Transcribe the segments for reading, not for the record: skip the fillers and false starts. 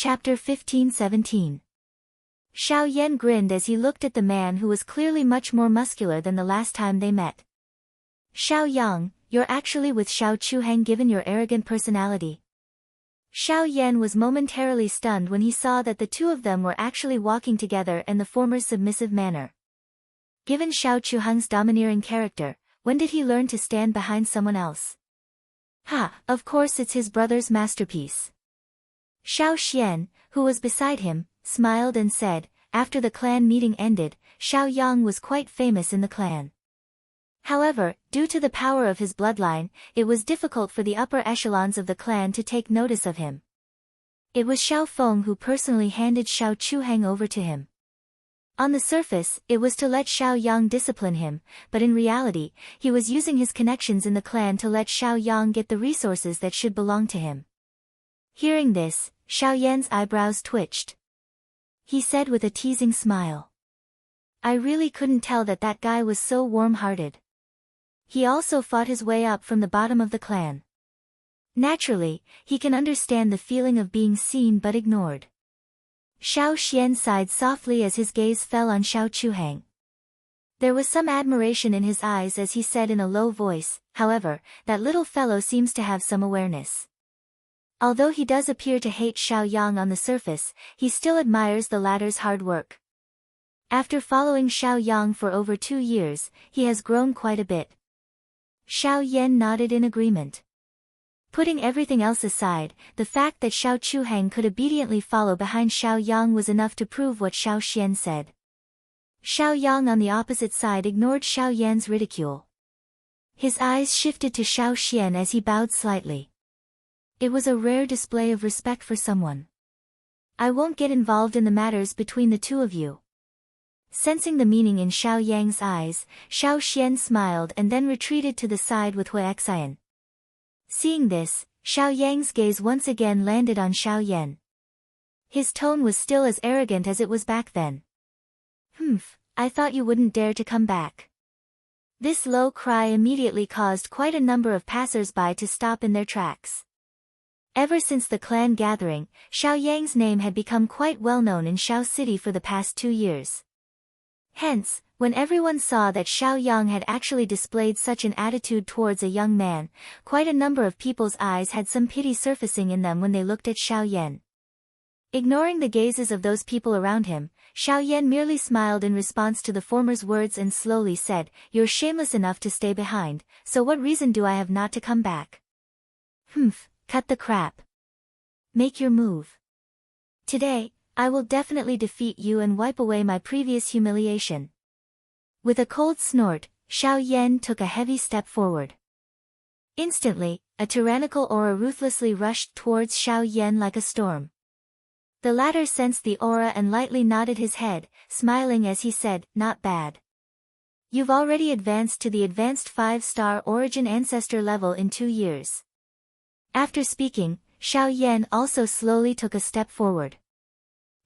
Chapter 15-17. Xiao Yan grinned as he looked at the man who was clearly much more muscular than the last time they met. Xiao Yang, you're actually with Xiao Chuheng given your arrogant personality. Xiao Yan was momentarily stunned when he saw that the two of them were actually walking together in the former's submissive manner. Given Xiao Chuheng's domineering character, when did he learn to stand behind someone else? Of course it's his brother's masterpiece. Xiao Xian, who was beside him, smiled and said, after the clan meeting ended, Xiao Yang was quite famous in the clan. However, due to the power of his bloodline, it was difficult for the upper echelons of the clan to take notice of him. It was Xiao Feng who personally handed Xiao Chuheng over to him. On the surface, it was to let Xiao Yang discipline him, but in reality, he was using his connections in the clan to let Xiao Yang get the resources that should belong to him. Hearing this, Xiao Yan's eyebrows twitched. He said with a teasing smile. I really couldn't tell that that guy was so warm-hearted. He also fought his way up from the bottom of the clan. Naturally, he can understand the feeling of being seen but ignored. Xiao Xian sighed softly as his gaze fell on Xiao Chuheng. There was some admiration in his eyes as he said in a low voice, however, that little fellow seems to have some awareness. Although he does appear to hate Xiao Yang on the surface, he still admires the latter's hard work. After following Xiao Yang for over 2 years, he has grown quite a bit. Xiao Yan nodded in agreement. Putting everything else aside, the fact that Xiao Chuheng could obediently follow behind Xiao Yang was enough to prove what Xiao Xian said. Xiao Yang on the opposite side ignored Xiao Yan's ridicule. His eyes shifted to Xiao Xian as he bowed slightly. It was a rare display of respect for someone. I won't get involved in the matters between the two of you. Sensing the meaning in Xiao Yang's eyes, Xiao Xian smiled and then retreated to the side with Hui Xian. Seeing this, Xiao Yang's gaze once again landed on Xiao Yan. His tone was still as arrogant as it was back then. I thought you wouldn't dare to come back. This low cry immediately caused quite a number of passers-by to stop in their tracks. Ever since the clan gathering, Xiao Yang's name had become quite well known in Xiao City for the past 2 years. Hence, when everyone saw that Xiao Yang had actually displayed such an attitude towards a young man, quite a number of people's eyes had some pity surfacing in them when they looked at Xiao Yan. Ignoring the gazes of those people around him, Xiao Yan merely smiled in response to the former's words and slowly said, You're shameless enough to stay behind, so what reason do I have not to come back? Cut the crap. Make your move. Today, I will definitely defeat you and wipe away my previous humiliation. With a cold snort, Xiao Yan took a heavy step forward. Instantly, a tyrannical aura ruthlessly rushed towards Xiao Yan like a storm. The latter sensed the aura and lightly nodded his head, smiling as he said, Not bad. You've already advanced to the advanced 5-star origin ancestor level in 2 years. After speaking, Xiao Yan also slowly took a step forward.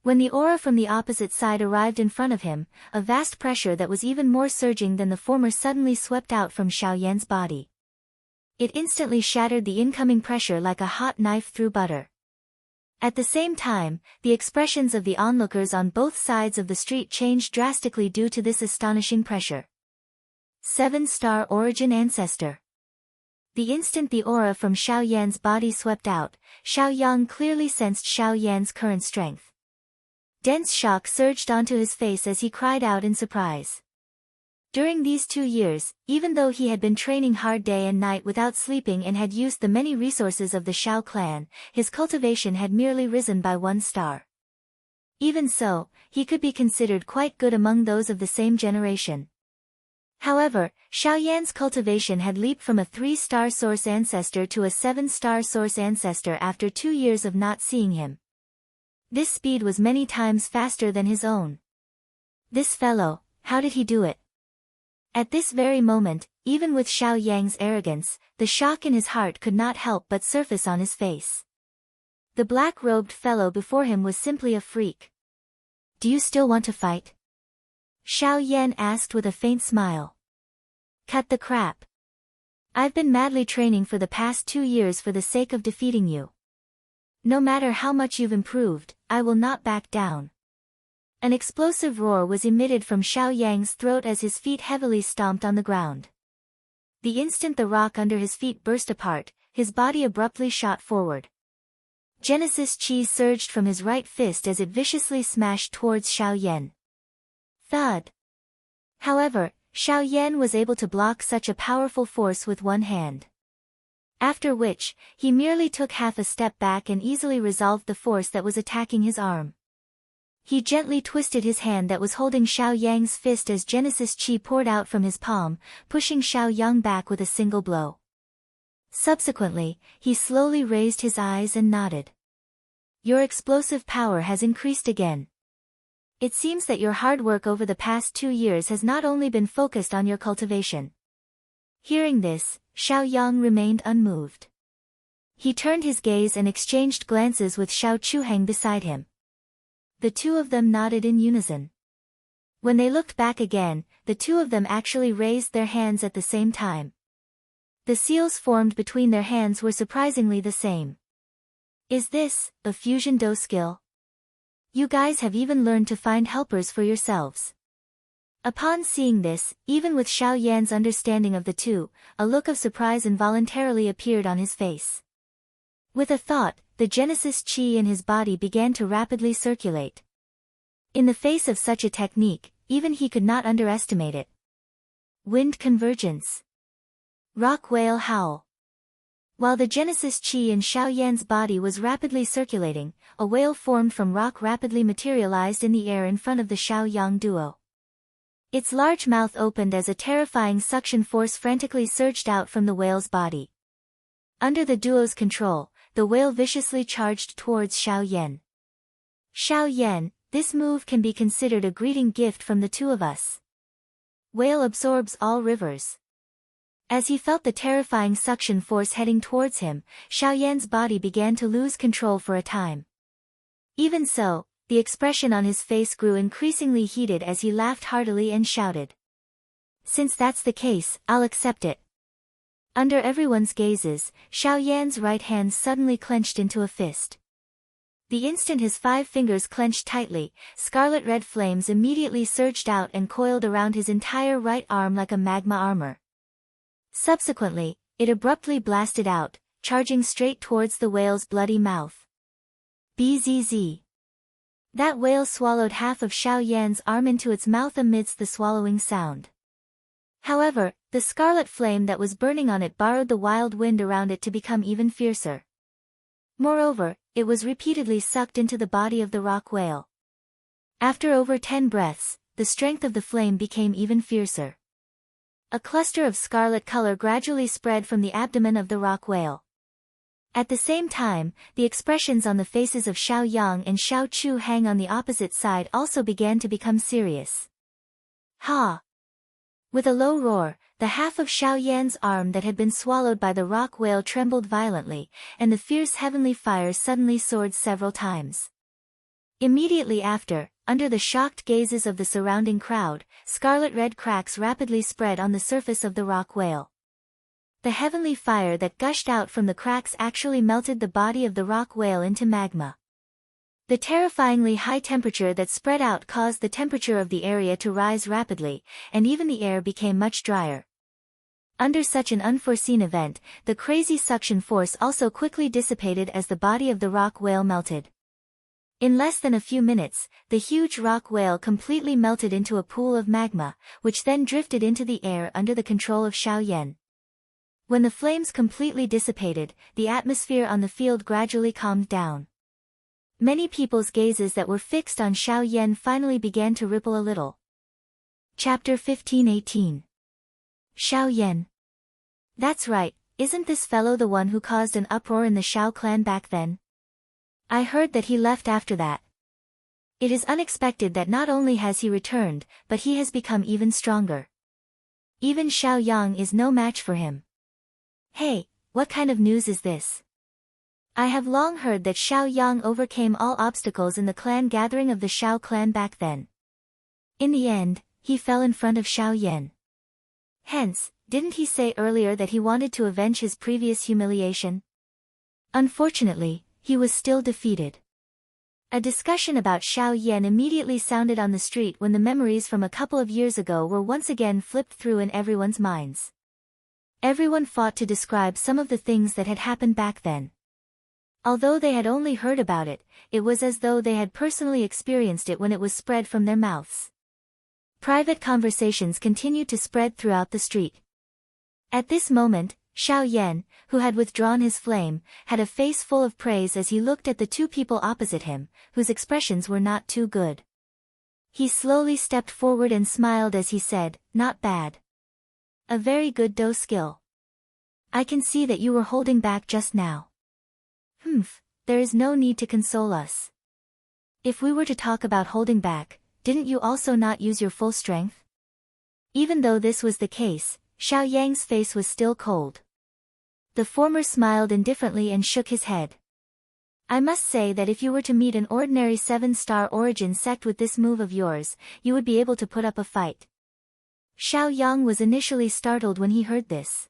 When the aura from the opposite side arrived in front of him, a vast pressure that was even more surging than the former suddenly swept out from Xiao Yan's body. It instantly shattered the incoming pressure like a hot knife through butter. At the same time, the expressions of the onlookers on both sides of the street changed drastically due to this astonishing pressure. 7-star origin ancestor. The instant the aura from Xiao Yan's body swept out, Xiao Yang clearly sensed Xiao Yan's current strength. Dense shock surged onto his face as he cried out in surprise. During these 2 years, even though he had been training hard day and night without sleeping and had used the many resources of the Xiao clan, his cultivation had merely risen by 1 star. Even so, he could be considered quite good among those of the same generation. However, Xiao Yan's cultivation had leaped from a 3-star source ancestor to a 7-star source ancestor after 2 years of not seeing him. This speed was many times faster than his own. This fellow, how did he do it? At this very moment, even with Xiao Yang's arrogance, the shock in his heart could not help but surface on his face. The black-robed fellow before him was simply a freak. Do you still want to fight? Xiao Yan asked with a faint smile. Cut the crap. I've been madly training for the past 2 years for the sake of defeating you. No matter how much you've improved, I will not back down. An explosive roar was emitted from Xiao Yang's throat as his feet heavily stomped on the ground. The instant the rock under his feet burst apart, his body abruptly shot forward. Genesis Chi surged from his right fist as it viciously smashed towards Xiao Yan. Thud. However, Xiao Yan was able to block such a powerful force with one hand. After which, he merely took half a step back and easily resolved the force that was attacking his arm. He gently twisted his hand that was holding Xiao Yang's fist as Genesis Chi poured out from his palm, pushing Xiao Yang back with a single blow. Subsequently, he slowly raised his eyes and nodded. Your explosive power has increased again. It seems that your hard work over the past 2 years has not only been focused on your cultivation. Hearing this, Xiao Yang remained unmoved. He turned his gaze and exchanged glances with Xiao Chuheng beside him. The two of them nodded in unison. When they looked back again, the two of them actually raised their hands at the same time. The seals formed between their hands were surprisingly the same. Is this a fusion do skill? You guys have even learned to find helpers for yourselves. Upon seeing this, even with Xiao Yan's understanding of the two, a look of surprise involuntarily appeared on his face. With a thought, the Genesis Chi in his body began to rapidly circulate. In the face of such a technique, even he could not underestimate it. Wind convergence. Rock whale howl. While the Genesis Chi in Xiao Yan's body was rapidly circulating, a whale formed from rock rapidly materialized in the air in front of the Xiao Yang duo. Its large mouth opened as a terrifying suction force frantically surged out from the whale's body. Under the duo's control, the whale viciously charged towards Xiao Yan. Xiao Yan, this move can be considered a greeting gift from the two of us. Whale absorbs all rivers. As he felt the terrifying suction force heading towards him, Xiao Yan's body began to lose control for a time. Even so, the expression on his face grew increasingly heated as he laughed heartily and shouted. Since that's the case, I'll accept it. Under everyone's gazes, Xiao Yan's right hand suddenly clenched into a fist. The instant his 5 fingers clenched tightly, scarlet red flames immediately surged out and coiled around his entire right arm like a magma armor. Subsequently, it abruptly blasted out, charging straight towards the whale's bloody mouth. Bzz. That whale swallowed half of Xiao Yan's arm into its mouth amidst the swallowing sound. However, the scarlet flame that was burning on it borrowed the wild wind around it to become even fiercer. Moreover, it was repeatedly sucked into the body of the rock whale. After over 10 breaths, the strength of the flame became even fiercer. A cluster of scarlet color gradually spread from the abdomen of the rock whale. At the same time, the expressions on the faces of Xiao Yang and Xiao Chuheng on the opposite side also began to become serious. Ha! With a low roar, the half of Xiao Yan's arm that had been swallowed by the rock whale trembled violently, and the fierce heavenly fire suddenly soared several times. Immediately after, under the shocked gazes of the surrounding crowd, scarlet-red cracks rapidly spread on the surface of the rock whale. The heavenly fire that gushed out from the cracks actually melted the body of the rock whale into magma. The terrifyingly high temperature that spread out caused the temperature of the area to rise rapidly, and even the air became much drier. Under such an unforeseen event, the crazy suction force also quickly dissipated as the body of the rock whale melted. In less than a few minutes, the huge rock whale completely melted into a pool of magma, which then drifted into the air under the control of Xiao Yan. When the flames completely dissipated, the atmosphere on the field gradually calmed down. Many people's gazes that were fixed on Xiao Yan finally began to ripple a little. Chapter 1518. Xiao Yan. That's right, isn't this fellow the one who caused an uproar in the Xiao clan back then? I heard that he left after that. It is unexpected that not only has he returned, but he has become even stronger. Even Xiao Yang is no match for him. Hey, what kind of news is this? I have long heard that Xiao Yang overcame all obstacles in the clan gathering of the Xiao clan back then. In the end, he fell in front of Xiao Yan. Hence, didn't he say earlier that he wanted to avenge his previous humiliation? Unfortunately, he was still defeated. A discussion about Xiao Yan immediately sounded on the street when the memories from a couple of years ago were once again flipped through in everyone's minds. Everyone fought to describe some of the things that had happened back then. Although they had only heard about it, it was as though they had personally experienced it when it was spread from their mouths. Private conversations continued to spread throughout the street. At this moment, Xiao Yan, who had withdrawn his flame, had a face full of praise as he looked at the two people opposite him, whose expressions were not too good. He slowly stepped forward and smiled as he said, "Not bad. A very good do skill. I can see that you were holding back just now. There is no need to console us. If we were to talk about holding back, didn't you also not use your full strength?" Even though this was the case, Xiao Yang's face was still cold. The former smiled indifferently and shook his head. "I must say that if you were to meet an ordinary 7-star origin sect with this move of yours, you would be able to put up a fight." Xiao Yang was initially startled when he heard this.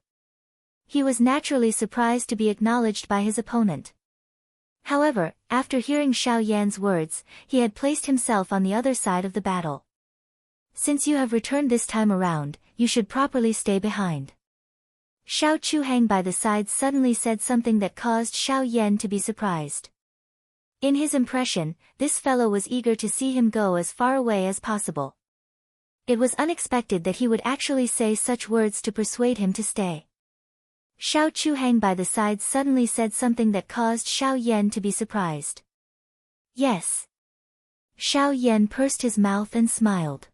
He was naturally surprised to be acknowledged by his opponent. However, after hearing Xiao Yan's words, he had placed himself on the other side of the battle. "Since you have returned this time around, you should properly stay behind." Xiao Chuhang by the side suddenly said something that caused Xiao Yan to be surprised. In his impression, this fellow was eager to see him go as far away as possible. It was unexpected that he would actually say such words to persuade him to stay. Xiao Chuhang by the side suddenly said something that caused Xiao Yan to be surprised. "Yes." Xiao Yan pursed his mouth and smiled.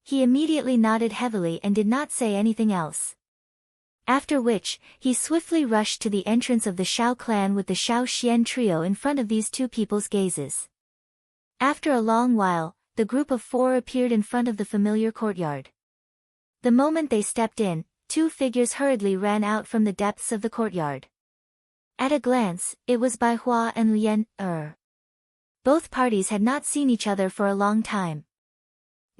He immediately nodded heavily and did not say anything else. After which, he swiftly rushed to the entrance of the Xiao clan with the Xiao Xian trio in front of these two people's gazes. After a long while, the group of 4 appeared in front of the familiar courtyard. The moment they stepped in, 2 figures hurriedly ran out from the depths of the courtyard. At a glance, it was Bai Hua and Lian. Both parties had not seen each other for a long time.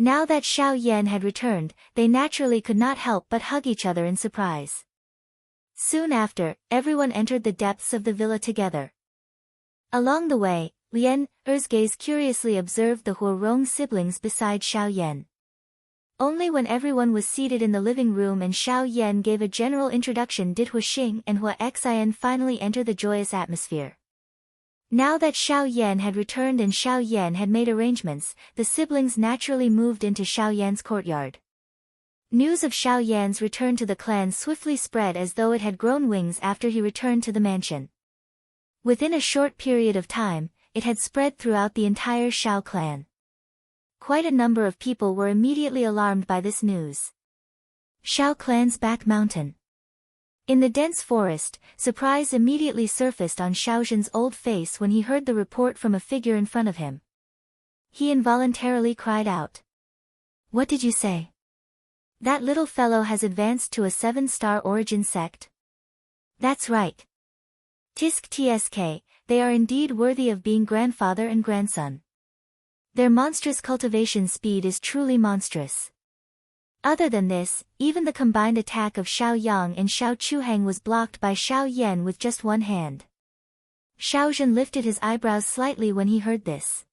Now that Xiao Yan had returned, they naturally could not help but hug each other in surprise. Soon after, everyone entered the depths of the villa together. Along the way, Lian Er's gaze curiously observed the Huarong siblings beside Xiao Yan. Only when everyone was seated in the living room and Xiao Yan gave a general introduction did Hua Xing and Hua Xian finally enter the joyous atmosphere. Now that Xiao Yan had returned and Xiao Yan had made arrangements, the siblings naturally moved into Xiao Yan's courtyard. News of Xiao Yan's return to the clan swiftly spread as though it had grown wings after he returned to the mansion. Within a short period of time, it had spread throughout the entire Xiao clan. Quite a number of people were immediately alarmed by this news. Xiao clan's back mountain. In the dense forest, surprise immediately surfaced on Xiao Zhan's old face when he heard the report from a figure in front of him. He involuntarily cried out. "What did you say? That little fellow has advanced to a 7-star origin sect?" "That's right. Tisk tsk, they are indeed worthy of being grandfather and grandson. Their monstrous cultivation speed is truly monstrous. Other than this, even the combined attack of Xiao Yang and Xiao Chuhang was blocked by Xiao Yan with just one hand." Xiao Zhan lifted his eyebrows slightly when he heard this.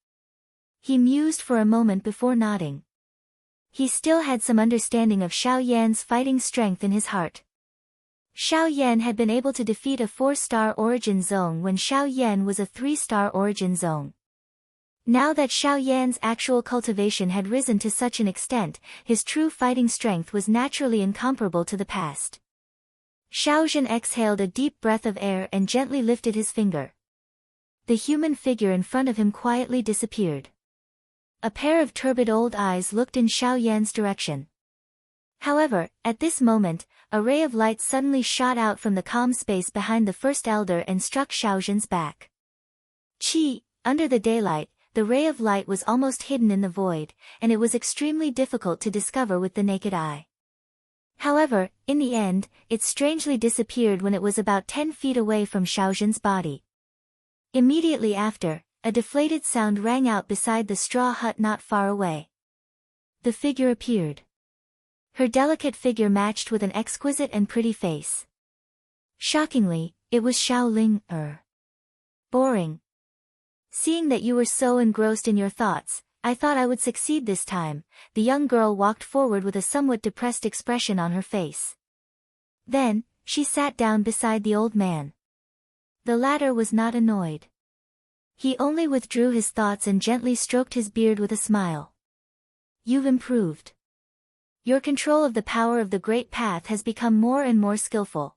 He mused for a moment before nodding. He still had some understanding of Xiao Yan's fighting strength in his heart. Xiao Yan had been able to defeat a 4-star origin zone when Xiao Yan was a 3-star origin zone. Now that Xiao Yan's actual cultivation had risen to such an extent, his true fighting strength was naturally incomparable to the past. Xiao Zhan exhaled a deep breath of air and gently lifted his finger. The human figure in front of him quietly disappeared. A pair of turbid old eyes looked in Xiao Yan's direction. However, at this moment, a ray of light suddenly shot out from the calm space behind the first elder and struck Xiao Zhan's back. Under the daylight, the ray of light was almost hidden in the void, and it was extremely difficult to discover with the naked eye. However, in the end, it strangely disappeared when it was about 10 feet away from Xiao Zhan's body. Immediately after, a deflated sound rang out beside the straw hut not far away. The figure appeared. Her delicate figure matched with an exquisite and pretty face. Shockingly, it was Xiao Ling. Boring. Seeing that you were so engrossed in your thoughts, I thought I would succeed this time. The young girl walked forward with a somewhat depressed expression on her face. Then, she sat down beside the old man. The latter was not annoyed. He only withdrew his thoughts and gently stroked his beard with a smile. You've improved. Your control of the power of the great path has become more and more skillful.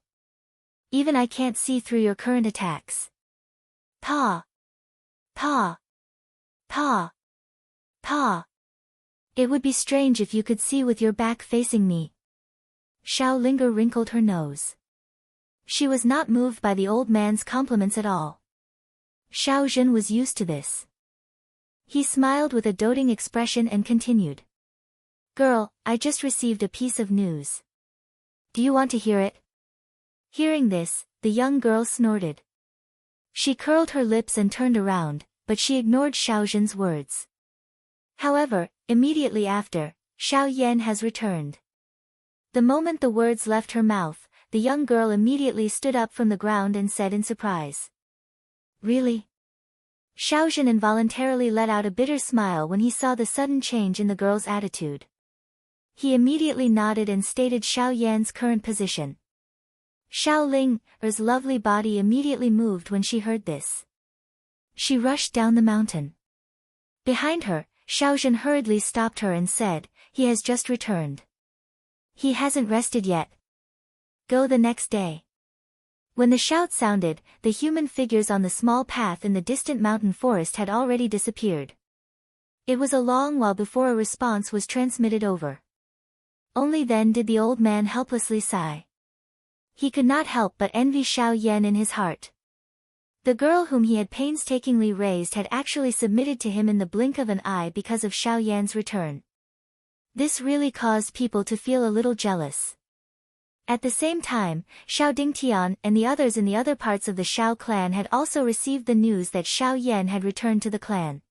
Even I can't see through your current attacks. Pa. Pa. Pa. Pa. It would be strange if you could see with your back facing me. Xiao Linger wrinkled her nose. She was not moved by the old man's compliments at all. Xiao Zhen was used to this. He smiled with a doting expression and continued. Girl, I just received a piece of news. Do you want to hear it? Hearing this, the young girl snorted. She curled her lips and turned around, but she ignored Xiao Zhen's words. However, immediately after, Xiao Yan has returned. The moment the words left her mouth, the young girl immediately stood up from the ground and said in surprise. Really? Xiao Zhen involuntarily let out a bitter smile when he saw the sudden change in the girl's attitude. He immediately nodded and stated Xiao Yan's current position. Xiao Ling's lovely body immediately moved when she heard this. She rushed down the mountain. Behind her, Xiao Zhen hurriedly stopped her and said, he has just returned. He hasn't rested yet. Go the next day. When the shout sounded, the human figures on the small path in the distant mountain forest had already disappeared. It was a long while before a response was transmitted over. Only then did the old man helplessly sigh. He could not help but envy Xiao Yan in his heart. The girl whom he had painstakingly raised had actually submitted to him in the blink of an eye because of Xiao Yan's return. This really caused people to feel a little jealous. At the same time, Xiao Dingtian and the others in the other parts of the Xiao clan had also received the news that Xiao Yan had returned to the clan.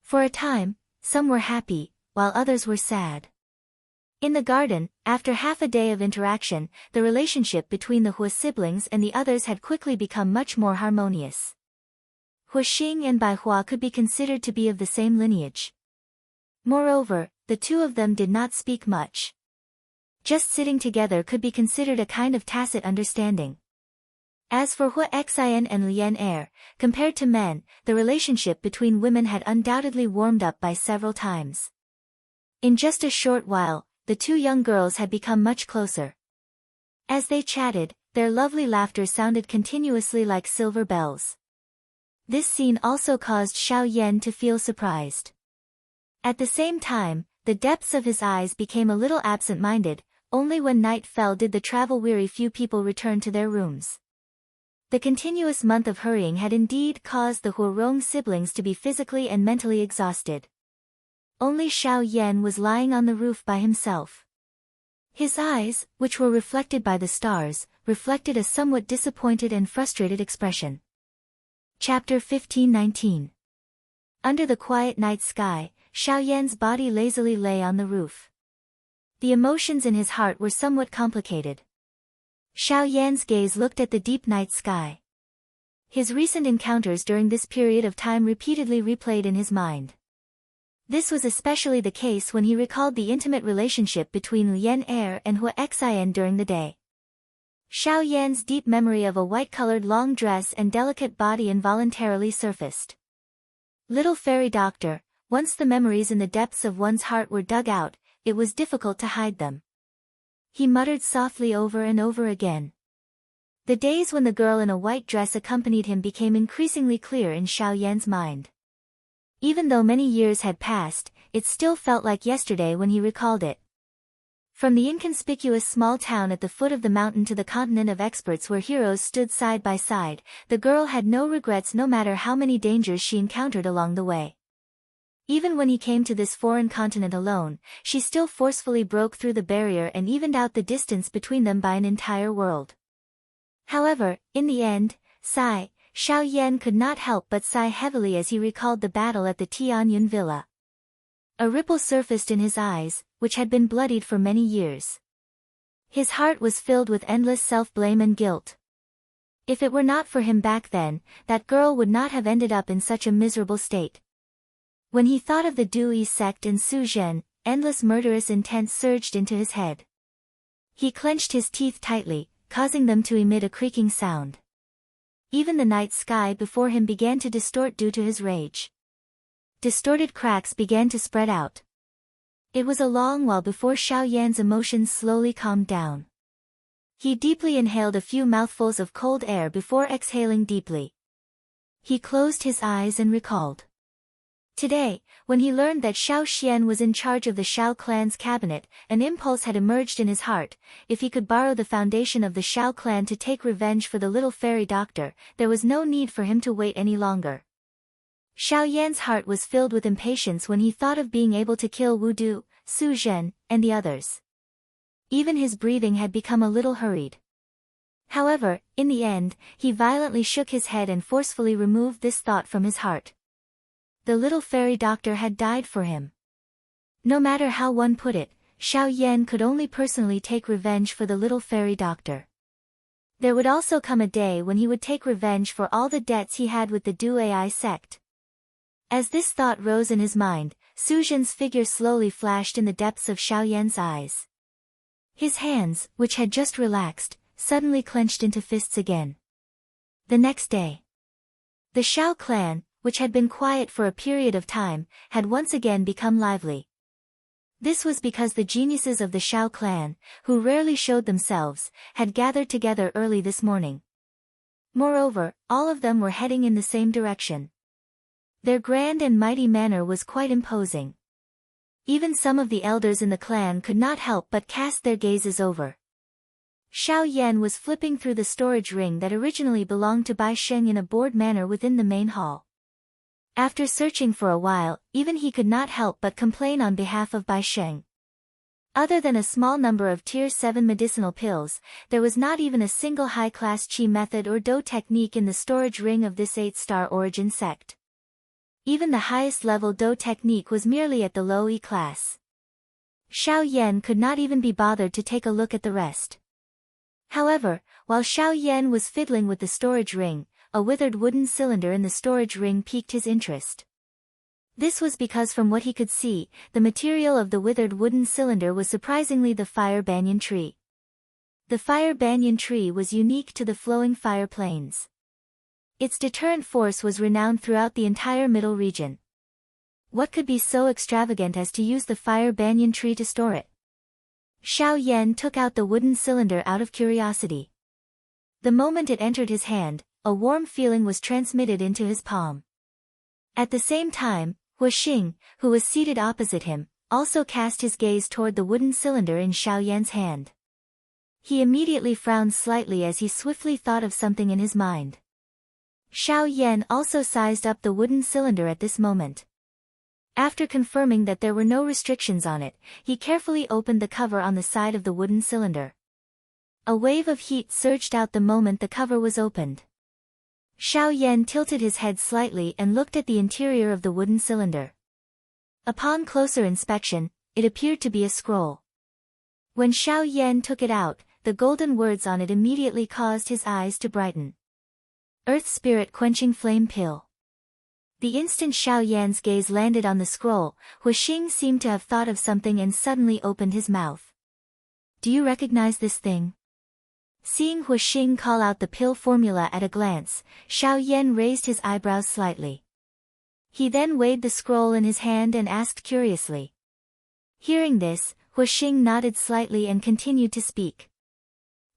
For a time, some were happy, while others were sad. In the garden, after half a day of interaction, the relationship between the Hua siblings and the others had quickly become much more harmonious. Hua Xing and Bai Hua could be considered to be of the same lineage. Moreover, the two of them did not speak much. Just sitting together could be considered a kind of tacit understanding. As for Hua Xian and Lian Er, compared to men, the relationship between women had undoubtedly warmed up by several times. In just a short while, the two young girls had become much closer. As they chatted, their lovely laughter sounded continuously like silver bells. This scene also caused Xiao Yan to feel surprised. At the same time, the depths of his eyes became a little absent-minded. Only when night fell did the travel-weary few people return to their rooms. The continuous month of hurrying had indeed caused the Huarong siblings to be physically and mentally exhausted. Only Xiao Yan was lying on the roof by himself. His eyes, which were reflected by the stars, reflected a somewhat disappointed and frustrated expression. Chapter 15:19. Under the quiet night sky, Xiao Yan's body lazily lay on the roof. The emotions in his heart were somewhat complicated. Xiao Yan's gaze looked at the deep night sky. His recent encounters during this period of time repeatedly replayed in his mind. This was especially the case when he recalled the intimate relationship between Lian Er and Hua Xian during the day. Xiao Yan's deep memory of a white-colored long dress and delicate body involuntarily surfaced. Little fairy doctor, once the memories in the depths of one's heart were dug out, it was difficult to hide them. He muttered softly over and over again. The days when the girl in a white dress accompanied him became increasingly clear in Xiao Yan's mind. Even though many years had passed, it still felt like yesterday when he recalled it. From the inconspicuous small town at the foot of the mountain to the continent of experts where heroes stood side by side, the girl had no regrets no matter how many dangers she encountered along the way. Even when he came to this foreign continent alone, she still forcefully broke through the barrier and evened out the distance between them by an entire world. However, in the end, Xiao Yan could not help but sigh heavily as he recalled the battle at the Tianyun villa. A ripple surfaced in his eyes, which had been bloodied for many years. His heart was filled with endless self-blame and guilt. If it were not for him back then, that girl would not have ended up in such a miserable state. When he thought of the Dui sect and Su Zhen, endless murderous intent surged into his head. He clenched his teeth tightly, causing them to emit a creaking sound. Even the night sky before him began to distort due to his rage. Distorted cracks began to spread out. It was a long while before Xiao Yan's emotions slowly calmed down. He deeply inhaled a few mouthfuls of cold air before exhaling deeply. He closed his eyes and recalled. Today, when he learned that Xiao Xian was in charge of the Xiao clan's cabinet, an impulse had emerged in his heart. If he could borrow the foundation of the Xiao clan to take revenge for the little fairy doctor, there was no need for him to wait any longer. Xiao Yan's heart was filled with impatience when he thought of being able to kill Wu Du, Su Zhen, and the others. Even his breathing had become a little hurried. However, in the end, he violently shook his head and forcefully removed this thought from his heart. The little fairy doctor had died for him. No matter how one put it, Xiao Yan could only personally take revenge for the little fairy doctor. There would also come a day when he would take revenge for all the debts he had with the Dui sect. As this thought rose in his mind, Su Zhen's figure slowly flashed in the depths of Xiao Yan's eyes. His hands, which had just relaxed, suddenly clenched into fists again. The next day, the Xiao clan, which had been quiet for a period of time, had once again become lively. This was because the geniuses of the Xiao clan, who rarely showed themselves, had gathered together early this morning. Moreover, all of them were heading in the same direction. Their grand and mighty manner was quite imposing. Even some of the elders in the clan could not help but cast their gazes over. Xiao Yan was flipping through the storage ring that originally belonged to Bai Sheng in a bored manner within the main hall. After searching for a while, even he could not help but complain on behalf of Bai Sheng. Other than a small number of Tier 7 medicinal pills, there was not even a single high-class qi method or dou technique in the storage ring of this 8-star origin sect. Even the highest level dou technique was merely at the low E class. Xiao Yan could not even be bothered to take a look at the rest. However, while Xiao Yan was fiddling with the storage ring, a withered wooden cylinder in the storage ring piqued his interest. This was because from what he could see, the material of the withered wooden cylinder was surprisingly the fire banyan tree. The fire banyan tree was unique to the flowing fire plains. Its deterrent force was renowned throughout the entire middle region. What could be so extravagant as to use the fire banyan tree to store it? Xiao Yan took out the wooden cylinder out of curiosity. The moment it entered his hand, a warm feeling was transmitted into his palm. At the same time, Huixing, who was seated opposite him, also cast his gaze toward the wooden cylinder in Xiao Yan's hand. He immediately frowned slightly as he swiftly thought of something in his mind. Xiao Yan also sized up the wooden cylinder at this moment. After confirming that there were no restrictions on it, he carefully opened the cover on the side of the wooden cylinder. A wave of heat surged out the moment the cover was opened. Xiao Yan tilted his head slightly and looked at the interior of the wooden cylinder. Upon closer inspection, it appeared to be a scroll. When Xiao Yan took it out, the golden words on it immediately caused his eyes to brighten. Earth Spirit Quenching Flame Pill. The instant Xiao Yan's gaze landed on the scroll, Huixing seemed to have thought of something and suddenly opened his mouth. Do you recognize this thing? Seeing Huixing call out the pill formula at a glance, Xiao Yan raised his eyebrows slightly. He then weighed the scroll in his hand and asked curiously. Hearing this, Huixing nodded slightly and continued to speak.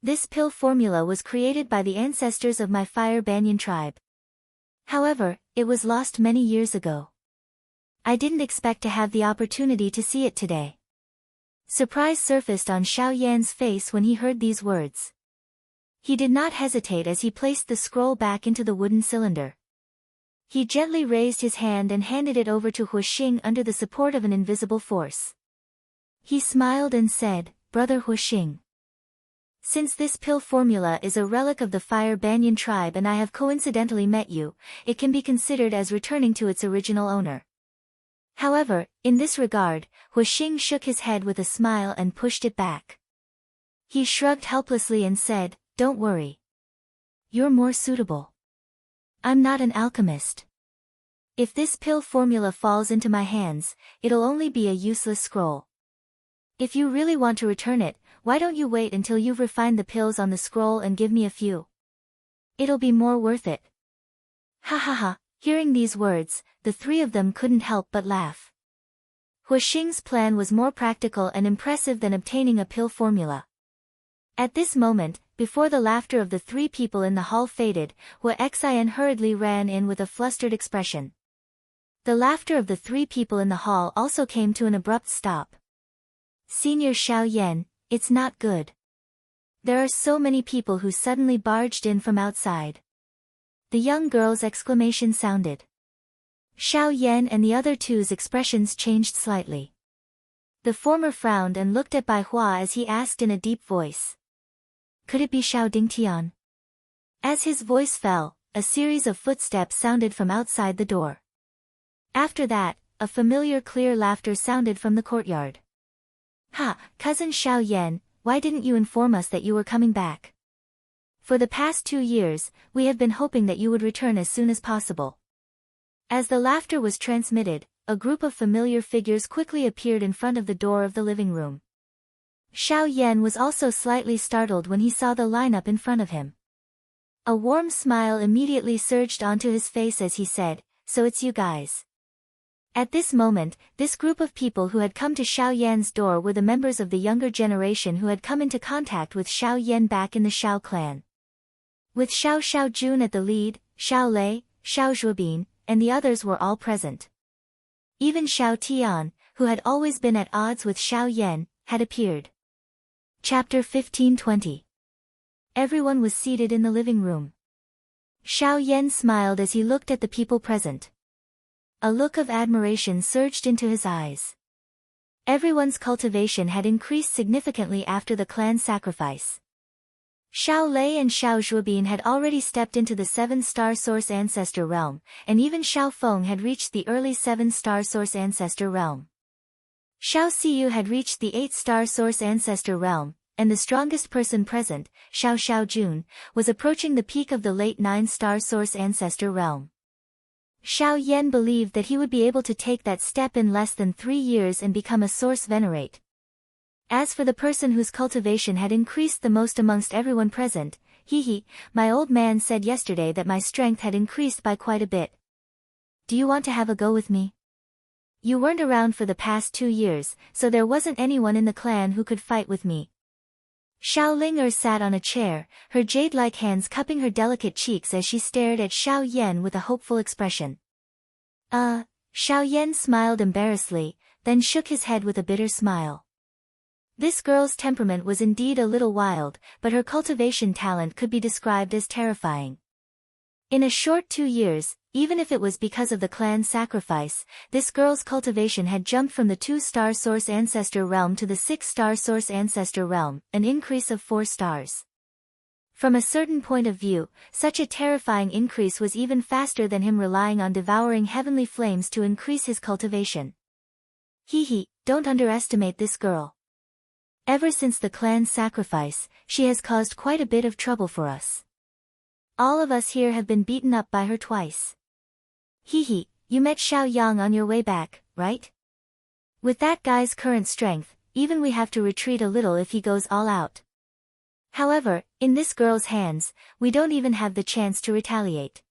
This pill formula was created by the ancestors of my Fire Banyan tribe. However, it was lost many years ago. I didn't expect to have the opportunity to see it today. Surprise surfaced on Xiao Yan's face when he heard these words. He did not hesitate as he placed the scroll back into the wooden cylinder. He gently raised his hand and handed it over to Huixing under the support of an invisible force. He smiled and said, "Brother Huixing. Since this pill formula is a relic of the Fire Banyan tribe and I have coincidentally met you, it can be considered as returning to its original owner." However, in this regard, Huixing shook his head with a smile and pushed it back. He shrugged helplessly and said, "Don't worry. You're more suitable. I'm not an alchemist. If this pill formula falls into my hands, it'll only be a useless scroll. If you really want to return it, why don't you wait until you've refined the pills on the scroll and give me a few? It'll be more worth it. Ha ha ha. Hearing these words, the three of them couldn't help but laugh. Huixing's plan was more practical and impressive than obtaining a pill formula. At this moment, before the laughter of the three people in the hall faded, Huixin hurriedly ran in with a flustered expression. The laughter of the three people in the hall also came to an abrupt stop. Senior Xiao Yan, it's not good. There are so many people who suddenly barged in from outside. The young girl's exclamation sounded. Xiao Yan and the other two's expressions changed slightly. The former frowned and looked at Bai Hua as he asked in a deep voice. Could it be Xiao Dingtian? As his voice fell, a series of footsteps sounded from outside the door. After that, a familiar clear laughter sounded from the courtyard. Ha, cousin Xiao Yan, why didn't you inform us that you were coming back? For the past 2 years, we have been hoping that you would return as soon as possible. As the laughter was transmitted, a group of familiar figures quickly appeared in front of the door of the living room. Xiao Yan was also slightly startled when he saw the lineup in front of him. A warm smile immediately surged onto his face as he said, "So it's you guys." At this moment, this group of people who had come to Xiao Yan's door were the members of the younger generation who had come into contact with Xiao Yan back in the Xiao clan. With Xiao Xiaojun at the lead, Xiao Lei, Xiao Zhuobin, and the others were all present. Even Xiao Tian, who had always been at odds with Xiao Yan, had appeared. Chapter 1520. Everyone was seated in the living room. Xiao Yan smiled as he looked at the people present. A look of admiration surged into his eyes. Everyone's cultivation had increased significantly after the clan sacrifice. Xiao Lei and Xiao Zhuobin had already stepped into the 7-star source ancestor realm, and even Xiao Feng had reached the early 7-star source ancestor realm. Xiao Xiyu had reached the 8-star source ancestor realm, and the strongest person present, Xiao Xiaojun, was approaching the peak of the late 9-star source ancestor realm. Xiao Yan believed that he would be able to take that step in less than 3 years and become a source venerate. As for the person whose cultivation had increased the most amongst everyone present, my old man said yesterday that my strength had increased by quite a bit. Do you want to have a go with me? You weren't around for the past 2 years, so there wasn't anyone in the clan who could fight with me. Xiao Ling'er sat on a chair, her jade-like hands cupping her delicate cheeks as she stared at Xiao Yan with a hopeful expression. Xiao Yan smiled embarrassedly, then shook his head with a bitter smile. This girl's temperament was indeed a little wild, but her cultivation talent could be described as terrifying. In a short 2 years, even if it was because of the clan's sacrifice, this girl's cultivation had jumped from the 2-star source ancestor realm to the 6-star source ancestor realm, an increase of 4 stars. From a certain point of view, such a terrifying increase was even faster than him relying on devouring heavenly flames to increase his cultivation. Don't underestimate this girl. Ever since the clan's sacrifice, she has caused quite a bit of trouble for us. All of us here have been beaten up by her twice. You met Xiao Yang on your way back, right? With that guy's current strength, even we have to retreat a little if he goes all out. However, in this girl's hands, we don't even have the chance to retaliate.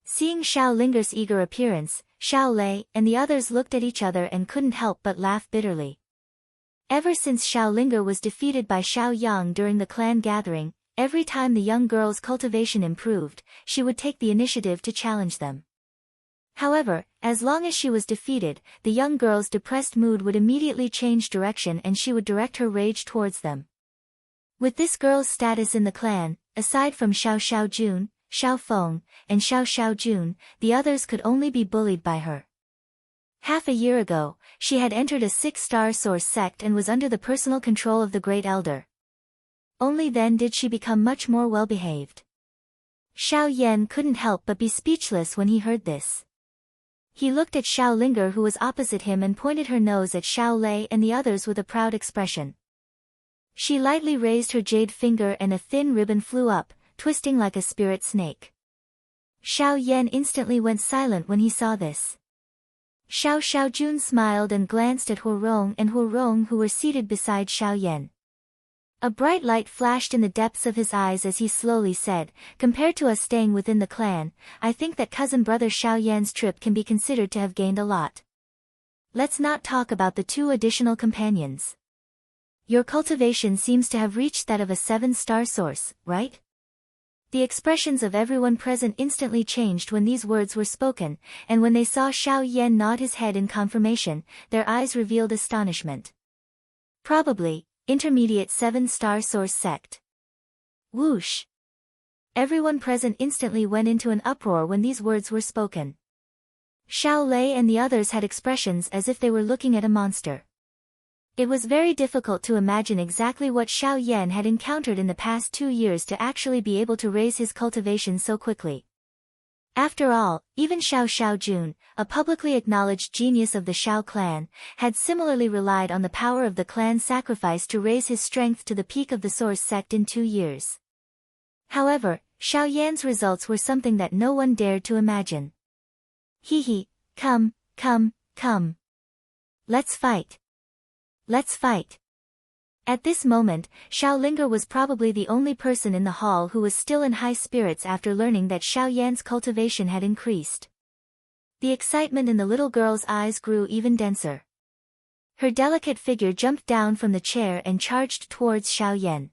Seeing Xiao Ling'er's eager appearance, Xiao Lei and the others looked at each other and couldn't help but laugh bitterly. Ever since Xiao Ling'er was defeated by Xiao Yang during the clan gathering, every time the young girl's cultivation improved, she would take the initiative to challenge them. However, as long as she was defeated, the young girl's depressed mood would immediately change direction and she would direct her rage towards them. With this girl's status in the clan, aside from Xiao Xiaojun, Xiao Feng, and Xiao Xiaojun, the others could only be bullied by her. Half a year ago, she had entered a 6-star source sect and was under the personal control of the Great Elder. Only then did she become much more well-behaved. Xiao Yan couldn't help but be speechless when he heard this. He looked at Xiao Ling'er who was opposite him and pointed her nose at Xiao Lei and the others with a proud expression. She lightly raised her jade finger and a thin ribbon flew up, twisting like a spirit snake. Xiao Yan instantly went silent when he saw this. Xiao Xiaojun smiled and glanced at Huorong and Huorong, who were seated beside Xiao Yan. A bright light flashed in the depths of his eyes as he slowly said, "Compared to us staying within the clan, I think that cousin brother Xiao Yan's trip can be considered to have gained a lot. Let's not talk about the 2 additional companions. Your cultivation seems to have reached that of a 7-star source, right?" The expressions of everyone present instantly changed when these words were spoken, and when they saw Xiao Yan nod his head in confirmation, their eyes revealed astonishment. "Probably, intermediate 7-star source sect." Whoosh! Everyone present instantly went into an uproar when these words were spoken. Xiao Lei and the others had expressions as if they were looking at a monster. It was very difficult to imagine exactly what Xiao Yan had encountered in the past 2 years to actually be able to raise his cultivation so quickly. After all, even Xiao Xiaojun, a publicly acknowledged genius of the Xiao clan, had similarly relied on the power of the clan sacrifice to raise his strength to the peak of the source sect in 2 years. However, Xiao Yan's results were something that no one dared to imagine. "Hee, come. Let's fight. Let's fight." At this moment, Xiao Linger was probably the only person in the hall who was still in high spirits after learning that Xiao Yan's cultivation had increased. The excitement in the little girl's eyes grew even denser. Her delicate figure jumped down from the chair and charged towards Xiao Yan.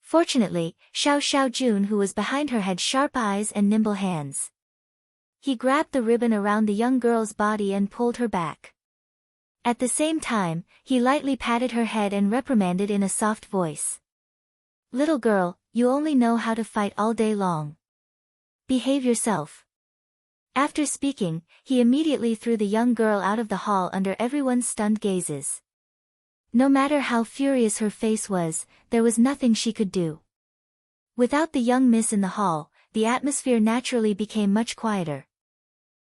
Fortunately, Xiao Xiaojun, who was behind her, had sharp eyes and nimble hands. He grabbed the ribbon around the young girl's body and pulled her back. At the same time, he lightly patted her head and reprimanded in a soft voice. "Little girl, you only know how to fight all day long. Behave yourself." After speaking, he immediately threw the young girl out of the hall under everyone's stunned gazes. No matter how furious her face was, there was nothing she could do. Without the young miss in the hall, the atmosphere naturally became much quieter.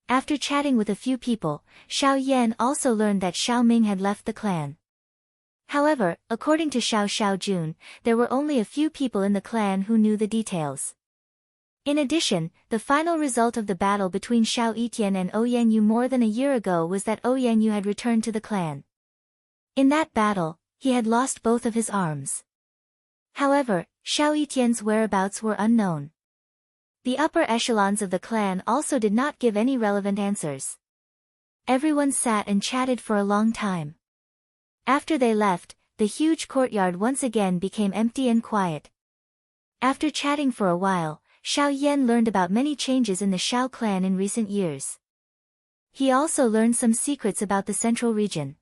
After chatting with a few people, Xiao Yan also learned that Xiao Ming had left the clan. However, according to Xiao Xiaojun, there were only a few people in the clan who knew the details. In addition, the final result of the battle between Xiao Yitian and Ouyang Yu more than a year ago was that Ouyang Yu had returned to the clan. In that battle, he had lost both of his arms. However, Xiao Yitian's whereabouts were unknown. The upper echelons of the clan also did not give any relevant answers. Everyone sat and chatted for a long time. After they left, the huge courtyard once again became empty and quiet. After chatting for a while, Xiao Yan learned about many changes in the Xiao clan in recent years. He also learned some secrets about the central region.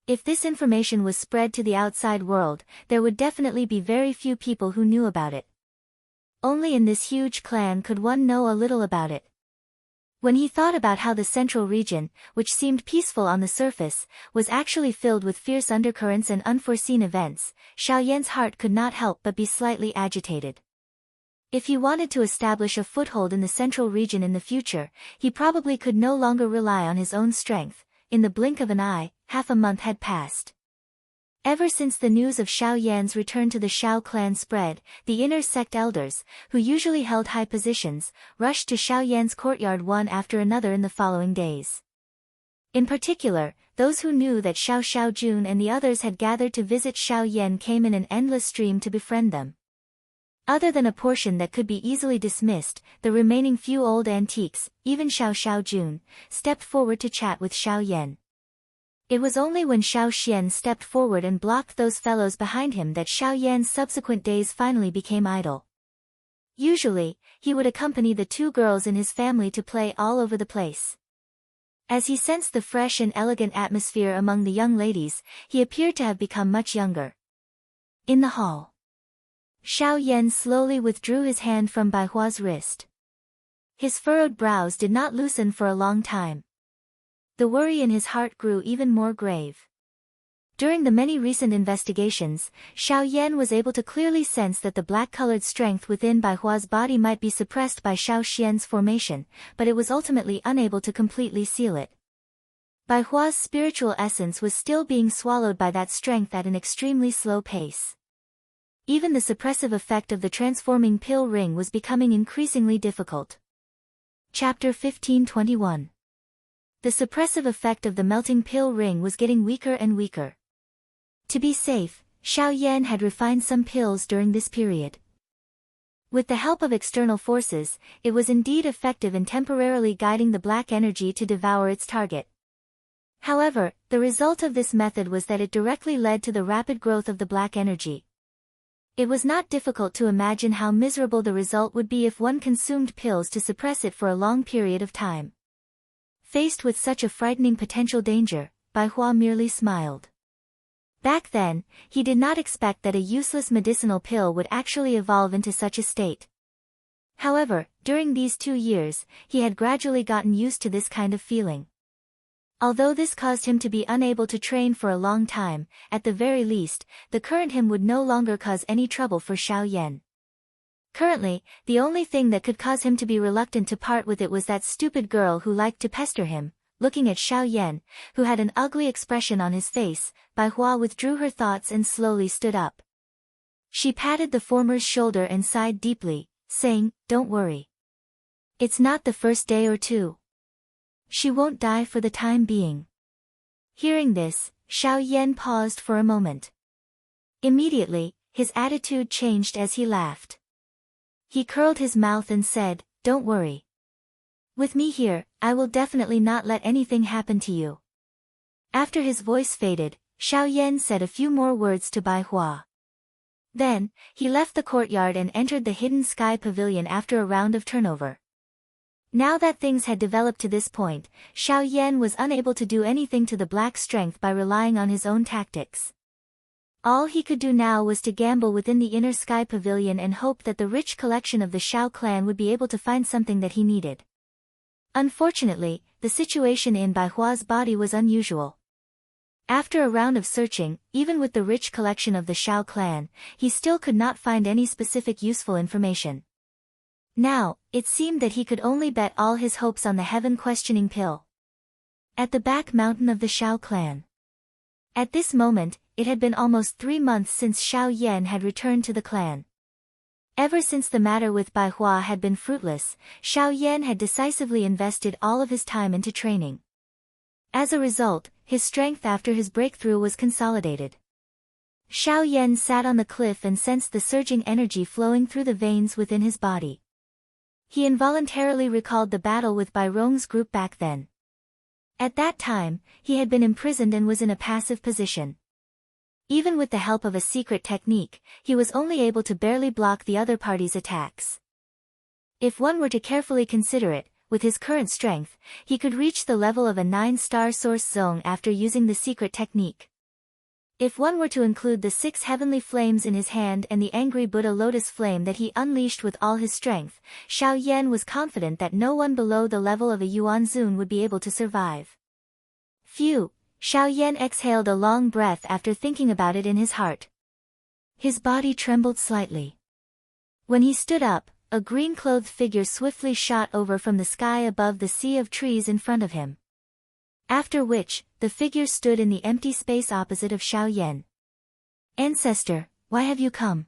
If this information was spread to the outside world, there would definitely be very few people who knew about it. Only in this huge clan could one know a little about it. When he thought about how the central region, which seemed peaceful on the surface, was actually filled with fierce undercurrents and unforeseen events, Xiao Yan's heart could not help but be slightly agitated. If he wanted to establish a foothold in the central region in the future, he probably could no longer rely on his own strength. In the blink of an eye, half a month had passed. Ever since the news of Xiao Yan's return to the Xiao clan spread, the inner sect elders, who usually held high positions, rushed to Xiao Yan's courtyard one after another in the following days. In particular, those who knew that Xiao Xiaojun and the others had gathered to visit Xiao Yan came in an endless stream to befriend them. Other than a portion that could be easily dismissed, the remaining few old antiques, even Xiao Xiaojun, stepped forward to chat with Xiao Yan. It was only when Xiao Xian stepped forward and blocked those fellows behind him that Xiao Yan's subsequent days finally became idle. Usually, he would accompany the 2 girls in his family to play all over the place. As he sensed the fresh and elegant atmosphere among the young ladies, he appeared to have become much younger. In the hall, Xiao Yan slowly withdrew his hand from Bai Hua's wrist. His furrowed brows did not loosen for a long time. The worry in his heart grew even more grave. During the many recent investigations, Xiao Yan was able to clearly sense that the black-colored strength within Bai Hua's body might be suppressed by Xiao Xian's formation, but it was ultimately unable to completely seal it. Bai Hua's spiritual essence was still being swallowed by that strength at an extremely slow pace. Even the suppressive effect of the transforming pill ring was becoming increasingly difficult. Chapter 1521. The suppressive effect of the melting pill ring was getting weaker and weaker. To be safe, Xiao Yan had refined some pills during this period. With the help of external forces, it was indeed effective in temporarily guiding the black energy to devour its target. However, the result of this method was that it directly led to the rapid growth of the black energy. It was not difficult to imagine how miserable the result would be if one consumed pills to suppress it for a long period of time. Faced with such a frightening potential danger, Bai Hua merely smiled. Back then, he did not expect that a useless medicinal pill would actually evolve into such a state. However, during these 2 years, he had gradually gotten used to this kind of feeling. Although this caused him to be unable to train for a long time, at the very least, the current him would no longer cause any trouble for Xiao Yan. Currently, the only thing that could cause him to be reluctant to part with it was that stupid girl who liked to pester him. Looking at Xiao Yan, who had an ugly expression on his face, Bai Hua withdrew her thoughts and slowly stood up. She patted the former's shoulder and sighed deeply, saying, "Don't worry. It's not the first day or two. She won't die for the time being." Hearing this, Xiao Yan paused for a moment. Immediately, his attitude changed as he laughed. He curled his mouth and said, "Don't worry. With me here, I will definitely not let anything happen to you." After his voice faded, Xiao Yan said a few more words to Bai Hua. Then, he left the courtyard and entered the hidden sky pavilion after a round of turnover. Now that things had developed to this point, Xiao Yan was unable to do anything to the black strength by relying on his own tactics. All he could do now was to gamble within the inner sky pavilion and hope that the rich collection of the Xiao clan would be able to find something that he needed. Unfortunately, the situation in Bai Hua's body was unusual. After a round of searching, even with the rich collection of the Xiao clan, he still could not find any specific useful information. Now, it seemed that he could only bet all his hopes on the heaven-questioning pill. At the back mountain of the Xiao clan. At this moment, it had been almost 3 months since Xiao Yan had returned to the clan. Ever since the matter with Bai Hua had been fruitless, Xiao Yan had decisively invested all of his time into training. As a result, his strength after his breakthrough was consolidated. Xiao Yan sat on the cliff and sensed the surging energy flowing through the veins within his body. He involuntarily recalled the battle with Bai Rong's group back then. At that time, he had been imprisoned and was in a passive position. Even with the help of a secret technique, he was only able to barely block the other party's attacks. If one were to carefully consider it, with his current strength, he could reach the level of a 9-star source zone after using the secret technique. If one were to include the 6 heavenly flames in his hand and the angry Buddha lotus flame that he unleashed with all his strength, Xiao Yan was confident that no one below the level of a Yuanzun would be able to survive. Phew! Xiao Yan exhaled a long breath after thinking about it in his heart. His body trembled slightly. When he stood up, a green-clothed figure swiftly shot over from the sky above the sea of trees in front of him. After which, the figure stood in the empty space opposite of Xiao Yan. "Ancestor, why have you come?"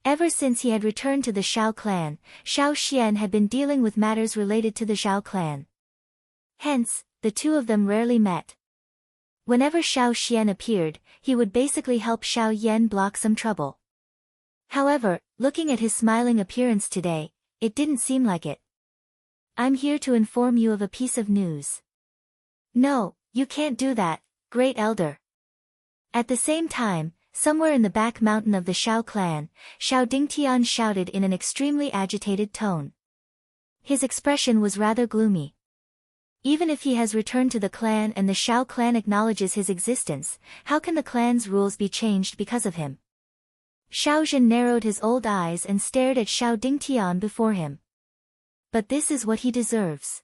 Ever since he had returned to the Xiao clan, Xiao Xian had been dealing with matters related to the Zhao clan. Hence, the two of them rarely met. Whenever Xiao Xian appeared, he would basically help Xiao Yan block some trouble. However, looking at his smiling appearance today, it didn't seem like it. "I'm here to inform you of a piece of news." "No, you can't do that, great elder." At the same time, somewhere in the back mountain of the Xiao clan, Xiao Dingtian shouted in an extremely agitated tone. His expression was rather gloomy. Even if he has returned to the clan and the Xiao clan acknowledges his existence, how can the clan's rules be changed because of him? Xiao Zhen narrowed his old eyes and stared at Xiao Dingtian before him. "But this is what he deserves.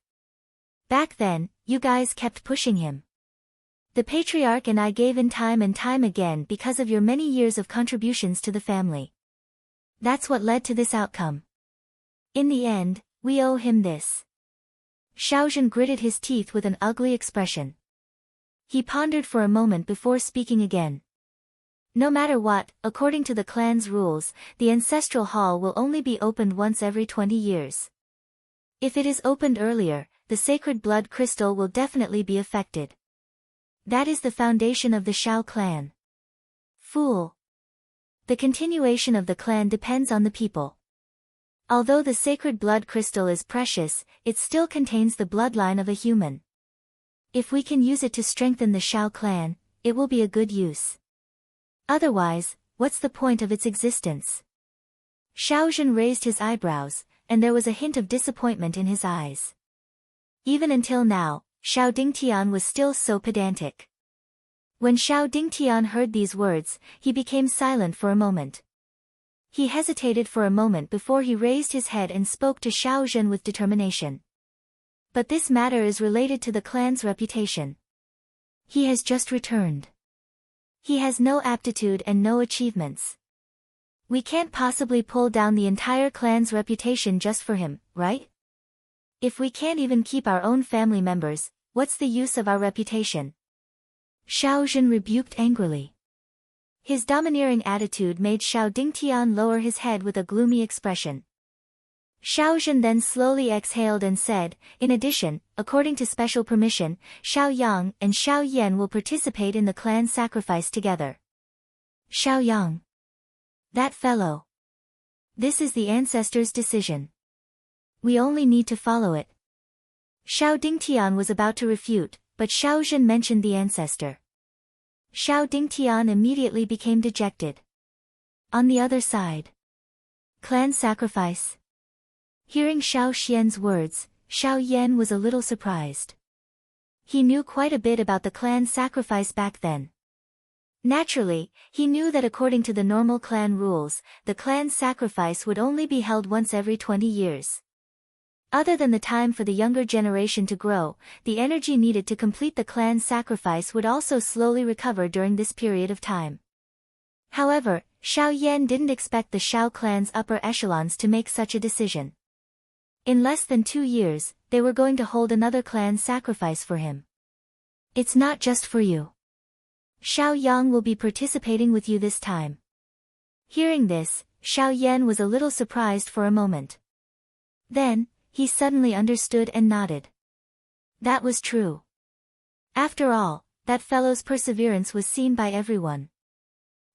Back then, you guys kept pushing him. The patriarch and I gave in time and time again because of your many years of contributions to the family. That's what led to this outcome. In the end, we owe him this." Xiao Zhen gritted his teeth with an ugly expression. He pondered for a moment before speaking again. No matter what, according to the clan's rules, the ancestral hall will only be opened once every 20 years. If it is opened earlier, the sacred blood crystal will definitely be affected. That is the foundation of the Shao clan. Fool. The continuation of the clan depends on the people. Although the sacred blood crystal is precious, it still contains the bloodline of a human. If we can use it to strengthen the Shao clan, it will be a good use. Otherwise, what's the point of its existence? Shao Zhen raised his eyebrows, and there was a hint of disappointment in his eyes. Even until now, Shao Dingtian was still so pedantic. When Shao Dingtian heard these words, he became silent for a moment. He hesitated for a moment before he raised his head and spoke to Shao Zhen with determination. But this matter is related to the clan's reputation. He has just returned. He has no aptitude and no achievements. We can't possibly pull down the entire clan's reputation just for him, right? If we can't even keep our own family members, what's the use of our reputation? Shao Zhen rebuked angrily. His domineering attitude made Shao Dingtian lower his head with a gloomy expression. Shao Zhen then slowly exhaled and said, in addition, according to special permission, Shao Yang and Shao Yan will participate in the clan sacrifice together. Shao Yang. That fellow. This is the ancestors' decision. We only need to follow it. Shao Dingtian was about to refute, but Shao Zhen mentioned the ancestor. Shao Dingtian immediately became dejected. On the other side. Clan sacrifice. Hearing Shao Xian's words, Shao Yan was a little surprised. He knew quite a bit about the clan sacrifice back then. Naturally, he knew that according to the normal clan rules, the clan sacrifice would only be held once every 20 years. Other than the time for the younger generation to grow, the energy needed to complete the clan sacrifice would also slowly recover during this period of time. However, Shao Yan didn't expect the Shao clan's upper echelons to make such a decision. In less than 2 years, they were going to hold another clan sacrifice for him. It's not just for you. Shao Yang will be participating with you this time. Hearing this, Shao Yan was a little surprised for a moment. Then, he suddenly understood and nodded. That was true. After all, that fellow's perseverance was seen by everyone.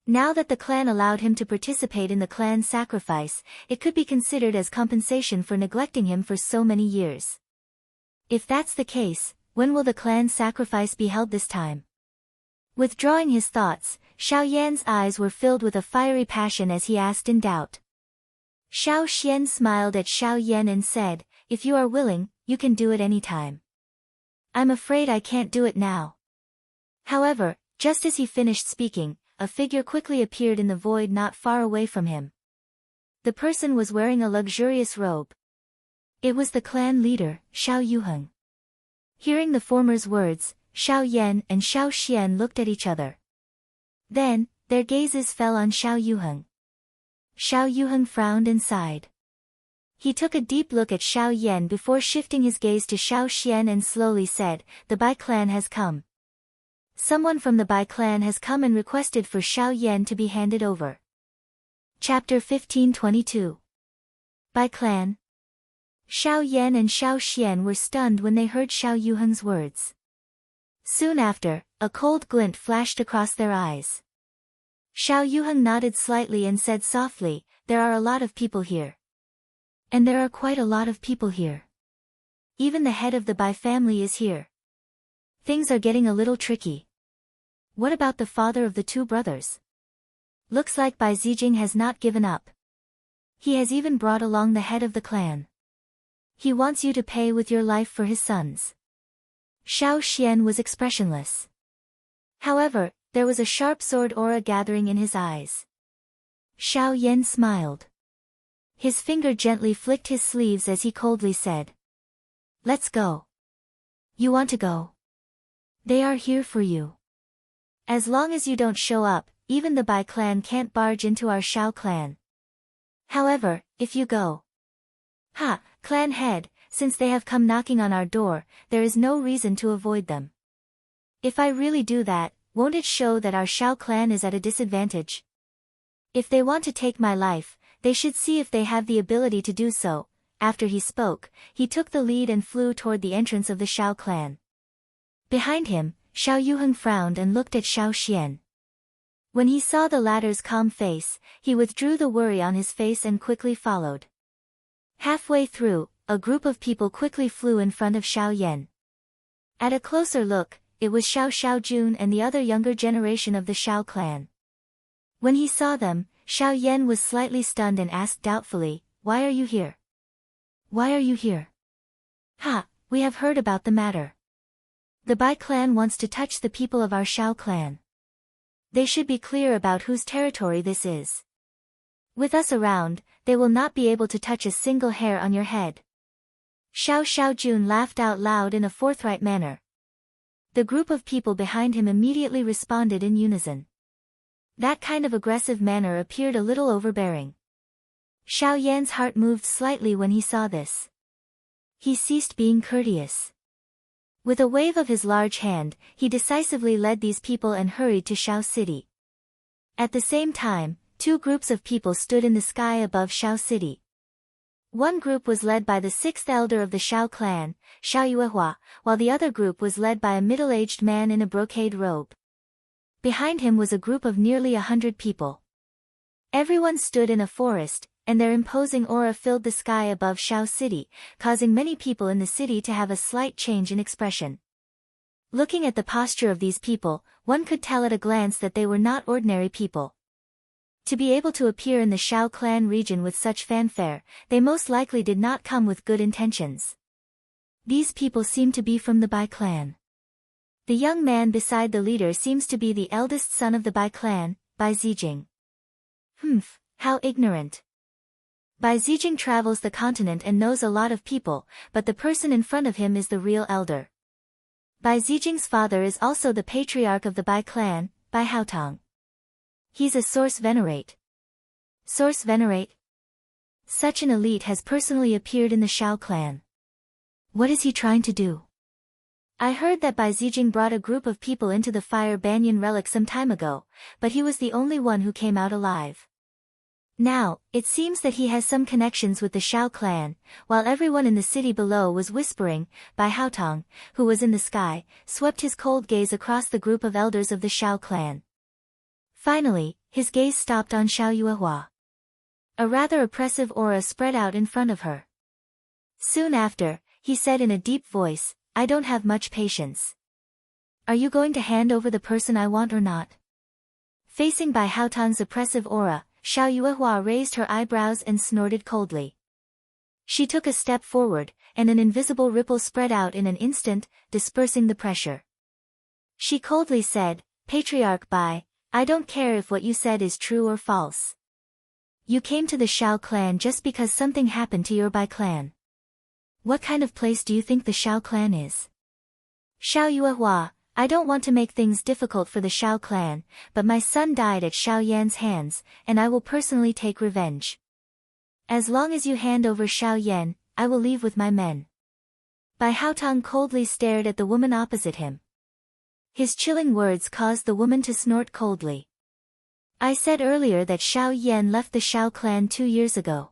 Now that the clan allowed him to participate in the clan sacrifice, it could be considered as compensation for neglecting him for so many years. If that's the case, when will the clan sacrifice be held this time? Withdrawing his thoughts, Shao Yan's eyes were filled with a fiery passion as he asked in doubt. Shao Xian smiled at Shao Yan and said, if you are willing, you can do it any time. I'm afraid I can't do it now. However, just as he finished speaking, a figure quickly appeared in the void not far away from him. The person was wearing a luxurious robe. It was the clan leader, Shao Yuheng. Hearing the former's words, Shao Yan and Shao Xian looked at each other. Then, their gazes fell on Shao Yuheng. Shao Yuheng frowned and sighed. He took a deep look at Shao Yan before shifting his gaze to Shao Xian and slowly said, the Bai clan has come. Someone from the Bai clan has come and requested for Shao Yan to be handed over. Chapter 1522. Bai clan. Shao Yan and Shao Xian were stunned when they heard Shao Yuheng's words. Soon after, a cold glint flashed across their eyes. Shao Yuheng nodded slightly and said softly, there are a lot of people here. And there are quite a lot of people here. Even the head of the Bai family is here. Things are getting a little tricky. What about the father of the 2 brothers? Looks like Bai Zijing has not given up. He has even brought along the head of the clan. He wants you to pay with your life for his sons. Shao Xian was expressionless. However, there was a sharp sword aura gathering in his eyes. Shao Yan smiled. His finger gently flicked his sleeves as he coldly said. Let's go. You want to go? They are here for you. As long as you don't show up, even the Bai clan can't barge into our Shao clan. However, if you go. Ha, clan head, since they have come knocking on our door, there is no reason to avoid them. If I really do that, won't it show that our Shao clan is at a disadvantage? If they want to take my life, they should see if they have the ability to do so." After he spoke, he took the lead and flew toward the entrance of the Shao clan. Behind him, Xiao Yuheng frowned and looked at Xiao Xian. When he saw the latter's calm face, he withdrew the worry on his face and quickly followed. Halfway through, a group of people quickly flew in front of Xiao Yan. At a closer look, it was Xiao Xiaojun and the other younger generation of the Shao clan. When he saw them, Xiao Yan was slightly stunned and asked doubtfully, "Why are you here? Why are you here?" "Ha, we have heard about the matter. The Bai clan wants to touch the people of our Shao clan. They should be clear about whose territory this is. With us around, they will not be able to touch a single hair on your head." Xiao Xiaojun laughed out loud in a forthright manner. The group of people behind him immediately responded in unison. That kind of aggressive manner appeared a little overbearing. Xiao Yan's heart moved slightly when he saw this. He ceased being courteous. With a wave of his large hand, he decisively led these people and hurried to Shao City. At the same time, two groups of people stood in the sky above Shao City. One group was led by the sixth elder of the Shao clan, Xiao Yuehua, while the other group was led by a middle-aged man in a brocade robe. Behind him was a group of nearly 100 people. Everyone stood in a forest, and their imposing aura filled the sky above Shao City, causing many people in the city to have a slight change in expression. Looking at the posture of these people, one could tell at a glance that they were not ordinary people. To be able to appear in the Shao clan region with such fanfare, they most likely did not come with good intentions. These people seem to be from the Bai clan. The young man beside the leader seems to be the eldest son of the Bai clan, Bai Zijing. How ignorant. Bai Zijing travels the continent and knows a lot of people, but the person in front of him is the real elder. Bai Zijing's father is also the patriarch of the Bai clan, Bai Haotong. He's a source venerate. Source venerate? Such an elite has personally appeared in the Shao clan. What is he trying to do? I heard that Bai Zijing brought a group of people into the fire banyan relic some time ago, but he was the only one who came out alive. Now, it seems that he has some connections with the Shao clan. While everyone in the city below was whispering, Bai Haotong, who was in the sky, swept his cold gaze across the group of elders of the Shao clan. Finally, his gaze stopped on Xiao Yuehua. A rather oppressive aura spread out in front of her. Soon after, he said in a deep voice, "I don't have much patience. Are you going to hand over the person I want or not?" Facing Bai Haotong's oppressive aura, Xiao Yuehua raised her eyebrows and snorted coldly. She took a step forward, and an invisible ripple spread out in an instant, dispersing the pressure. She coldly said, "Patriarch Bai, I don't care if what you said is true or false. You came to the Shao clan just because something happened to your Bai clan. What kind of place do you think the Shao clan is?" "Xiao Yuehua, I don't want to make things difficult for the Shao clan, but my son died at Xiao Yan's hands, and I will personally take revenge. As long as you hand over Xiao Yan, I will leave with my men." Bai Haotong coldly stared at the woman opposite him. His chilling words caused the woman to snort coldly. "I said earlier that Xiao Yan left the Shao clan 2 years ago.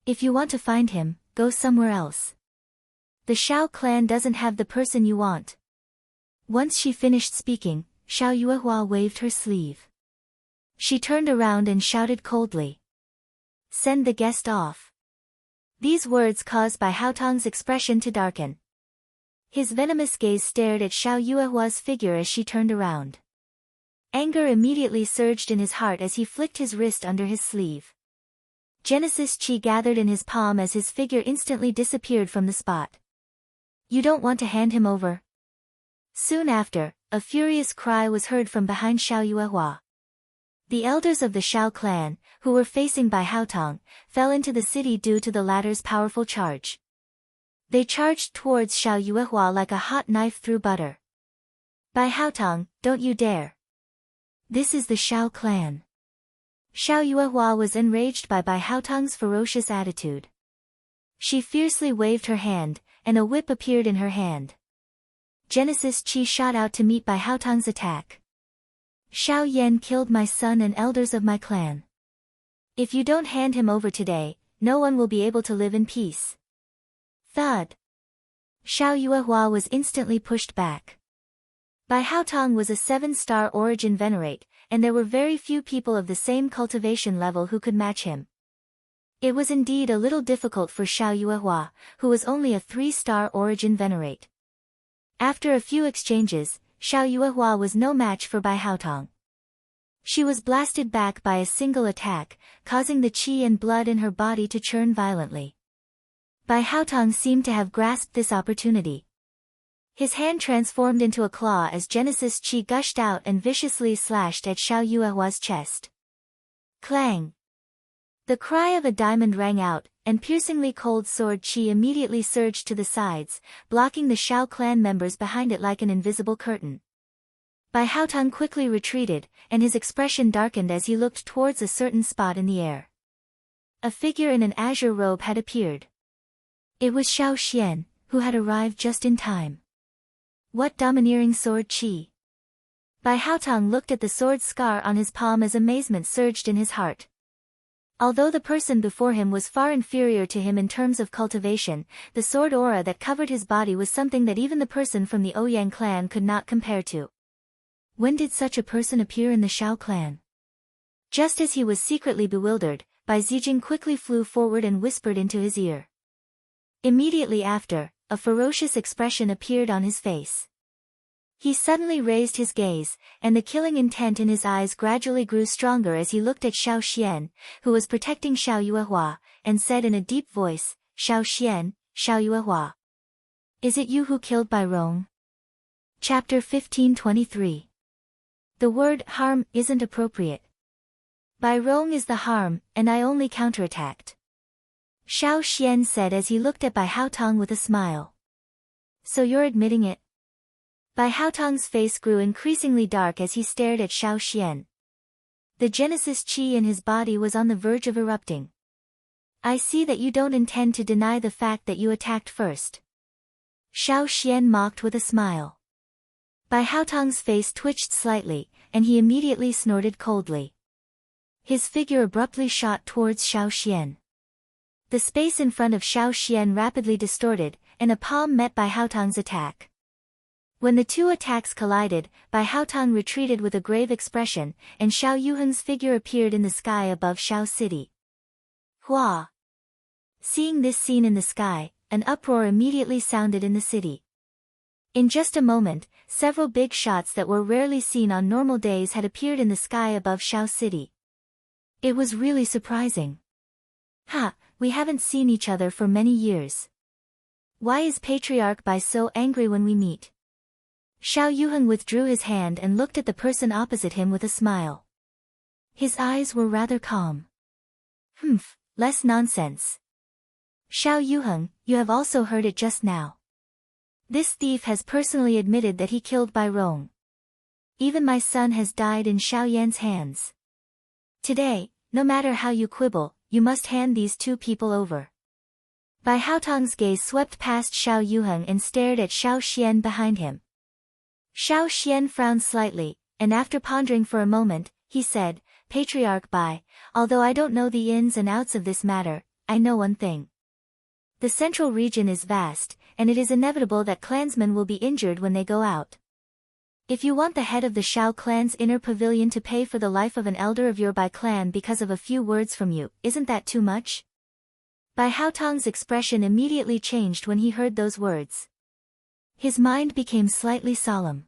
If you want to find him, go somewhere else. The Shao clan doesn't have the person you want." Once she finished speaking, Xiao Yuehua waved her sleeve. She turned around and shouted coldly, "Send the guest off." These words caused Bai Haotong's expression to darken. His venomous gaze stared at Xiao Yuehua's figure as she turned around. Anger immediately surged in his heart as he flicked his wrist under his sleeve. Genesis Chi gathered in his palm as his figure instantly disappeared from the spot. "You don't want to hand him over?" Soon after, a furious cry was heard from behind Xiao Yuehua. The elders of the Shao clan, who were facing Bai Haotong, fell into the city due to the latter's powerful charge. They charged towards Xiao Yuehua like a hot knife through butter. "Bai Haotong, don't you dare. This is the Shao clan." Xiao Yuehua was enraged by Bai Haotong's ferocious attitude. She fiercely waved her hand, and a whip appeared in her hand. Genesis Chi shot out to meet Bai Haotong's attack. Xiao Yan killed my son and elders of my clan. If you don't hand him over today, no one will be able to live in peace. Thud. Xiao Yuehua was instantly pushed back. Bai Haotong was a 7-star origin venerate, and there were very few people of the same cultivation level who could match him. It was indeed a little difficult for Xiao Yuehua, who was only a 3-star origin venerate. After a few exchanges, Xiao Yuehua was no match for Bai Haotong. She was blasted back by a single attack, causing the qi and blood in her body to churn violently. Bai Haotong seemed to have grasped this opportunity. His hand transformed into a claw as Genesis qi gushed out and viciously slashed at Xiao Yuehua's chest. Clang! The cry of a diamond rang out, and piercingly cold sword qi immediately surged to the sides, blocking the Xiao clan members behind it like an invisible curtain. Bai Haotong quickly retreated, and his expression darkened as he looked towards a certain spot in the air. A figure in an azure robe had appeared. It was Xiao Xian, who had arrived just in time. What domineering sword qi! Bai Haotong looked at the sword scar on his palm as amazement surged in his heart. Although the person before him was far inferior to him in terms of cultivation, the sword aura that covered his body was something that even the person from the Ouyang clan could not compare to. When did such a person appear in the Xiao clan? Just as he was secretly bewildered, Bai Zijing quickly flew forward and whispered into his ear. Immediately after, a ferocious expression appeared on his face. He suddenly raised his gaze, and the killing intent in his eyes gradually grew stronger as he looked at Xiao Xian, who was protecting Xiao Yuehua, and said in a deep voice, Xiao Xian, Xiao Yuehua. Is it you who killed Bai Rong? Chapter 1523. The word harm isn't appropriate. Bai Rong is the harm, and I only counterattacked. Xiao Xian said as he looked at Bai Haotong with a smile. So you're admitting it? Bai Haotong's face grew increasingly dark as he stared at Xiao Xian. The Genesis qi in his body was on the verge of erupting. I see that you don't intend to deny the fact that you attacked first. Xiao Xian mocked with a smile. Bai Haotong's face twitched slightly, and he immediately snorted coldly. His figure abruptly shot towards Xiao Xian. The space in front of Xiao Xian rapidly distorted, and a palm met Bai Haotong's attack. When the two attacks collided, Bai Haotong retreated with a grave expression, and Xiao Yuheng's figure appeared in the sky above Xiao City. Hua! Seeing this scene in the sky, an uproar immediately sounded in the city. In just a moment, several big shots that were rarely seen on normal days had appeared in the sky above Xiao City. It was really surprising. Ha! We haven't seen each other for many years. Why is Patriarch Bai so angry when we meet? Xiao Yuheng withdrew his hand and looked at the person opposite him with a smile. His eyes were rather calm. Humph, less nonsense. Xiao Yuheng, you have also heard it just now. This thief has personally admitted that he killed Bai Rong. Even my son has died in Xiao Yan's hands. Today, no matter how you quibble, you must hand these two people over. Bai Haotong's gaze swept past Xiao Yuheng and stared at Xiao Xian behind him. Xiao Xian frowned slightly, and after pondering for a moment, he said, Patriarch Bai, although I don't know the ins and outs of this matter, I know one thing. The central region is vast, and it is inevitable that clansmen will be injured when they go out. If you want the head of the Xiao clan's inner pavilion to pay for the life of an elder of your Bai clan because of a few words from you, isn't that too much? Bai Haotong's expression immediately changed when he heard those words. His mind became slightly solemn.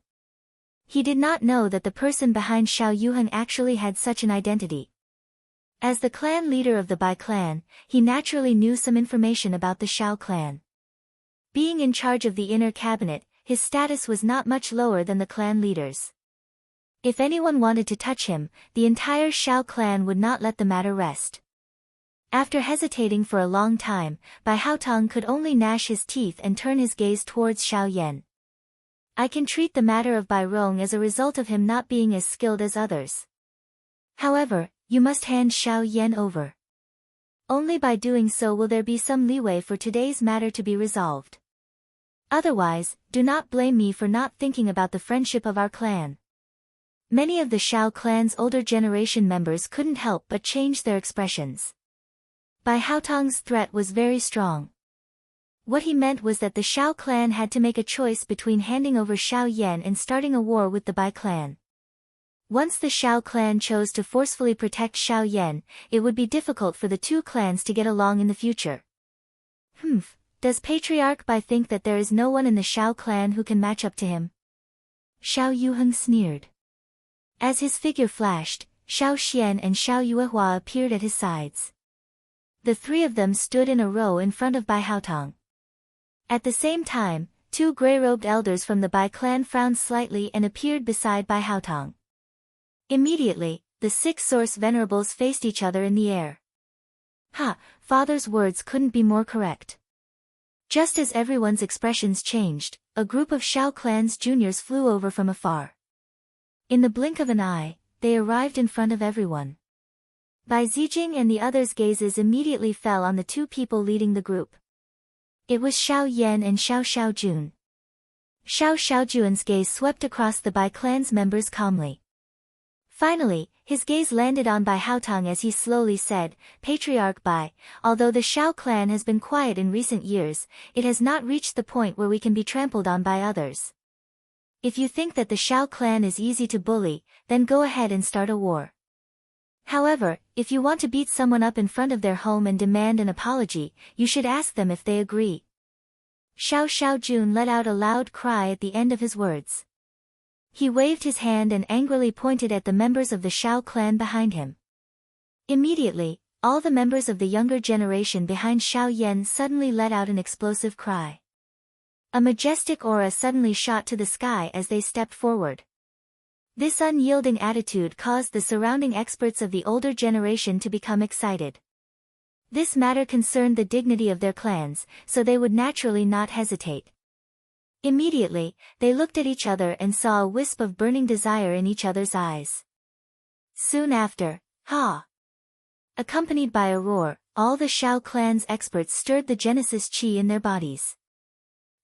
He did not know that the person behind Xiao Yuheng actually had such an identity. As the clan leader of the Bai clan, he naturally knew some information about the Xiao clan. Being in charge of the inner cabinet, his status was not much lower than the clan leaders. If anyone wanted to touch him, the entire Xiao clan would not let the matter rest. After hesitating for a long time, Bai Haotong could only gnash his teeth and turn his gaze towards Xiao Yan. I can treat the matter of Bai Rong as a result of him not being as skilled as others. However, you must hand Xiao Yan over. Only by doing so will there be some leeway for today's matter to be resolved. Otherwise, do not blame me for not thinking about the friendship of our clan. Many of the Shao clan's older generation members couldn't help but change their expressions. Bai Haotong's threat was very strong. What he meant was that the Shao clan had to make a choice between handing over Shao Yan and starting a war with the Bai clan. Once the Shao clan chose to forcefully protect Shao Yan, it would be difficult for the two clans to get along in the future. Does Patriarch Bai think that there is no one in the Shao clan who can match up to him? Shao Yuheng sneered. As his figure flashed, Shao Xian and Shao Yuehua appeared at his sides. The three of them stood in a row in front of Bai Haotong. At the same time, two gray-robed elders from the Bai clan frowned slightly and appeared beside Bai Haotong. Immediately, the 6 source venerables faced each other in the air. Father's words couldn't be more correct. Just as everyone's expressions changed, a group of Shao clan's juniors flew over from afar. In the blink of an eye, they arrived in front of everyone. Bai Zijing and the others' gazes immediately fell on the two people leading the group. It was Shao Yan and Shao Xiaojun. Shao Xiaojun's gaze swept across the Bai clan's members calmly. Finally, his gaze landed on Bai Haotong as he slowly said, Patriarch Bai, although the Shao clan has been quiet in recent years, it has not reached the point where we can be trampled on by others. If you think that the Shao clan is easy to bully, then go ahead and start a war. However, if you want to beat someone up in front of their home and demand an apology, you should ask them if they agree. Shao Xiaojun let out a loud cry at the end of his words. He waved his hand and angrily pointed at the members of the Shao clan behind him. Immediately, all the members of the younger generation behind Shao Yan suddenly let out an explosive cry. A majestic aura suddenly shot to the sky as they stepped forward. This unyielding attitude caused the surrounding experts of the older generation to become excited. This matter concerned the dignity of their clans, so they would naturally not hesitate. Immediately, they looked at each other and saw a wisp of burning desire in each other's eyes. Soon after, accompanied by a roar, all the Shao clan's experts stirred the Genesis Qi in their bodies.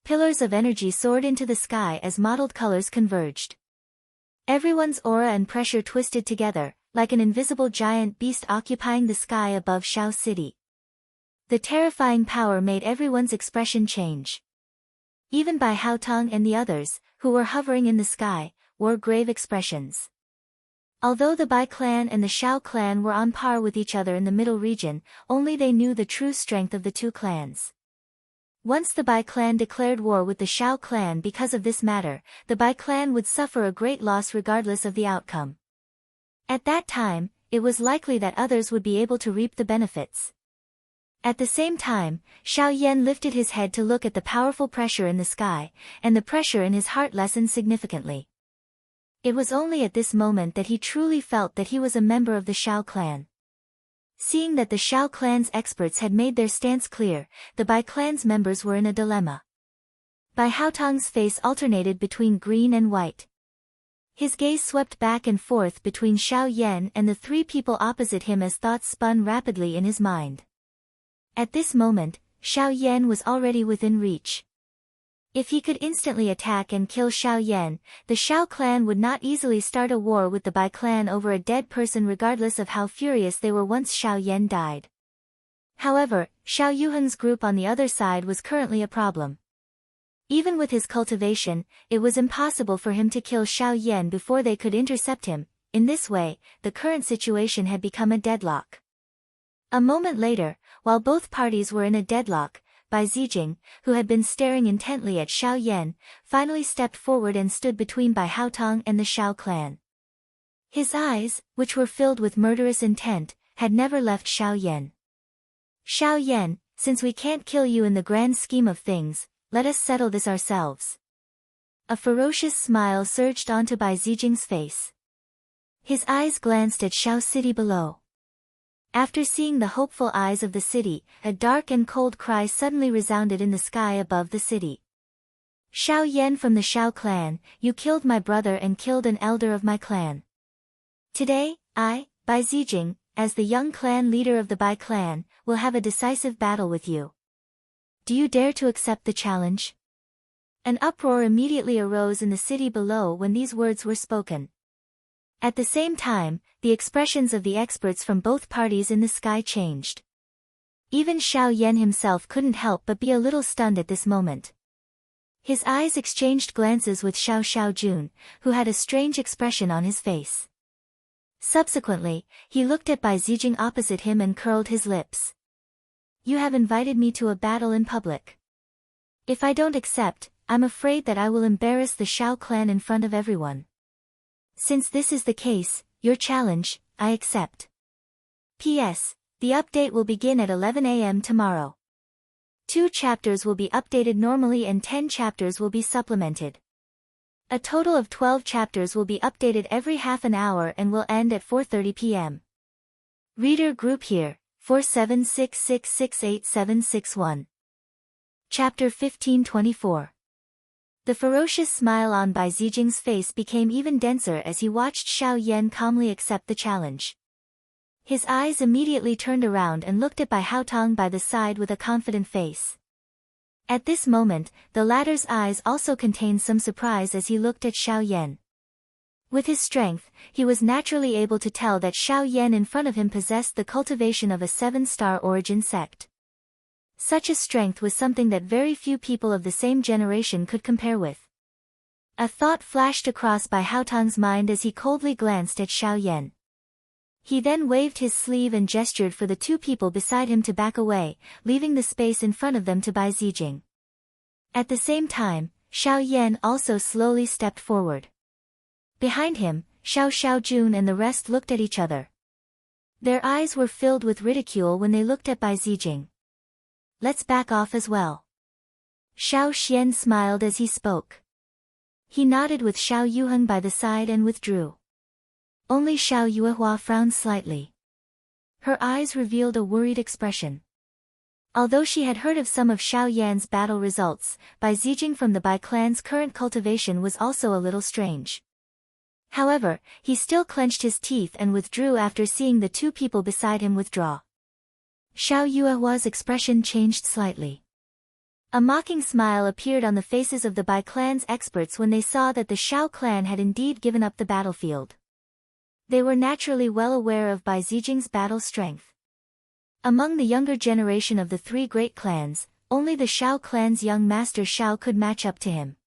Pillars of energy soared into the sky as mottled colors converged. Everyone's aura and pressure twisted together, like an invisible giant beast occupying the sky above Shao City. The terrifying power made everyone's expression change. Even Bai Haotong and the others, who were hovering in the sky, wore grave expressions. Although the Bai clan and the Shao clan were on par with each other in the middle region, only they knew the true strength of the two clans. Once the Bai clan declared war with the Shao clan because of this matter, the Bai clan would suffer a great loss regardless of the outcome. At that time, it was likely that others would be able to reap the benefits. At the same time, Shao Yan lifted his head to look at the powerful pressure in the sky, and the pressure in his heart lessened significantly. It was only at this moment that he truly felt that he was a member of the Shao clan. Seeing that the Shao clan's experts had made their stance clear, the Bai clan's members were in a dilemma. Bai Haotong's face alternated between green and white. His gaze swept back and forth between Shao Yan and the three people opposite him as thoughts spun rapidly in his mind. At this moment, Shao Yan was already within reach. If he could instantly attack and kill Shao Yan, the Shao clan would not easily start a war with the Bai clan over a dead person regardless of how furious they were once Shao Yan died. However, Shao Yuheng's group on the other side was currently a problem. Even with his cultivation, it was impossible for him to kill Shao Yan before they could intercept him. In this way, the current situation had become a deadlock. A moment later, while both parties were in a deadlock, Bai Zijing, who had been staring intently at Shao Yan, finally stepped forward and stood between Bai Haotong and the Shao clan. His eyes, which were filled with murderous intent, had never left Shao Yan. Shao Yan, since we can't kill you in the grand scheme of things, let us settle this ourselves. A ferocious smile surged onto Bai Zijing's face. His eyes glanced at Shao City below. After seeing the hopeful eyes of the city, a dark and cold cry suddenly resounded in the sky above the city. Shao Yan from the Shao clan, you killed my brother and killed an elder of my clan. Today, I, Bai Zijing, as the young clan leader of the Bai clan, will have a decisive battle with you. Do you dare to accept the challenge? An uproar immediately arose in the city below when these words were spoken. At the same time, the expressions of the experts from both parties in the sky changed. Even Xiao Yan himself couldn't help but be a little stunned at this moment. His eyes exchanged glances with Xiao Xiaojun, who had a strange expression on his face. Subsequently, he looked at Bai Zijing opposite him and curled his lips. You have invited me to a battle in public. If I don't accept, I'm afraid that I will embarrass the Xiao clan in front of everyone. Since this is the case, your challenge, I accept. P.S. The update will begin at 11 a.m. tomorrow. 2 chapters will be updated normally and 10 chapters will be supplemented. A total of 12 chapters will be updated every half an hour and will end at 4:30 p.m. Reader group here, 4766686761. Chapter 1524. The ferocious smile on Bai Zijing's face became even denser as he watched Xiao Yan calmly accept the challenge. His eyes immediately turned around and looked at Bai Haotong by the side with a confident face. At this moment, the latter's eyes also contained some surprise as he looked at Xiao Yan. With his strength, he was naturally able to tell that Xiao Yan in front of him possessed the cultivation of a 7-star origin sect. Such a strength was something that very few people of the same generation could compare with. A thought flashed across Bai Haotong's mind as he coldly glanced at Xiao Yan. He then waved his sleeve and gestured for the 2 people beside him to back away, leaving the space in front of them to Bai Zijing. At the same time, Xiao Yan also slowly stepped forward. Behind him, Xiao Xiaojun and the rest looked at each other. Their eyes were filled with ridicule when they looked at Bai Zijing. Let's back off as well. Xiao Xian smiled as he spoke. He nodded with Xiao Yuheng by the side and withdrew. Only Xiao Yuehua frowned slightly. Her eyes revealed a worried expression. Although she had heard of some of Xiao Yan's battle results, Bai Zijing from the Bai clan's current cultivation was also a little strange. However, he still clenched his teeth and withdrew after seeing the 2 people beside him withdraw. Xiao Yuehua's expression changed slightly. A mocking smile appeared on the faces of the Bai clan's experts when they saw that the Xiao clan had indeed given up the battlefield. They were naturally well aware of Bai Zijing's battle strength. Among the younger generation of the 3 great clans, only the Xiao clan's young master Xiao could match up to him.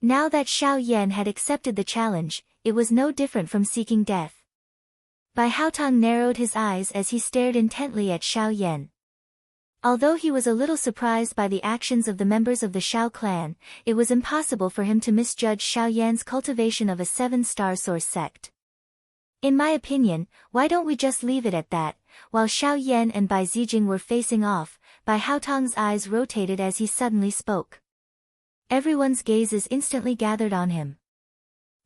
Now that Xiao Yan had accepted the challenge, it was no different from seeking death. Bai Haotong narrowed his eyes as he stared intently at Xiao Yan. Although he was a little surprised by the actions of the members of the Xiao clan, it was impossible for him to misjudge Xiao Yan's cultivation of a 7-star source sect. In my opinion, why don't we just leave it at that? While Xiao Yan and Bai Zijing were facing off, Bai Haotong's eyes rotated as he suddenly spoke. Everyone's gazes instantly gathered on him.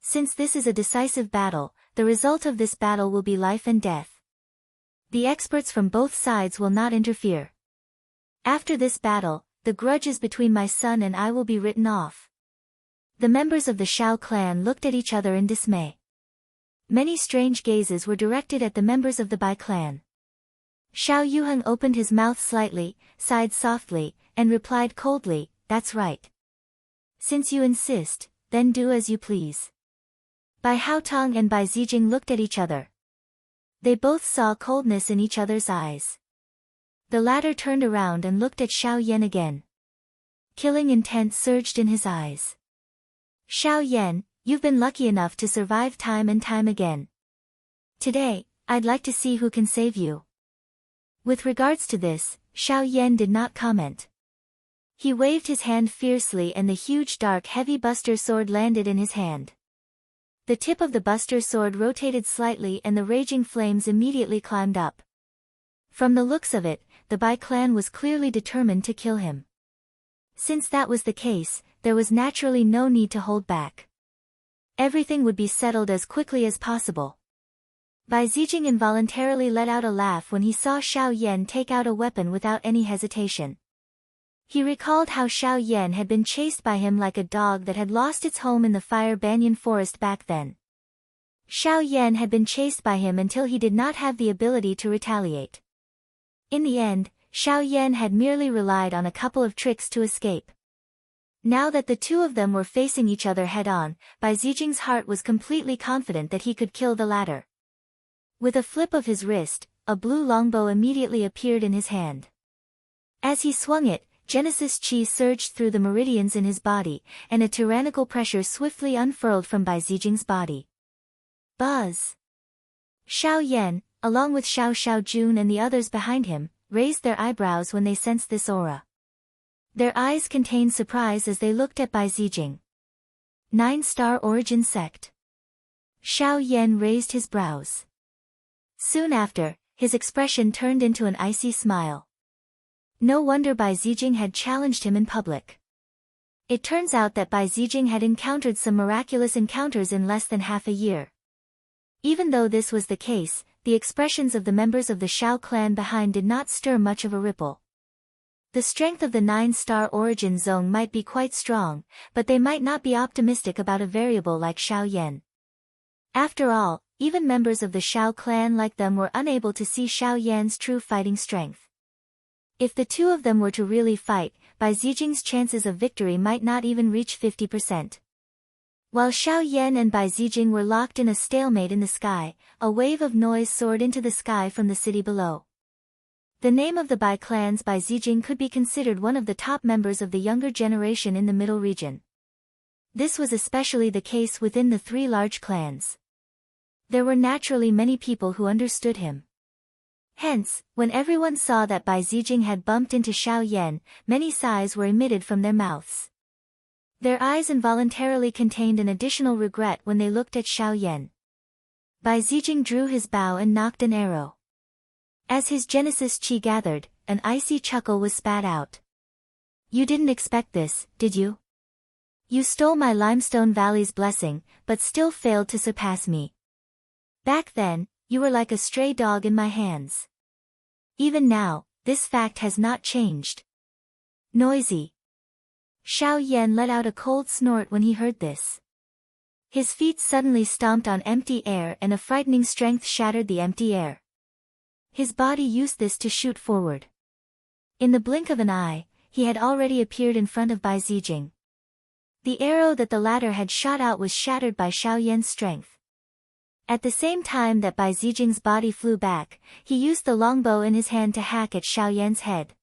Since this is a decisive battle, the result of this battle will be life and death. The experts from both sides will not interfere. After this battle, the grudges between my son and I will be written off. The members of the Xiao clan looked at each other in dismay. Many strange gazes were directed at the members of the Bai clan. Xiao Yuheng opened his mouth slightly, sighed softly, and replied coldly, "That's right. Since you insist, then do as you please." Bai Haotong and Bai Zijing looked at each other. They both saw coldness in each other's eyes. The latter turned around and looked at Xiao Yan again. Killing intent surged in his eyes. "Xiao Yan, you've been lucky enough to survive time and time again. Today, I'd like to see who can save you." With regards to this, Xiao Yan did not comment. He waved his hand fiercely and the huge dark heavy buster sword landed in his hand. The tip of the buster sword rotated slightly and the raging flames immediately climbed up. From the looks of it, the Bai clan was clearly determined to kill him. Since that was the case, there was naturally no need to hold back. Everything would be settled as quickly as possible. Bai Zijing involuntarily let out a laugh when he saw Xiao Yan take out a weapon without any hesitation. He recalled how Xiao Yan had been chased by him like a dog that had lost its home in the fire banyan forest back then. Xiao Yan had been chased by him until he did not have the ability to retaliate. In the end, Xiao Yan had merely relied on a couple of tricks to escape. Now that the two of them were facing each other head-on, Bai Zijing's heart was completely confident that he could kill the latter. With a flip of his wrist, a blue longbow immediately appeared in his hand. As he swung it, Genesis Chi surged through the meridians in his body, and a tyrannical pressure swiftly unfurled from Bai Zijing's body. Buzz! Xiao Yan, along with Xiao Jun and the others behind him, raised their eyebrows when they sensed this aura. Their eyes contained surprise as they looked at Bai Zijing. 9-star origin sect. Xiao Yan raised his brows. Soon after, his expression turned into an icy smile. No wonder Bai Zijing had challenged him in public. It turns out that Bai Zijing had encountered some miraculous encounters in less than half a year. Even though this was the case, the expressions of the members of the Shao clan behind did not stir much of a ripple. The strength of the 9-star origin zone might be quite strong, but they might not be optimistic about a variable like Xiao Yan. After all, even members of the Shao clan like them were unable to see Xiao Yan's true fighting strength. If the two of them were to really fight, Bai Zijing's chances of victory might not even reach 50%. While Xiao Yan and Bai Zijing were locked in a stalemate in the sky, a wave of noise soared into the sky from the city below. The name of the Bai clan's Bai Zijing could be considered one of the top members of the younger generation in the middle region. This was especially the case within the three large clans. There were naturally many people who understood him. Hence, when everyone saw that Bai Zijing had bumped into Xiao Yan, many sighs were emitted from their mouths. Their eyes involuntarily contained an additional regret when they looked at Xiao Yan. Bai Zijing drew his bow and knocked an arrow. As his Genesis Chi gathered, an icy chuckle was spat out. You didn't expect this, did you? You stole my Limestone Valley's blessing, but still failed to surpass me. Back then, you were like a stray dog in my hands. Even now, this fact has not changed. Noisy. Xiao Yan let out a cold snort when he heard this. His feet suddenly stomped on empty air and a frightening strength shattered the empty air. His body used this to shoot forward. In the blink of an eye, he had already appeared in front of Bai Zijing. The arrow that the latter had shot out was shattered by Xiao Yan's strength. At the same time that Bai Zijing's body flew back, he used the longbow in his hand to hack at Xiao Yan's head.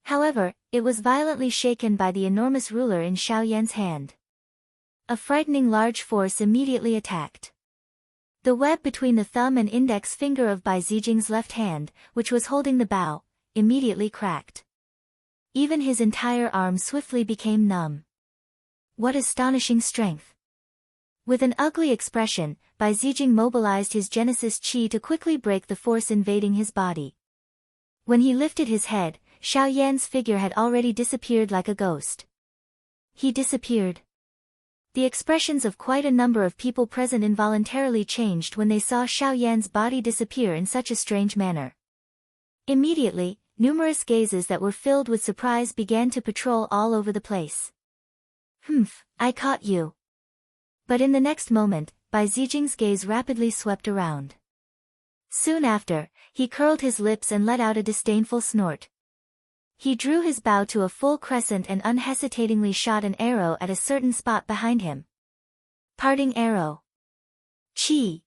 However, it was violently shaken by the enormous ruler in Xiao Yan's hand. A frightening large force immediately attacked. The web between the thumb and index finger of Bai Zijing's left hand, which was holding the bow, immediately cracked. Even his entire arm swiftly became numb. What astonishing strength! With an ugly expression, Bai Zijing mobilized his Genesis Chi to quickly break the force invading his body. When he lifted his head, Xiao Yan's figure had already disappeared like a ghost. He disappeared. The expressions of quite a number of people present involuntarily changed when they saw Xiao Yan's body disappear in such a strange manner. Immediately, numerous gazes that were filled with surprise began to patrol all over the place. Humph, I caught you. But in the next moment, Bai Zijing's gaze rapidly swept around. Soon after, he curled his lips and let out a disdainful snort. He drew his bow to a full crescent and unhesitatingly shot an arrow at a certain spot behind him. Parting arrow. Chi.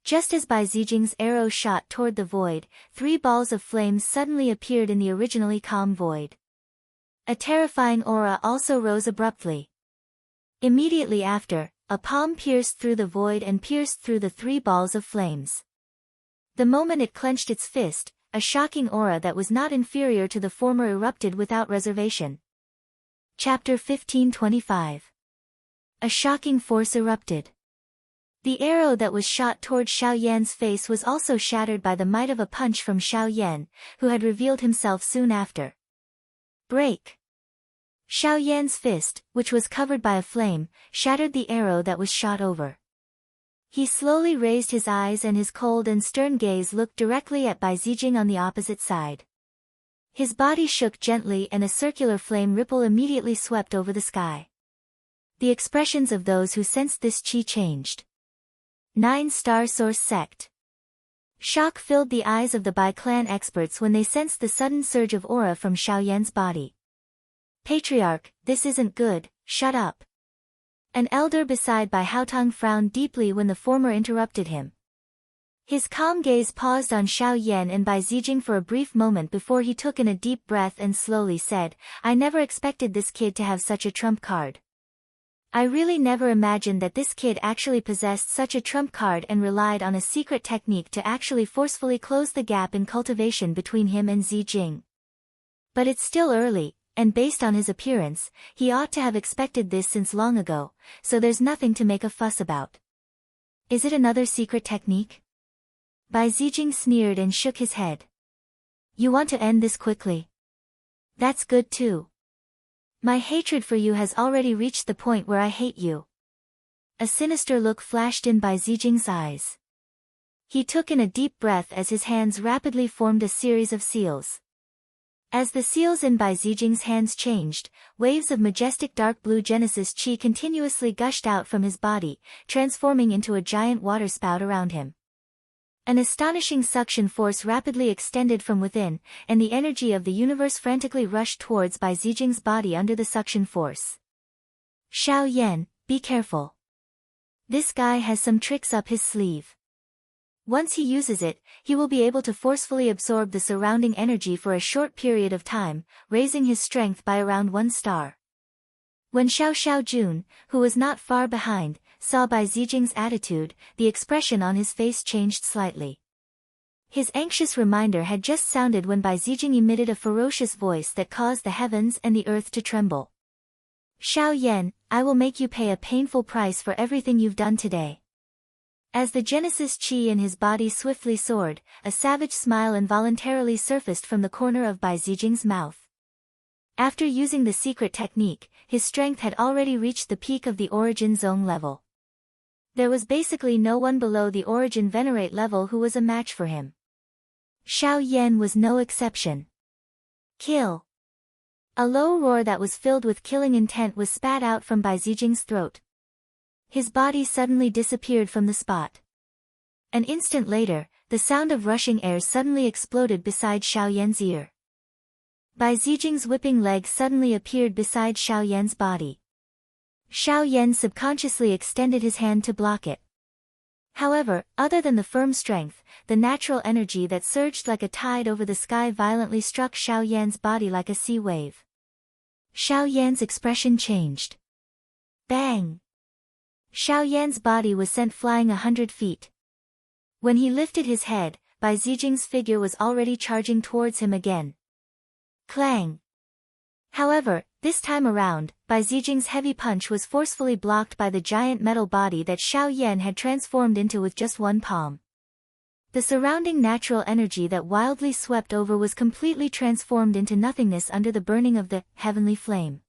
Just as Bai Zijing's arrow shot toward the void, 3 balls of flames suddenly appeared in the originally calm void. A terrifying aura also rose abruptly. Immediately after, a palm pierced through the void and pierced through the 3 balls of flames. The moment it clenched its fist, a shocking aura that was not inferior to the former erupted without reservation. Chapter 1525. A shocking force erupted. The arrow that was shot toward Xiao Yan's face was also shattered by the might of a punch from Xiao Yan, who had revealed himself soon after. Break! Xiao Yan's fist, which was covered by a flame, shattered the arrow that was shot over. He slowly raised his eyes and his cold and stern gaze looked directly at Bai Zijing on the opposite side. His body shook gently and a circular flame ripple immediately swept over the sky. The expressions of those who sensed this chi changed. 9-star source sect. Shock filled the eyes of the Bai clan experts when they sensed the sudden surge of aura from Xiao Yan's body. Patriarch, this isn't good, shut up. An elder beside Bai Haotong frowned deeply when the former interrupted him. His calm gaze paused on Xiao Yan and Bai Zijing for a brief moment before he took in a deep breath and slowly said, I never expected this kid to have such a trump card. I really never imagined that this kid actually possessed such a trump card and relied on a secret technique to actually forcefully close the gap in cultivation between him and Zijing. But it's still early, and based on his appearance, he ought to have expected this since long ago, so there's nothing to make a fuss about. Is it another secret technique? Bai Zijing sneered and shook his head. You want to end this quickly? That's good too. My hatred for you has already reached the point where I hate you. A sinister look flashed in Bai Zijing's eyes. He took in a deep breath as his hands rapidly formed a series of seals. As the seals in Bai Zijing's hands changed, waves of majestic dark blue Genesis Chi continuously gushed out from his body, transforming into a giant waterspout around him. An astonishing suction force rapidly extended from within, and the energy of the universe frantically rushed towards Bai Zijing's body under the suction force. Xiao Yan, be careful. This guy has some tricks up his sleeve. Once he uses it, he will be able to forcefully absorb the surrounding energy for a short period of time, raising his strength by around 1 star. When Xiao Jun, who was not far behind, saw Bai Zijing's attitude, the expression on his face changed slightly. His anxious reminder had just sounded when Bai Zijing emitted a ferocious voice that caused the heavens and the earth to tremble. Xiao Yan, I will make you pay a painful price for everything you've done today. As the Genesis Chi in his body swiftly soared, a savage smile involuntarily surfaced from the corner of Bai Zijing's mouth. After using the secret technique, his strength had already reached the peak of the origin zone level. There was basically no one below the origin venerate level who was a match for him. Xiao Yan was no exception. Kill! A low roar that was filled with killing intent was spat out from Bai Zijing's throat. His body suddenly disappeared from the spot. An instant later, the sound of rushing air suddenly exploded beside Xiao Yan's ear. Bai Zijing's whipping leg suddenly appeared beside Xiao Yan's body. Xiao Yan subconsciously extended his hand to block it. However, other than the firm strength, the natural energy that surged like a tide over the sky violently struck Xiao Yan's body like a sea wave. Xiao Yan's expression changed. Bang! Xiao Yan's body was sent flying 100 feet. When he lifted his head, Bai Zijing's figure was already charging towards him again. Clang! However, this time around, Bai Zijing's heavy punch was forcefully blocked by the giant metal body that Xiao Yan had transformed into with just one palm. The surrounding natural energy that wildly swept over was completely transformed into nothingness under the burning of the heavenly flame.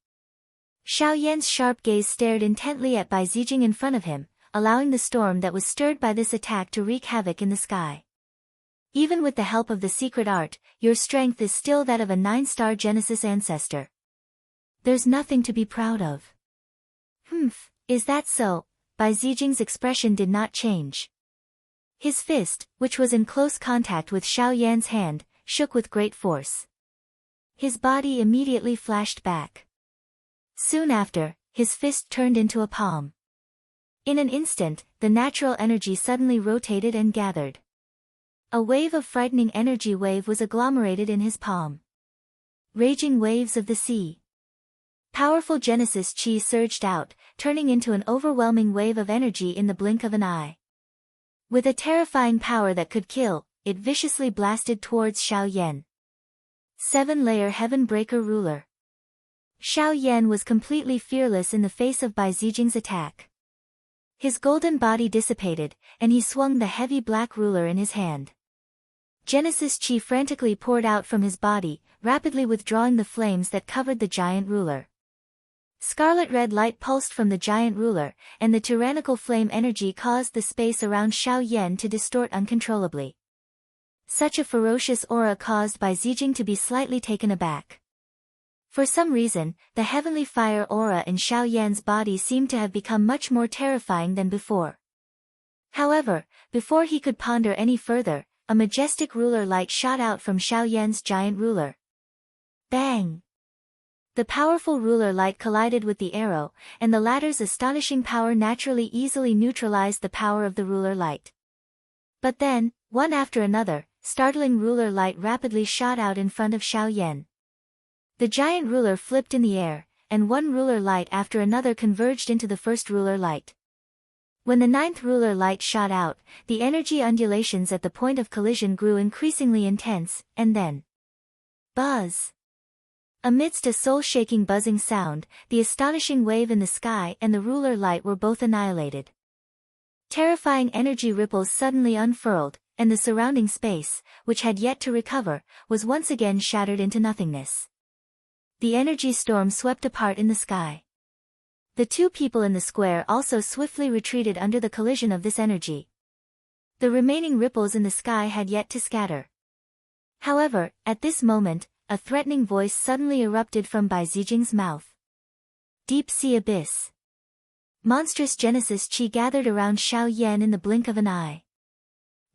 Xiao Yan's sharp gaze stared intently at Bai Zijing in front of him, allowing the storm that was stirred by this attack to wreak havoc in the sky. Even with the help of the secret art, your strength is still that of a 9-star Genesis ancestor. There's nothing to be proud of. Is that so? Bai Zijing's expression did not change. His fist, which was in close contact with Xiao Yan's hand, shook with great force. His body immediately flashed back. Soon after, his fist turned into a palm. In an instant, the natural energy suddenly rotated and gathered. A wave of frightening energy wave was agglomerated in his palm. Raging waves of the sea. Powerful Genesis Chi surged out, turning into an overwhelming wave of energy in the blink of an eye. With a terrifying power that could kill, it viciously blasted towards Xiao Yan. 7-layer Heaven Breaker Ruler. Xiao Yan was completely fearless in the face of Bai Zijing's attack. His golden body dissipated, and he swung the heavy black ruler in his hand. Genesis Chi frantically poured out from his body, rapidly withdrawing the flames that covered the giant ruler. Scarlet red light pulsed from the giant ruler, and the tyrannical flame energy caused the space around Xiao Yan to distort uncontrollably. Such a ferocious aura caused Bai Zijing to be slightly taken aback. For some reason, the heavenly fire aura in Xiao Yan's body seemed to have become much more terrifying than before. However, before he could ponder any further, a majestic ruler light shot out from Xiao Yan's giant ruler. Bang! The powerful ruler light collided with the arrow, and the latter's astonishing power naturally easily neutralized the power of the ruler light. But then, one after another, startling ruler light rapidly shot out in front of Xiao Yan. The giant ruler flipped in the air, and one ruler light after another converged into the first ruler light. When the ninth ruler light shot out, the energy undulations at the point of collision grew increasingly intense, and then... buzz! Amidst a soul-shaking buzzing sound, the astonishing wave in the sky and the ruler light were both annihilated. Terrifying energy ripples suddenly unfurled, and the surrounding space, which had yet to recover, was once again shattered into nothingness. The energy storm swept apart in the sky. The two people in the square also swiftly retreated under the collision of this energy. The remaining ripples in the sky had yet to scatter. However, at this moment, a threatening voice suddenly erupted from Bai Zijing's mouth. Deep sea abyss. Monstrous Genesis Qi gathered around Xiao Yan in the blink of an eye.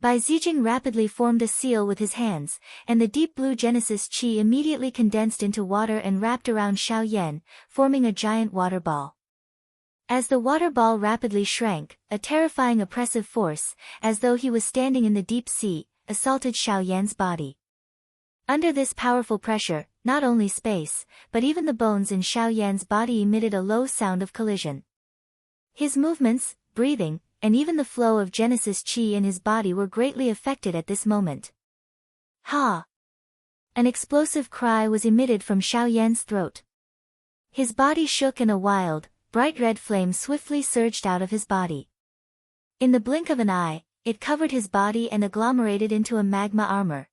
Bai Zijing rapidly formed a seal with his hands, and the deep blue Genesis Qi immediately condensed into water and wrapped around Xiao Yan, forming a giant water ball. As the water ball rapidly shrank, a terrifying oppressive force, as though he was standing in the deep sea, assaulted Xiao Yan's body. Under this powerful pressure, not only space, but even the bones in Xiao Yan's body emitted a low sound of collision. His movements, breathing, and even the flow of Genesis Qi in his body were greatly affected at this moment. Ha! An explosive cry was emitted from Xiao Yan's throat. His body shook and a wild, bright red flame swiftly surged out of his body. In the blink of an eye, it covered his body and agglomerated into a magma armor.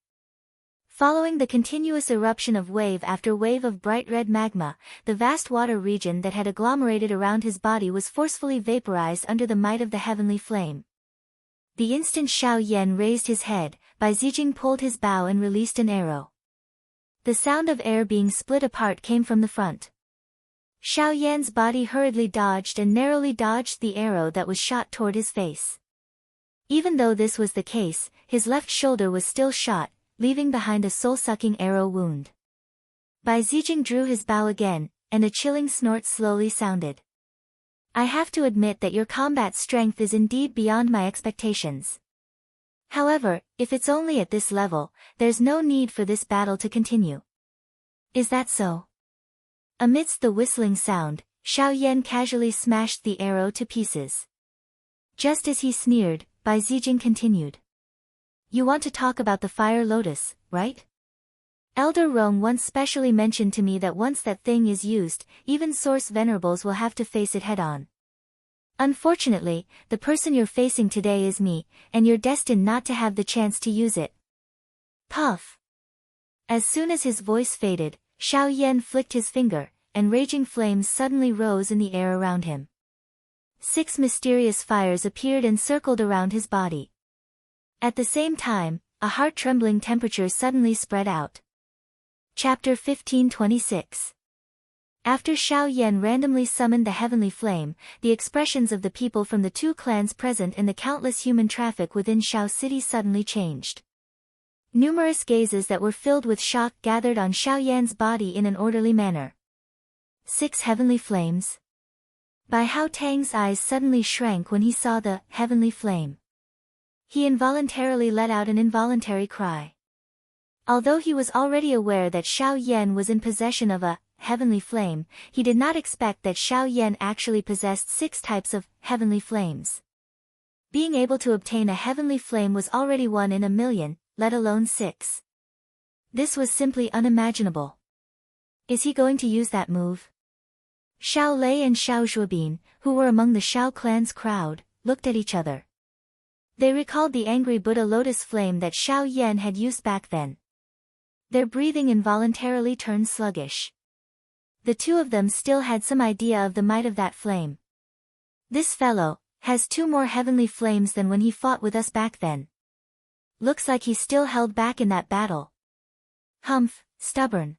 Following the continuous eruption of wave after wave of bright red magma, the vast water region that had agglomerated around his body was forcefully vaporized under the might of the heavenly flame. The instant Xiao Yan raised his head, Bai Zijing pulled his bow and released an arrow. The sound of air being split apart came from the front. Xiao Yan's body hurriedly dodged and narrowly dodged the arrow that was shot toward his face. Even though this was the case, his left shoulder was still shot, leaving behind a soul-sucking arrow wound. Bai Zijing drew his bow again, and a chilling snort slowly sounded. I have to admit that your combat strength is indeed beyond my expectations. However, if it's only at this level, there's no need for this battle to continue. Is that so? Amidst the whistling sound, Xiao Yan casually smashed the arrow to pieces. Just as he sneered, Bai Zijing continued. You want to talk about the fire lotus, right? Elder Rong once specially mentioned to me that once that thing is used, even Source Venerables will have to face it head-on. Unfortunately, the person you're facing today is me, and you're destined not to have the chance to use it. Puff! As soon as his voice faded, Xiao Yan flicked his finger, and raging flames suddenly rose in the air around him. 6 mysterious fires appeared and circled around his body. At the same time, a heart-trembling temperature suddenly spread out. Chapter 1526. After Xiao Yan randomly summoned the heavenly flame, the expressions of the people from the 2 clans present and the countless human traffic within Xiao City suddenly changed. Numerous gazes that were filled with shock gathered on Xiao Yan's body in an orderly manner. 6 heavenly flames? Bai Hao Tang's eyes suddenly shrank when he saw the heavenly flame. He involuntarily let out an involuntary cry. Although he was already aware that Xiao Yan was in possession of a heavenly flame, he did not expect that Xiao Yan actually possessed 6 types of heavenly flames. Being able to obtain a heavenly flame was already 1 in a million, let alone 6. This was simply unimaginable. Is he going to use that move? Xiao Lei and Xiao Zhuobin, who were among the Xiao clan's crowd, looked at each other. They recalled the angry Buddha lotus flame that Xiao Yan had used back then. Their breathing involuntarily turned sluggish. The 2 of them still had some idea of the might of that flame. This fellow has 2 more heavenly flames than when he fought with us back then. Looks like he still held back in that battle. Humph, stubborn.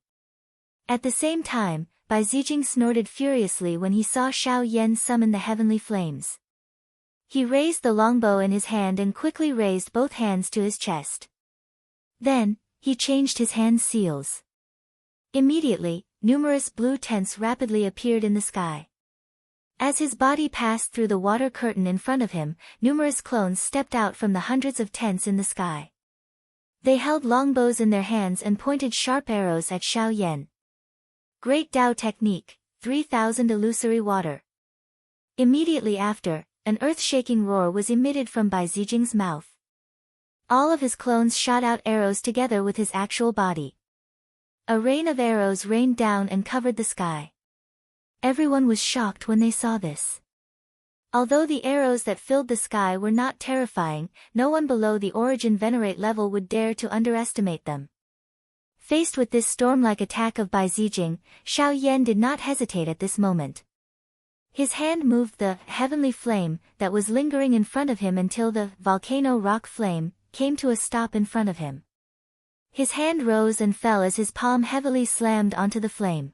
At the same time, Bai Zijing snorted furiously when he saw Xiao Yan summon the heavenly flames. He raised the longbow in his hand and quickly raised both hands to his chest. Then, he changed his hand seals. Immediately, numerous blue tents rapidly appeared in the sky. As his body passed through the water curtain in front of him, numerous clones stepped out from the hundreds of tents in the sky. They held longbows in their hands and pointed sharp arrows at Xiao Yan. Great Dao Technique, 3000 Illusory Water. Immediately after, an earth-shaking roar was emitted from Bai Zijing's mouth. All of his clones shot out arrows together with his actual body. A rain of arrows rained down and covered the sky. Everyone was shocked when they saw this. Although the arrows that filled the sky were not terrifying, no one below the origin venerate level would dare to underestimate them. Faced with this storm-like attack of Bai Zijing, Xiao Yan did not hesitate at this moment. His hand moved the heavenly flame that was lingering in front of him until the volcano rock flame came to a stop in front of him. His hand rose and fell as his palm heavily slammed onto the flame.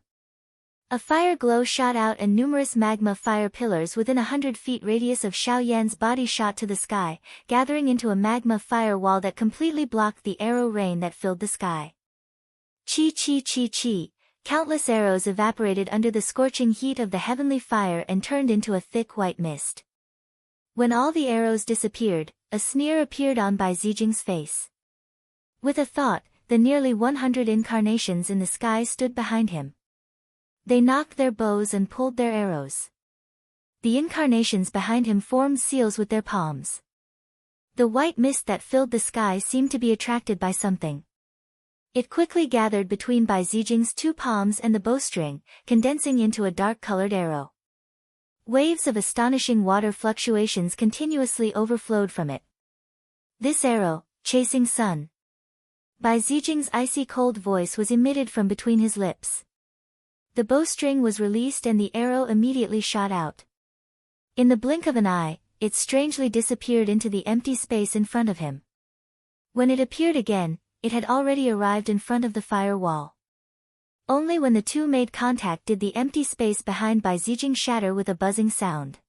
A fire glow shot out and numerous magma fire pillars within 100 feet radius of Xiao Yan's body shot to the sky, gathering into a magma fire wall that completely blocked the arrow rain that filled the sky. Chi chi chi chi, countless arrows evaporated under the scorching heat of the heavenly fire and turned into a thick white mist. When all the arrows disappeared, a sneer appeared on Bai Zijing's face. With a thought, the nearly 100 incarnations in the sky stood behind him. They knocked their bows and pulled their arrows. The incarnations behind him formed seals with their palms. The white mist that filled the sky seemed to be attracted by something. It quickly gathered between Bai Zijing's two palms and the bowstring, condensing into a dark-colored arrow. Waves of astonishing water fluctuations continuously overflowed from it. This arrow, chasing sun. Bai Zijing's icy cold voice was emitted from between his lips. The bowstring was released and the arrow immediately shot out. In the blink of an eye, it strangely disappeared into the empty space in front of him. When it appeared again, it had already arrived in front of the fire wall. Only when the two made contact did the empty space behind Bai Zijing shatter with a buzzing sound.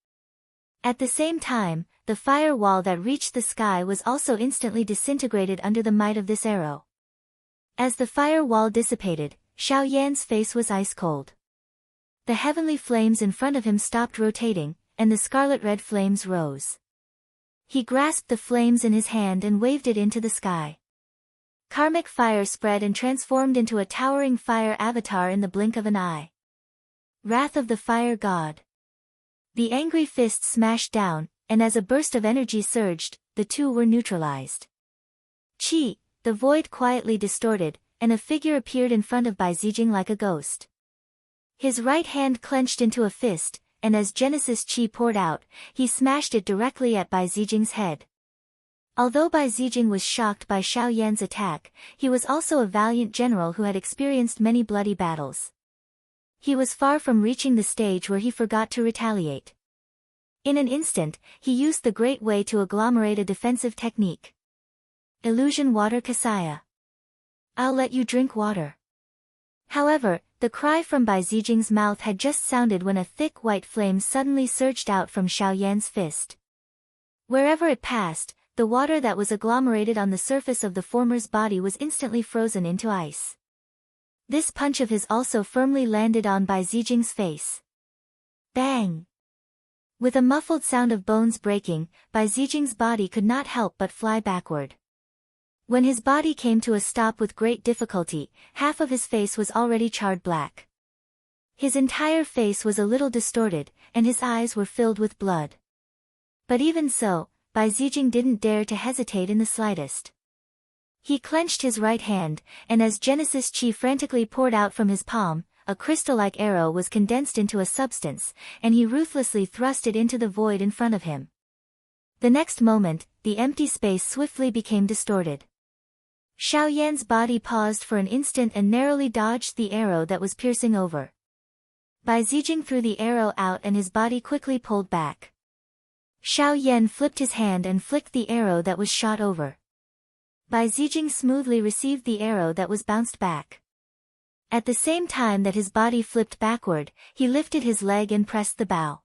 At the same time, the fire wall that reached the sky was also instantly disintegrated under the might of this arrow. As the fire wall dissipated, Xiao Yan's face was ice-cold. The heavenly flames in front of him stopped rotating, and the scarlet-red flames rose. He grasped the flames in his hand and waved it into the sky. Karmic fire spread and transformed into a towering fire avatar in the blink of an eye. Wrath of the Fire God. The angry fist smashed down, and as a burst of energy surged, the two were neutralized. Chi, the void quietly distorted, and a figure appeared in front of Bai Zijing like a ghost. His right hand clenched into a fist, and as Genesis Chi poured out, he smashed it directly at Bai Zijing's head. Although Bai Zijing was shocked by Xiao Yan's attack, he was also a valiant general who had experienced many bloody battles. He was far from reaching the stage where he forgot to retaliate. In an instant, he used the great way to agglomerate a defensive technique. Illusion Water Kasaya. I'll let you drink water. However, the cry from Bai Zijing's mouth had just sounded when a thick white flame suddenly surged out from Xiao Yan's fist. Wherever it passed, the water that was agglomerated on the surface of the former's body was instantly frozen into ice. This punch of his also firmly landed on Bai Zijing's face. Bang! With a muffled sound of bones breaking, Bai Zijing's body could not help but fly backward. When his body came to a stop with great difficulty, half of his face was already charred black. His entire face was a little distorted, and his eyes were filled with blood. But even so, Bai Zijing didn't dare to hesitate in the slightest. He clenched his right hand, and as Genesis Chi frantically poured out from his palm, a crystal-like arrow was condensed into a substance, and he ruthlessly thrust it into the void in front of him. The next moment, the empty space swiftly became distorted. Xiao Yan's body paused for an instant and narrowly dodged the arrow that was piercing over. Bai Zijing threw the arrow out and his body quickly pulled back. Xiao Yan flipped his hand and flicked the arrow that was shot over. Bai Zijing smoothly received the arrow that was bounced back. At the same time that his body flipped backward, he lifted his leg and pressed the bow.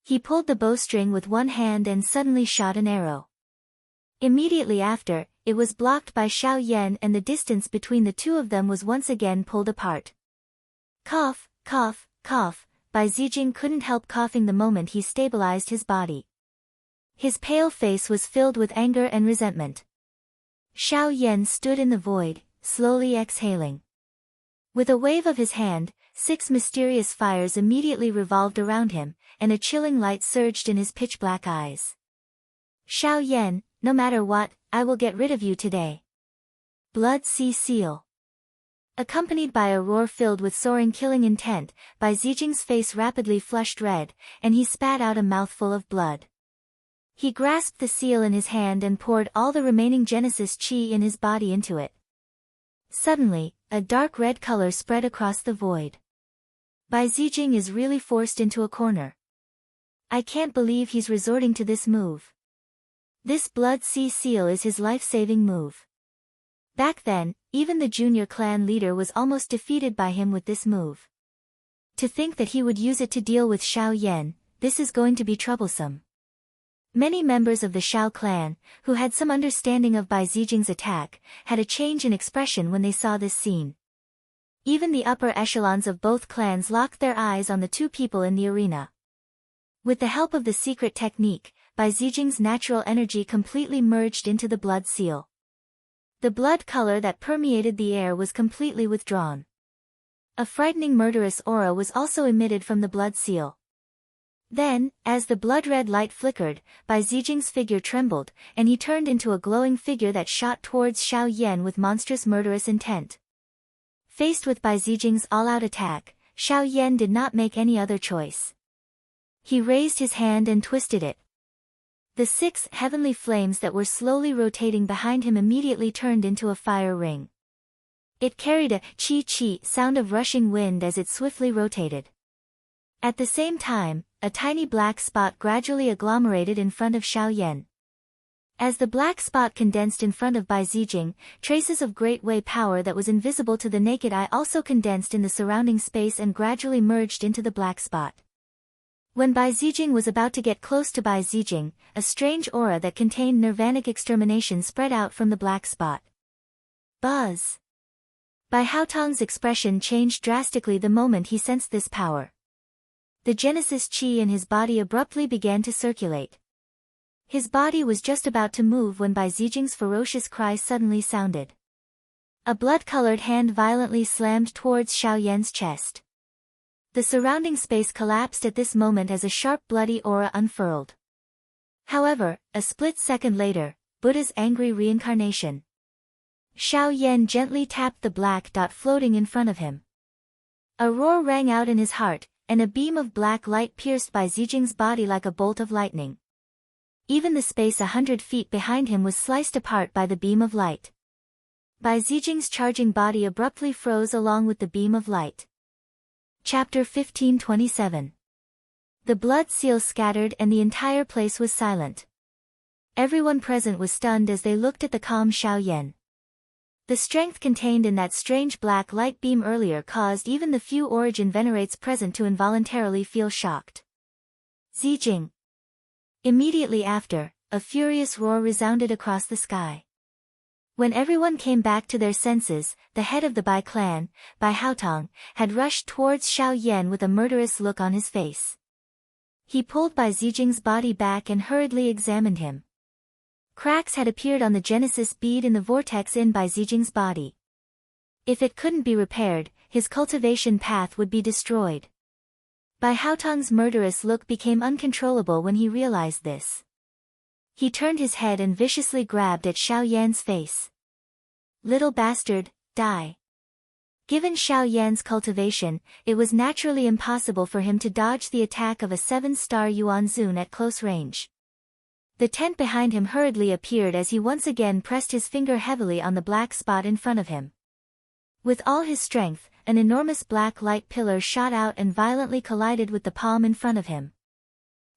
He pulled the bowstring with one hand and suddenly shot an arrow. Immediately after, it was blocked by Xiao Yan and the distance between the two of them was once again pulled apart. Cough, cough, cough, Bai Zijing couldn't help coughing the moment he stabilized his body. His pale face was filled with anger and resentment. Xiao Yan stood in the void, slowly exhaling. With a wave of his hand, 6 mysterious fires immediately revolved around him, and a chilling light surged in his pitch-black eyes. Xiao Yan, no matter what, I will get rid of you today. Blood Sea Seal. Accompanied by a roar filled with soaring killing intent, Bai Zijing's face rapidly flushed red, and he spat out a mouthful of blood. He grasped the seal in his hand and poured all the remaining Genesis Chi in his body into it. Suddenly, a dark red color spread across the void. Bai Zijing is really forced into a corner. I can't believe he's resorting to this move. This Blood Sea Seal is his life-saving move. Back then, even the junior clan leader was almost defeated by him with this move. To think that he would use it to deal with Xiao Yan, this is going to be troublesome. Many members of the Xiao clan, who had some understanding of Bai Zijing's attack, had a change in expression when they saw this scene. Even the upper echelons of both clans locked their eyes on the 2 people in the arena. With the help of the secret technique, Bai Zijing's natural energy completely merged into the blood seal. The blood color that permeated the air was completely withdrawn. A frightening murderous aura was also emitted from the blood seal. Then, as the blood-red light flickered, Bai Zijing's figure trembled, and he turned into a glowing figure that shot towards Xiao Yan with monstrous murderous intent. Faced with Bai Zijing's all-out attack, Xiao Yan did not make any other choice. He raised his hand and twisted it. The 6 heavenly flames that were slowly rotating behind him immediately turned into a fire ring. It carried a chi-chi sound of rushing wind as it swiftly rotated. At the same time, a tiny black spot gradually agglomerated in front of Xiao Yan. As the black spot condensed in front of Bai Zijing, traces of great Wei power that was invisible to the naked eye also condensed in the surrounding space and gradually merged into the black spot. When Bai Zijing was about to get close to Bai Zijing, a strange aura that contained nirvanic extermination spread out from the black spot. Buzz! Bai Haotong's expression changed drastically the moment he sensed this power. The Genesis Chi in his body abruptly began to circulate. His body was just about to move when Bai Zijing's ferocious cry suddenly sounded. A blood-colored hand violently slammed towards Xiao Yan's chest. The surrounding space collapsed at this moment as a sharp bloody aura unfurled. However, a split second later, Buddha's angry reincarnation. Xiao Yan gently tapped the black dot floating in front of him. A roar rang out in his heart, and a beam of black light pierced Bai Zijing's body like a bolt of lightning. Even the space 100 feet behind him was sliced apart by the beam of light. Bai Zijing's charging body abruptly froze along with the beam of light. Chapter 1527. The blood seal scattered and the entire place was silent. Everyone present was stunned as they looked at the calm Xiao Yan. The strength contained in that strange black light beam earlier caused even the few origin venerates present to involuntarily feel shocked. Zijing. Immediately after, a furious roar resounded across the sky. When everyone came back to their senses, the head of the Bai clan, Bai Haotong, had rushed towards Xiao Yan with a murderous look on his face. He pulled Bai Zijing's body back and hurriedly examined him. Cracks had appeared on the Genesis bead in the vortex in Bai Zijing's body. If it couldn't be repaired, his cultivation path would be destroyed. Bai Haotong's murderous look became uncontrollable when he realized this. He turned his head and viciously grabbed at Xiao Yan's face. Little bastard, die. Given Xiao Yan's cultivation, it was naturally impossible for him to dodge the attack of a 7-star Yuan Zun at close range. The tent behind him hurriedly appeared as he once again pressed his finger heavily on the black spot in front of him. With all his strength, an enormous black light pillar shot out and violently collided with the palm in front of him.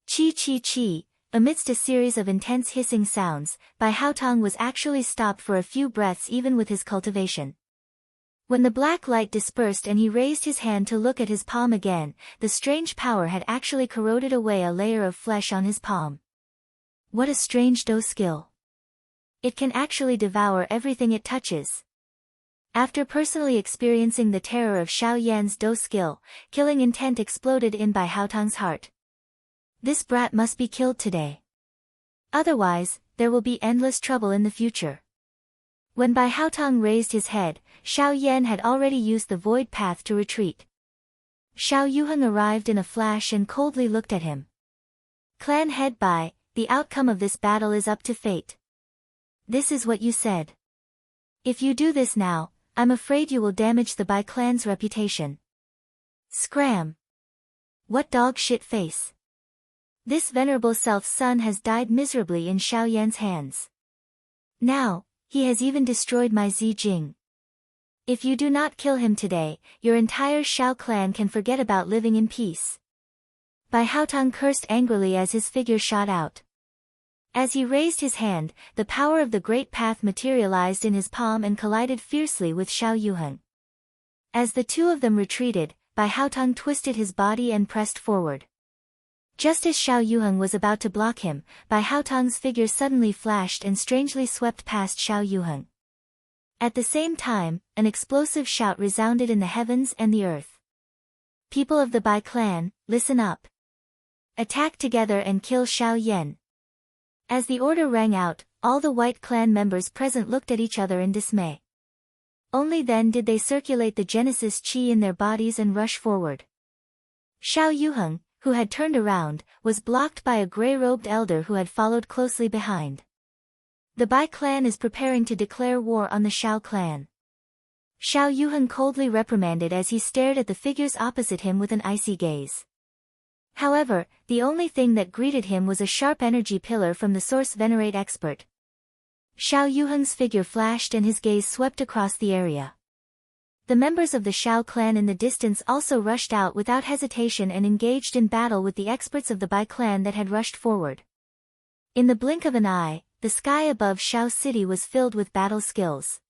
Chi chi chi. Amidst a series of intense hissing sounds, Bai Haotong was actually stopped for a few breaths even with his cultivation. When the black light dispersed and he raised his hand to look at his palm again, the strange power had actually corroded away a layer of flesh on his palm. What a strange Do skill. It can actually devour everything it touches. After personally experiencing the terror of Xiao Yan's Do skill, killing intent exploded in Bai Haotang's heart. This brat must be killed today. Otherwise, there will be endless trouble in the future. When Bai Haotang raised his head, Xiao Yan had already used the void path to retreat. Xiao Yuheng arrived in a flash and coldly looked at him. Clan head Bai, the outcome of this battle is up to fate. This is what you said. If you do this now, I'm afraid you will damage the Bai clan's reputation. Scram! What dog shit face! This venerable self's son has died miserably in Xiao Yan's hands. Now, he has even destroyed my Zijing. If you do not kill him today, your entire Xiao clan can forget about living in peace. Bai Haotang cursed angrily as his figure shot out. As he raised his hand, the power of the Great Path materialized in his palm and collided fiercely with Xiao Yuheng. As the two of them retreated, Bai Haotang twisted his body and pressed forward. Just as Xiao Yuheng was about to block him, Bai Haotang's figure suddenly flashed and strangely swept past Xiao Yuheng. At the same time, an explosive shout resounded in the heavens and the earth. People of the Bai clan, listen up. Attack together and kill Xiao Yan. As the order rang out, all the White Clan members present looked at each other in dismay. Only then did they circulate the Genesis Chi in their bodies and rush forward. Xiao Yuheng, who had turned around, was blocked by a gray-robed elder who had followed closely behind. The Bai clan is preparing to declare war on the Xiao clan. Xiao Yuheng coldly reprimanded as he stared at the figures opposite him with an icy gaze. However, the only thing that greeted him was a sharp energy pillar from the Source Venerate expert. Xiao Yuheng's figure flashed and his gaze swept across the area. The members of the Xiao clan in the distance also rushed out without hesitation and engaged in battle with the experts of the Bai clan that had rushed forward. In the blink of an eye, the sky above Xiao City was filled with battle skills.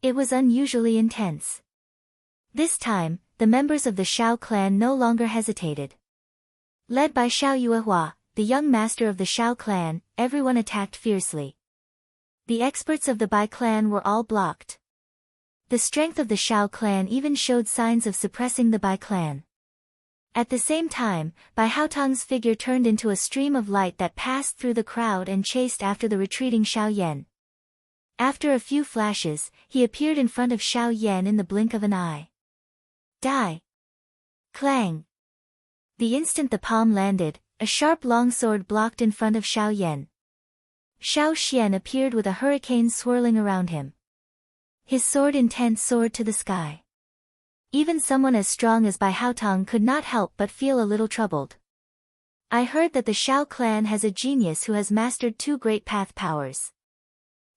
It was unusually intense. This time, the members of the Xiao clan no longer hesitated. Led by Xiao Yuehua, the young master of the Xiao clan, everyone attacked fiercely. The experts of the Bai clan were all blocked. The strength of the Xiao clan even showed signs of suppressing the Bai clan. At the same time, Bai Haotang's figure turned into a stream of light that passed through the crowd and chased after the retreating Xiao Yan. After a few flashes, he appeared in front of Xiao Yan in the blink of an eye. Die! Clang! The instant the palm landed, a sharp longsword blocked in front of Xiao Yan. Xiao Xian appeared with a hurricane swirling around him. His sword intent soared to the sky. Even someone as strong as Bai Haotang could not help but feel a little troubled. I heard that the Xiao clan has a genius who has mastered 2 great path powers.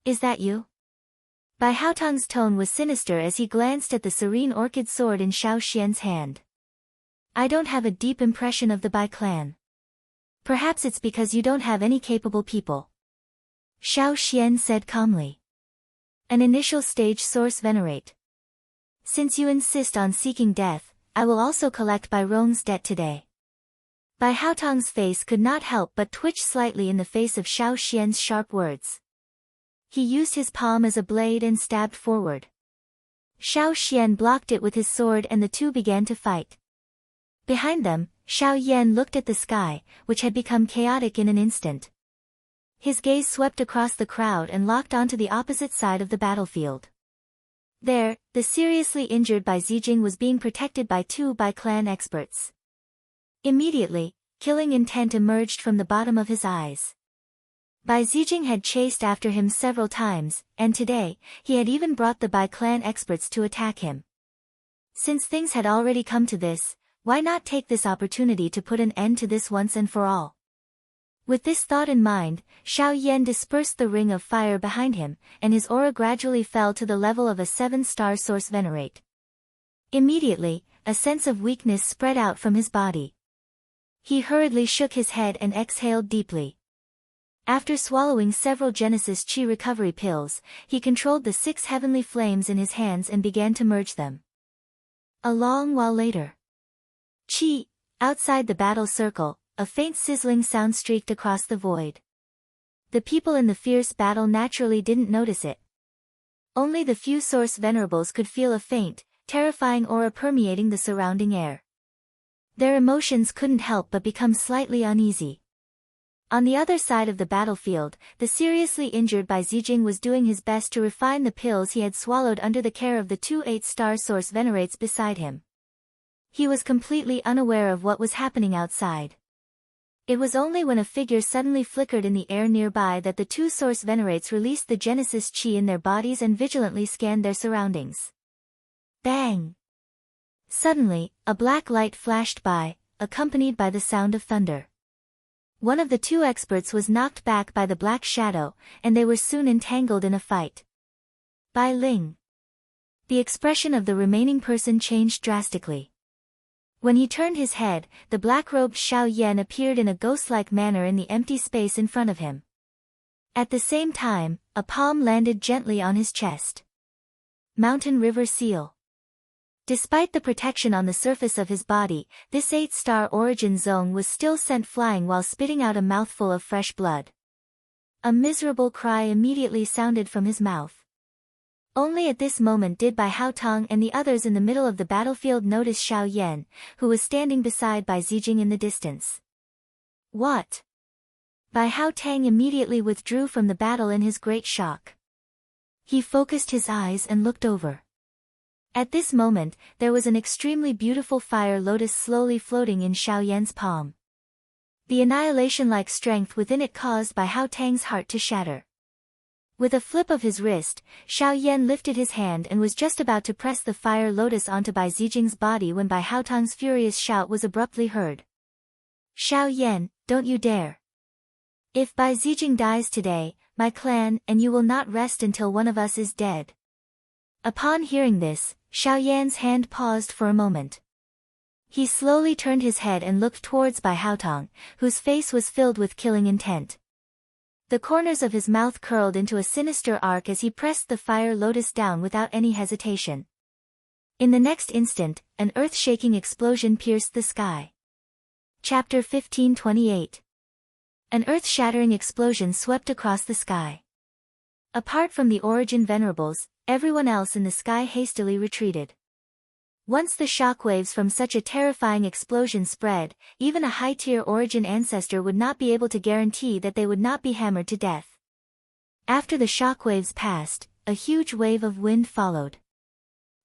Is that you? Bai Haotang's tone was sinister as he glanced at the serene orchid sword in Xiao Xian's hand. I don't have a deep impression of the Bai clan. Perhaps it's because you don't have any capable people. Xiao Xian said calmly. An initial stage Source Venerate. Since you insist on seeking death, I will also collect Bai Rong's debt today. Bai Haotang's face could not help but twitch slightly in the face of Xiao Xian's sharp words. He used his palm as a blade and stabbed forward. Xiao Xian blocked it with his sword and the two began to fight. Behind them, Xiao Yan looked at the sky, which had become chaotic in an instant. His gaze swept across the crowd and locked onto the opposite side of the battlefield. There, the seriously injured Bai Zijing was being protected by 2 Bai clan experts. Immediately, killing intent emerged from the bottom of his eyes. Bai Zijing had chased after him several times, and today, he had even brought the Bai clan experts to attack him. Since things had already come to this, why not take this opportunity to put an end to this once and for all? With this thought in mind, Xiao Yan dispersed the ring of fire behind him, and his aura gradually fell to the level of a 7-star Source Venerate. Immediately, a sense of weakness spread out from his body. He hurriedly shook his head and exhaled deeply. After swallowing several Genesis Chi recovery pills, he controlled the 6 heavenly flames in his hands and began to merge them. A long while later. Chi! Outside the battle circle, a faint sizzling sound streaked across the void. The people in the fierce battle naturally didn't notice it. Only the few Source Venerables could feel a faint, terrifying aura permeating the surrounding air. Their emotions couldn't help but become slightly uneasy. On the other side of the battlefield, the seriously injured Bai Zijing was doing his best to refine the pills he had swallowed under the care of the two 8-star Source Venerates beside him. He was completely unaware of what was happening outside. It was only when a figure suddenly flickered in the air nearby that the two Source Venerates released the Genesis Chi in their bodies and vigilantly scanned their surroundings. Bang! Suddenly, a black light flashed by, accompanied by the sound of thunder. One of the two experts was knocked back by the black shadow, and they were soon entangled in a fight. Bai Ling. The expression of the remaining person changed drastically. When he turned his head, the black-robed Xiao Yan appeared in a ghost-like manner in the empty space in front of him. At the same time, a palm landed gently on his chest. Mountain River Seal. Despite the protection on the surface of his body, this 8-star origin zone was still sent flying while spitting out a mouthful of fresh blood. A miserable cry immediately sounded from his mouth. Only at this moment did Bai Haotong and the others in the middle of the battlefield notice Xiao Yan, who was standing beside Bai Zijing in the distance. What? Bai Haotong immediately withdrew from the battle in his great shock. He focused his eyes and looked over. At this moment, there was an extremely beautiful fire lotus slowly floating in Xiao Yan's palm. The annihilation-like strength within it caused Bai Haotong's heart to shatter. With a flip of his wrist, Xiao Yan lifted his hand and was just about to press the fire lotus onto Bai Zijing's body when Bai Haotong's furious shout was abruptly heard. Xiao Yan, don't you dare! If Bai Zijing dies today, my clan and you will not rest until one of us is dead. Upon hearing this, Xiao Yan's hand paused for a moment. He slowly turned his head and looked towards Bai Haotong, whose face was filled with killing intent. The corners of his mouth curled into a sinister arc as he pressed the fire lotus down without any hesitation. In the next instant, an earth-shaking explosion pierced the sky. Chapter 1528. An earth-shattering explosion swept across the sky. Apart from the Origin Venerables, everyone else in the sky hastily retreated. Once the shockwaves from such a terrifying explosion spread, even a high-tier Origin ancestor would not be able to guarantee that they would not be hammered to death. After the shockwaves passed, a huge wave of wind followed.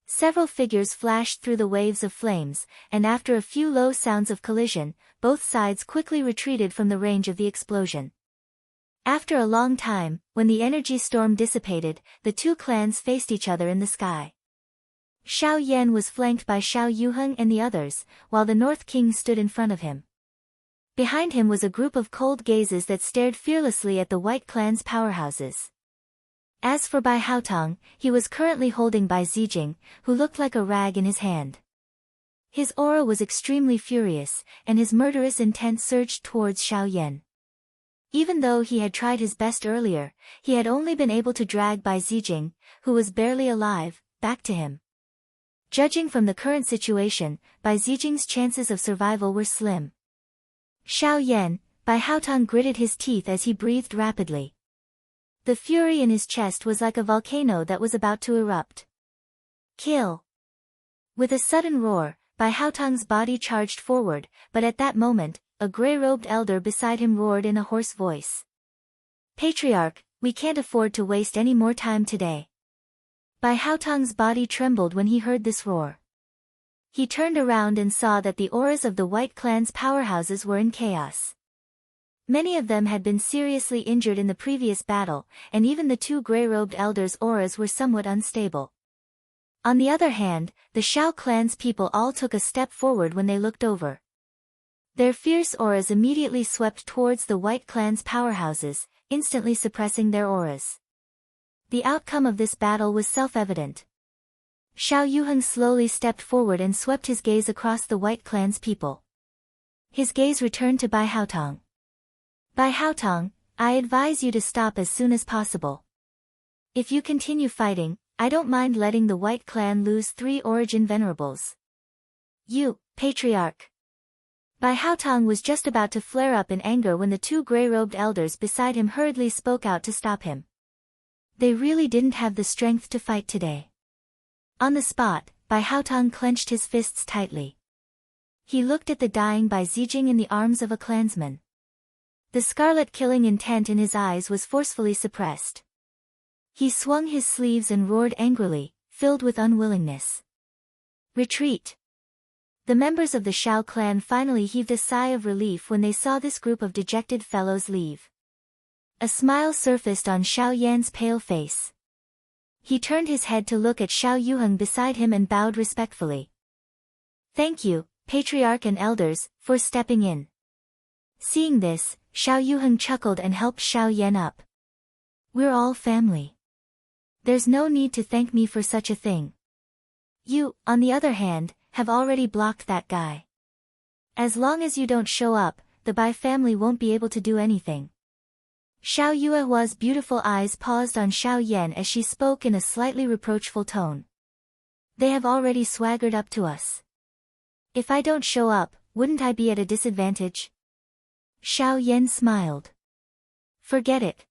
Several figures flashed through the waves of flames, and after a few low sounds of collision, both sides quickly retreated from the range of the explosion. After a long time, when the energy storm dissipated, the two clans faced each other in the sky. Xiao Yan was flanked by Xiao Yuheng and the others, while the North King stood in front of him. Behind him was a group of cold gazes that stared fearlessly at the White Clan's powerhouses. As for Bai Haotong, he was currently holding Bai Zijing, who looked like a rag in his hand. His aura was extremely furious, and his murderous intent surged towards Xiao Yan. Even though he had tried his best earlier, he had only been able to drag Bai Zijing, who was barely alive, back to him. Judging from the current situation, Bai Zijing's chances of survival were slim. Xiao Yan, Bai Haotong gritted his teeth as he breathed rapidly. The fury in his chest was like a volcano that was about to erupt. Kill! With a sudden roar, Bai Haotong's body charged forward, but at that moment, a grey-robed elder beside him roared in a hoarse voice. Patriarch, we can't afford to waste any more time today. Bai Haotong's body trembled when he heard this roar. He turned around and saw that the auras of the White Clan's powerhouses were in chaos. Many of them had been seriously injured in the previous battle, and even the two grey-robed elders' auras were somewhat unstable. On the other hand, the Xiao Clan's people all took a step forward when they looked over. Their fierce auras immediately swept towards the White Clan's powerhouses, instantly suppressing their auras. The outcome of this battle was self-evident. Xiao Yuheng slowly stepped forward and swept his gaze across the White Clan's people. His gaze returned to Bai Haotong. Bai Haotong, I advise you to stop as soon as possible. If you continue fighting, I don't mind letting the White Clan lose 3 Origin Venerables. You, Patriarch. Bai Haotong was just about to flare up in anger when the two grey-robed elders beside him hurriedly spoke out to stop him. They really didn't have the strength to fight today. On the spot, Bai Haotong clenched his fists tightly. He looked at the dying Bai Zijing in the arms of a clansman. The scarlet killing intent in his eyes was forcefully suppressed. He swung his sleeves and roared angrily, filled with unwillingness. Retreat! The members of the Shao clan finally heaved a sigh of relief when they saw this group of dejected fellows leave. A smile surfaced on Xiao Yan's pale face. He turned his head to look at Xiao Yuheng beside him and bowed respectfully. Thank you, Patriarch and elders, for stepping in. Seeing this, Xiao Yuheng chuckled and helped Xiao Yan up. We're all family. There's no need to thank me for such a thing. You, on the other hand, have already blocked that guy. As long as you don't show up, the Bai family won't be able to do anything. Xiao Yuehua's beautiful eyes paused on Xiao Yan as she spoke in a slightly reproachful tone. They have already swaggered up to us. If I don't show up, wouldn't I be at a disadvantage? Xiao Yan smiled. Forget it.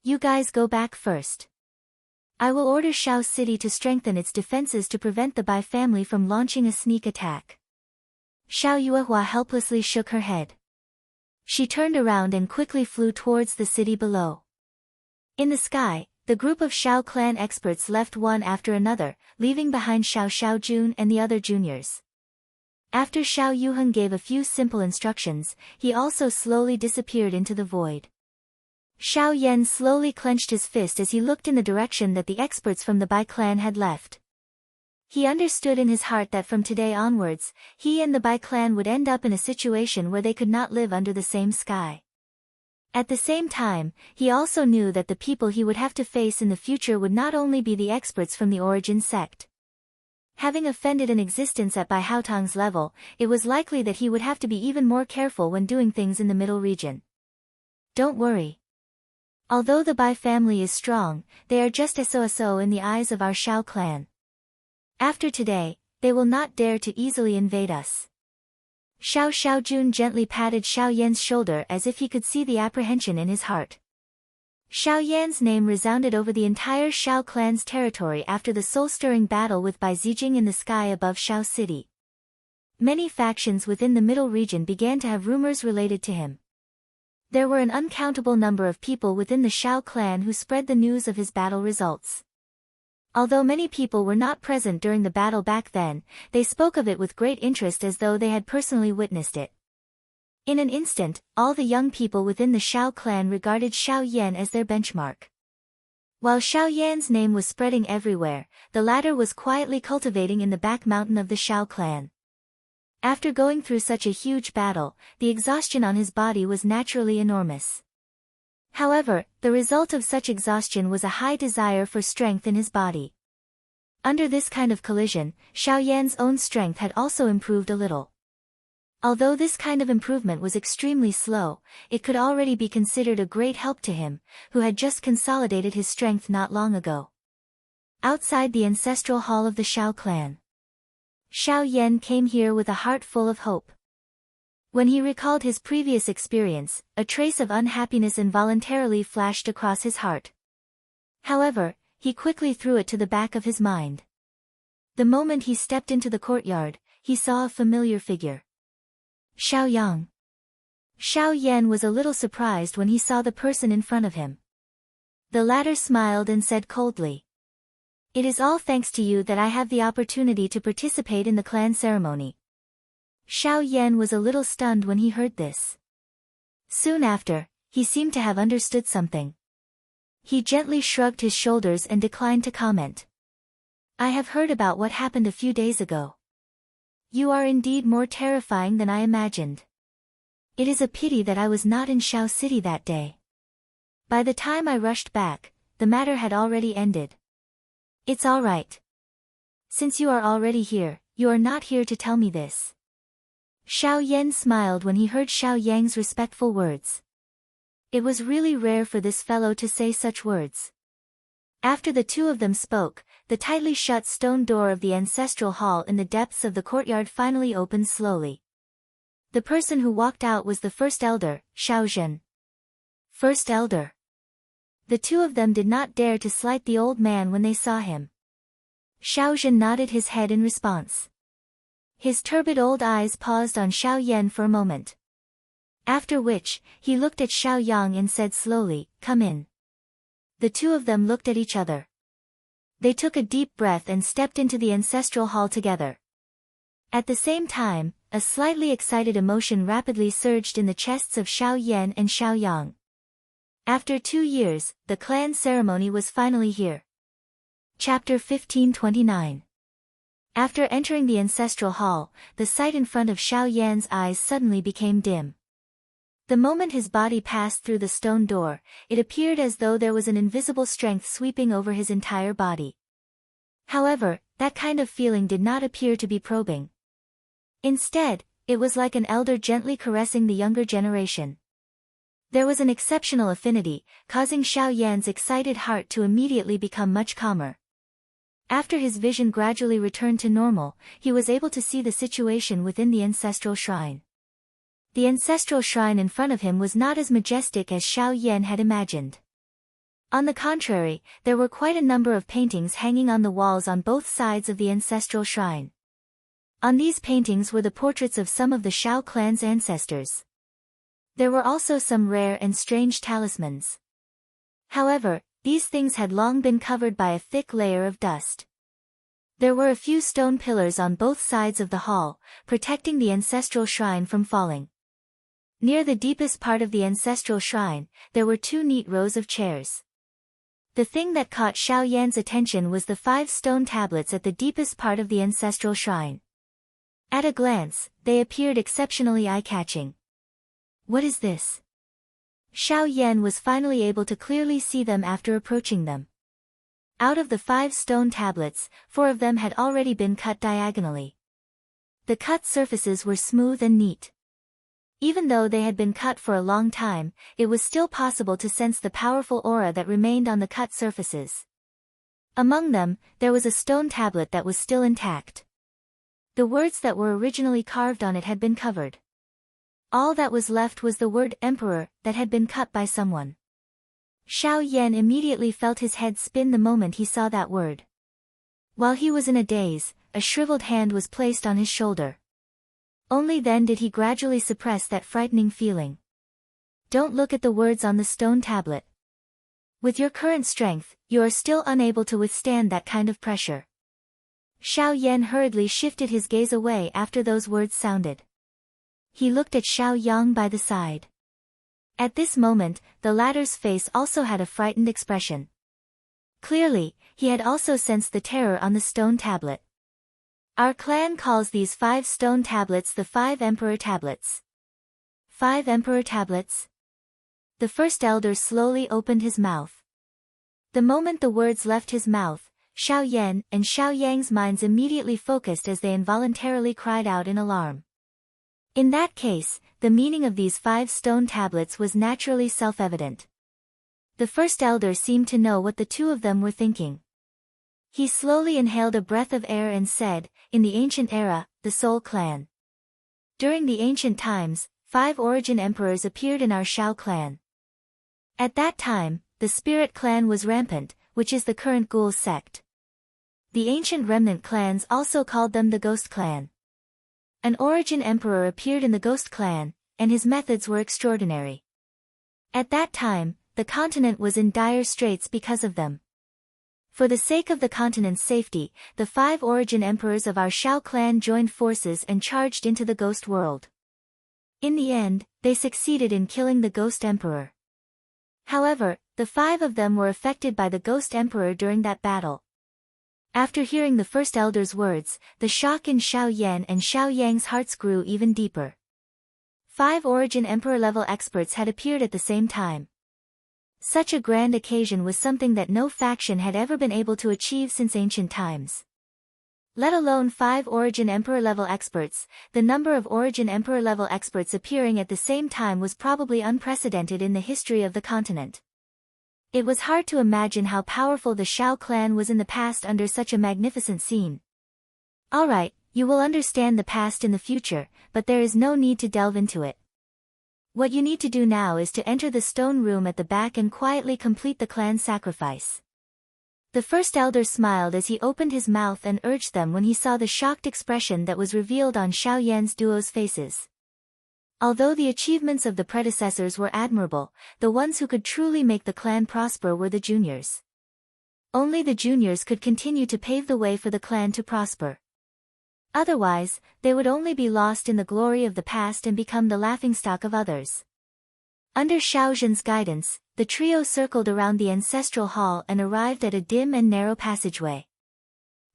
You guys go back first. I will order Shao City to strengthen its defenses to prevent the Bai family from launching a sneak attack. Xiao Yuehua helplessly shook her head. She turned around and quickly flew towards the city below. In the sky, the group of Shao clan experts left one after another, leaving behind Xiao Xiaojun and the other juniors. After Xiao Yuheng gave a few simple instructions, he also slowly disappeared into the void. Xiao Yan slowly clenched his fist as he looked in the direction that the experts from the Bai clan had left. He understood in his heart that from today onwards, he and the Bai clan would end up in a situation where they could not live under the same sky. At the same time, he also knew that the people he would have to face in the future would not only be the experts from the Origin sect. Having offended an existence at Bai Haotong's level, it was likely that he would have to be even more careful when doing things in the middle region. Don't worry. Although the Bai family is strong, they are just so in the eyes of our Shao clan. After today, they will not dare to easily invade us. Xiao Xiaojun gently patted Xiao Yan's shoulder as if he could see the apprehension in his heart. Xiao Yan's name resounded over the entire Shao clan's territory after the soul-stirring battle with Bai Zijing in the sky above Shao City. Many factions within the middle region began to have rumors related to him. There were an uncountable number of people within the Shao clan who spread the news of his battle results. Although many people were not present during the battle back then, they spoke of it with great interest as though they had personally witnessed it. In an instant, all the young people within the Shao clan regarded Xiao Yan as their benchmark. While Xiao Yan's name was spreading everywhere, the latter was quietly cultivating in the back mountain of the Shao clan. After going through such a huge battle, the exhaustion on his body was naturally enormous. However, the result of such exhaustion was a high desire for strength in his body. Under this kind of collision, Xiao Yan's own strength had also improved a little. Although this kind of improvement was extremely slow, it could already be considered a great help to him, who had just consolidated his strength not long ago. Outside the ancestral hall of the Shao clan, Xiao Yan came here with a heart full of hope. When he recalled his previous experience, a trace of unhappiness involuntarily flashed across his heart. However, he quickly threw it to the back of his mind. The moment he stepped into the courtyard, he saw a familiar figure. Xiao Yang. Xiao Yan was a little surprised when he saw the person in front of him. The latter smiled and said coldly, "It is all thanks to you that I have the opportunity to participate in the clan ceremony." Xiao Yan was a little stunned when he heard this. Soon after, he seemed to have understood something. He gently shrugged his shoulders and declined to comment. "I have heard about what happened a few days ago. You are indeed more terrifying than I imagined. It is a pity that I was not in Shao City that day. By the time I rushed back, the matter had already ended. It's all right. Since you are already here, you are not here to tell me this." Xiao Yan smiled when he heard Xiao Yang's respectful words. It was really rare for this fellow to say such words. After the two of them spoke, the tightly shut stone door of the ancestral hall in the depths of the courtyard finally opened slowly. The person who walked out was the first elder, Xiao Zhen. First elder. The two of them did not dare to slight the old man when they saw him. Xiao Zhen nodded his head in response. His turbid old eyes paused on Xiao Yan for a moment. After which, he looked at Xiao Yang and said slowly, "Come in." The two of them looked at each other. They took a deep breath and stepped into the ancestral hall together. At the same time, a slightly excited emotion rapidly surged in the chests of Xiao Yan and Xiao Yang. After 2 years, the clan ceremony was finally here. Chapter 1529. After entering the ancestral hall, the sight in front of Xiao Yan's eyes suddenly became dim. The moment his body passed through the stone door, it appeared as though there was an invisible strength sweeping over his entire body. However, that kind of feeling did not appear to be probing. Instead, it was like an elder gently caressing the younger generation. There was an exceptional affinity, causing Xiao Yan's excited heart to immediately become much calmer. After his vision gradually returned to normal, he was able to see the situation within the ancestral shrine. The ancestral shrine in front of him was not as majestic as Xiao Yan had imagined. On the contrary, there were quite a number of paintings hanging on the walls on both sides of the ancestral shrine. On these paintings were the portraits of some of the Xiao clan's ancestors. There were also some rare and strange talismans. However, these things had long been covered by a thick layer of dust. There were a few stone pillars on both sides of the hall, protecting the ancestral shrine from falling. Near the deepest part of the ancestral shrine, there were 2 neat rows of chairs. The thing that caught Xiao Yan's attention was the 5 stone tablets at the deepest part of the ancestral shrine. At a glance, they appeared exceptionally eye-catching. What is this? Xiao Yan was finally able to clearly see them after approaching them. Out of the 5 stone tablets, 4 of them had already been cut diagonally. The cut surfaces were smooth and neat. Even though they had been cut for a long time, it was still possible to sense the powerful aura that remained on the cut surfaces. Among them, there was a stone tablet that was still intact. The words that were originally carved on it had been covered. All that was left was the word Emperor that had been cut by someone. Xiao Yan immediately felt his head spin the moment he saw that word. While he was in a daze, a shriveled hand was placed on his shoulder. Only then did he gradually suppress that frightening feeling. Don't look at the words on the stone tablet. With your current strength, you are still unable to withstand that kind of pressure. Xiao Yan hurriedly shifted his gaze away after those words sounded. He looked at Xiao Yang by the side. At this moment, the latter's face also had a frightened expression. Clearly, he had also sensed the terror on the stone tablet. Our clan calls these 5 stone tablets the 5 Emperor Tablets. 5 Emperor Tablets? The first elder slowly opened his mouth. The moment the words left his mouth, Xiao Yan and Xiao Yang's minds immediately focused as they involuntarily cried out in alarm. In that case, the meaning of these 5 stone tablets was naturally self-evident. The first elder seemed to know what the two of them were thinking. He slowly inhaled a breath of air and said, "In the ancient era, the Soul Clan." During the ancient times, 5 origin emperors appeared in our Xiao clan. At that time, the Spirit Clan was rampant, which is the current Ghoul sect. The ancient remnant clans also called them the Ghost Clan. An origin emperor appeared in the Ghost Clan, and his methods were extraordinary. At that time, the continent was in dire straits because of them. For the sake of the continent's safety, the 5 origin emperors of our Xiao clan joined forces and charged into the ghost world. In the end, they succeeded in killing the ghost emperor. However, the 5 of them were affected by the ghost emperor during that battle. After hearing the first elder's words, the shock in Xiao Yan and Xiao Yang's hearts grew even deeper. 5 origin emperor-level experts had appeared at the same time. Such a grand occasion was something that no faction had ever been able to achieve since ancient times. Let alone 5 origin emperor-level experts, the number of origin emperor-level experts appearing at the same time was probably unprecedented in the history of the continent. It was hard to imagine how powerful the Xiao clan was in the past under such a magnificent scene. Alright, you will understand the past in the future, but there is no need to delve into it. What you need to do now is to enter the stone room at the back and quietly complete the clan sacrifice. The first elder smiled as he opened his mouth and urged them when he saw the shocked expression that was revealed on Xiao Yan's duo's faces. Although the achievements of the predecessors were admirable, the ones who could truly make the clan prosper were the juniors. Only the juniors could continue to pave the way for the clan to prosper. Otherwise, they would only be lost in the glory of the past and become the laughingstock of others. Under Xiao Zhen's guidance, the trio circled around the ancestral hall and arrived at a dim and narrow passageway.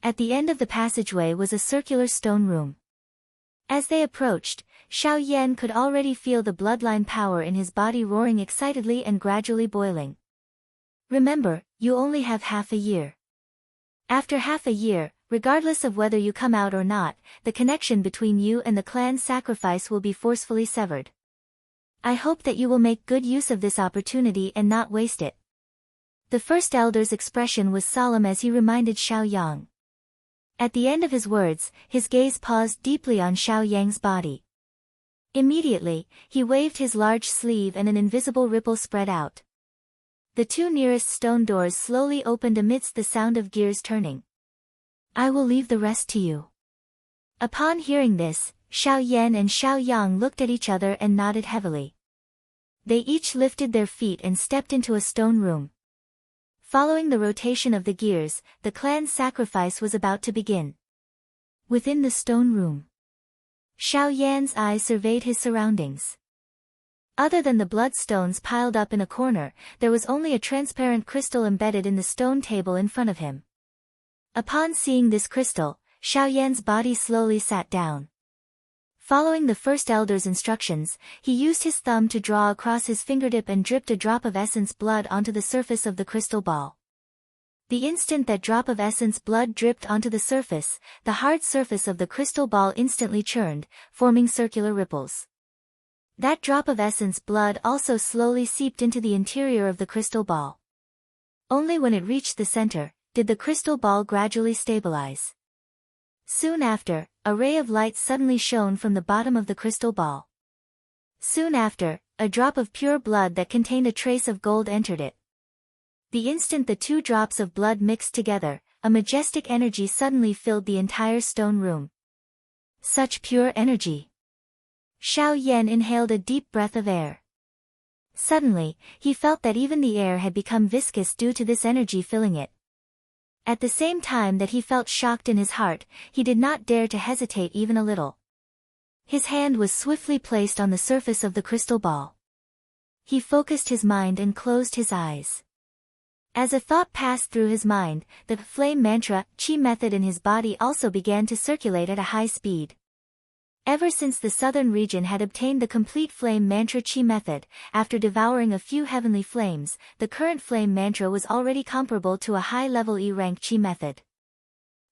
At the end of the passageway was a circular stone room. As they approached, Xiao Yan could already feel the bloodline power in his body roaring excitedly and gradually boiling. Remember, you only have half a year. After half a year, regardless of whether you come out or not, the connection between you and the clan sacrifice will be forcefully severed. I hope that you will make good use of this opportunity and not waste it. The first elder's expression was solemn as he reminded Xiao Yang. At the end of his words, his gaze paused deeply on Xiao Yang's body. Immediately, he waved his large sleeve and an invisible ripple spread out. The two nearest stone doors slowly opened amidst the sound of gears turning. I will leave the rest to you. Upon hearing this, Xiao Yan and Xiao Yang looked at each other and nodded heavily. They each lifted their feet and stepped into a stone room. Following the rotation of the gears, the clan's sacrifice was about to begin. Within the stone room, Xiao Yan's eyes surveyed his surroundings. Other than the bloodstones piled up in a corner, there was only a transparent crystal embedded in the stone table in front of him. Upon seeing this crystal, Xiao Yan's body slowly sat down. Following the first elder's instructions, he used his thumb to draw across his fingertip and dripped a drop of essence blood onto the surface of the crystal ball. The instant that drop of essence blood dripped onto the surface, the hard surface of the crystal ball instantly churned, forming circular ripples. That drop of essence blood also slowly seeped into the interior of the crystal ball. Only when it reached the center, did the crystal ball gradually stabilize. Soon after, a ray of light suddenly shone from the bottom of the crystal ball. Soon after, a drop of pure blood that contained a trace of gold entered it. The instant the two drops of blood mixed together, a majestic energy suddenly filled the entire stone room. Such pure energy! Xiao Yan inhaled a deep breath of air. Suddenly, he felt that even the air had become viscous due to this energy filling it. At the same time that he felt shocked in his heart, he did not dare to hesitate even a little. His hand was swiftly placed on the surface of the crystal ball. He focused his mind and closed his eyes. As a thought passed through his mind, the flame mantra, chi method in his body also began to circulate at a high speed. Ever since the southern region had obtained the complete flame mantra chi method, after devouring a few heavenly flames, the current flame mantra was already comparable to a high-level E-rank chi method.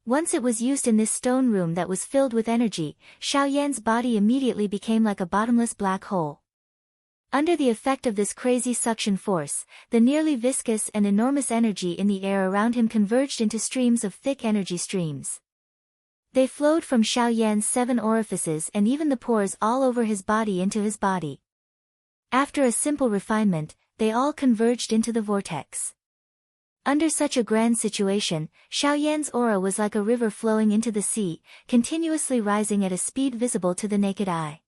Once it was used in this stone room that was filled with energy, Xiao Yan's body immediately became like a bottomless black hole. Under the effect of this crazy suction force, the nearly viscous and enormous energy in the air around him converged into streams of thick energy streams. They flowed from Xiao Yan's 7 orifices and even the pores all over his body into his body. After a simple refinement, they all converged into the vortex. Under such a grand situation, Xiao Yan's aura was like a river flowing into the sea, continuously rising at a speed visible to the naked eye.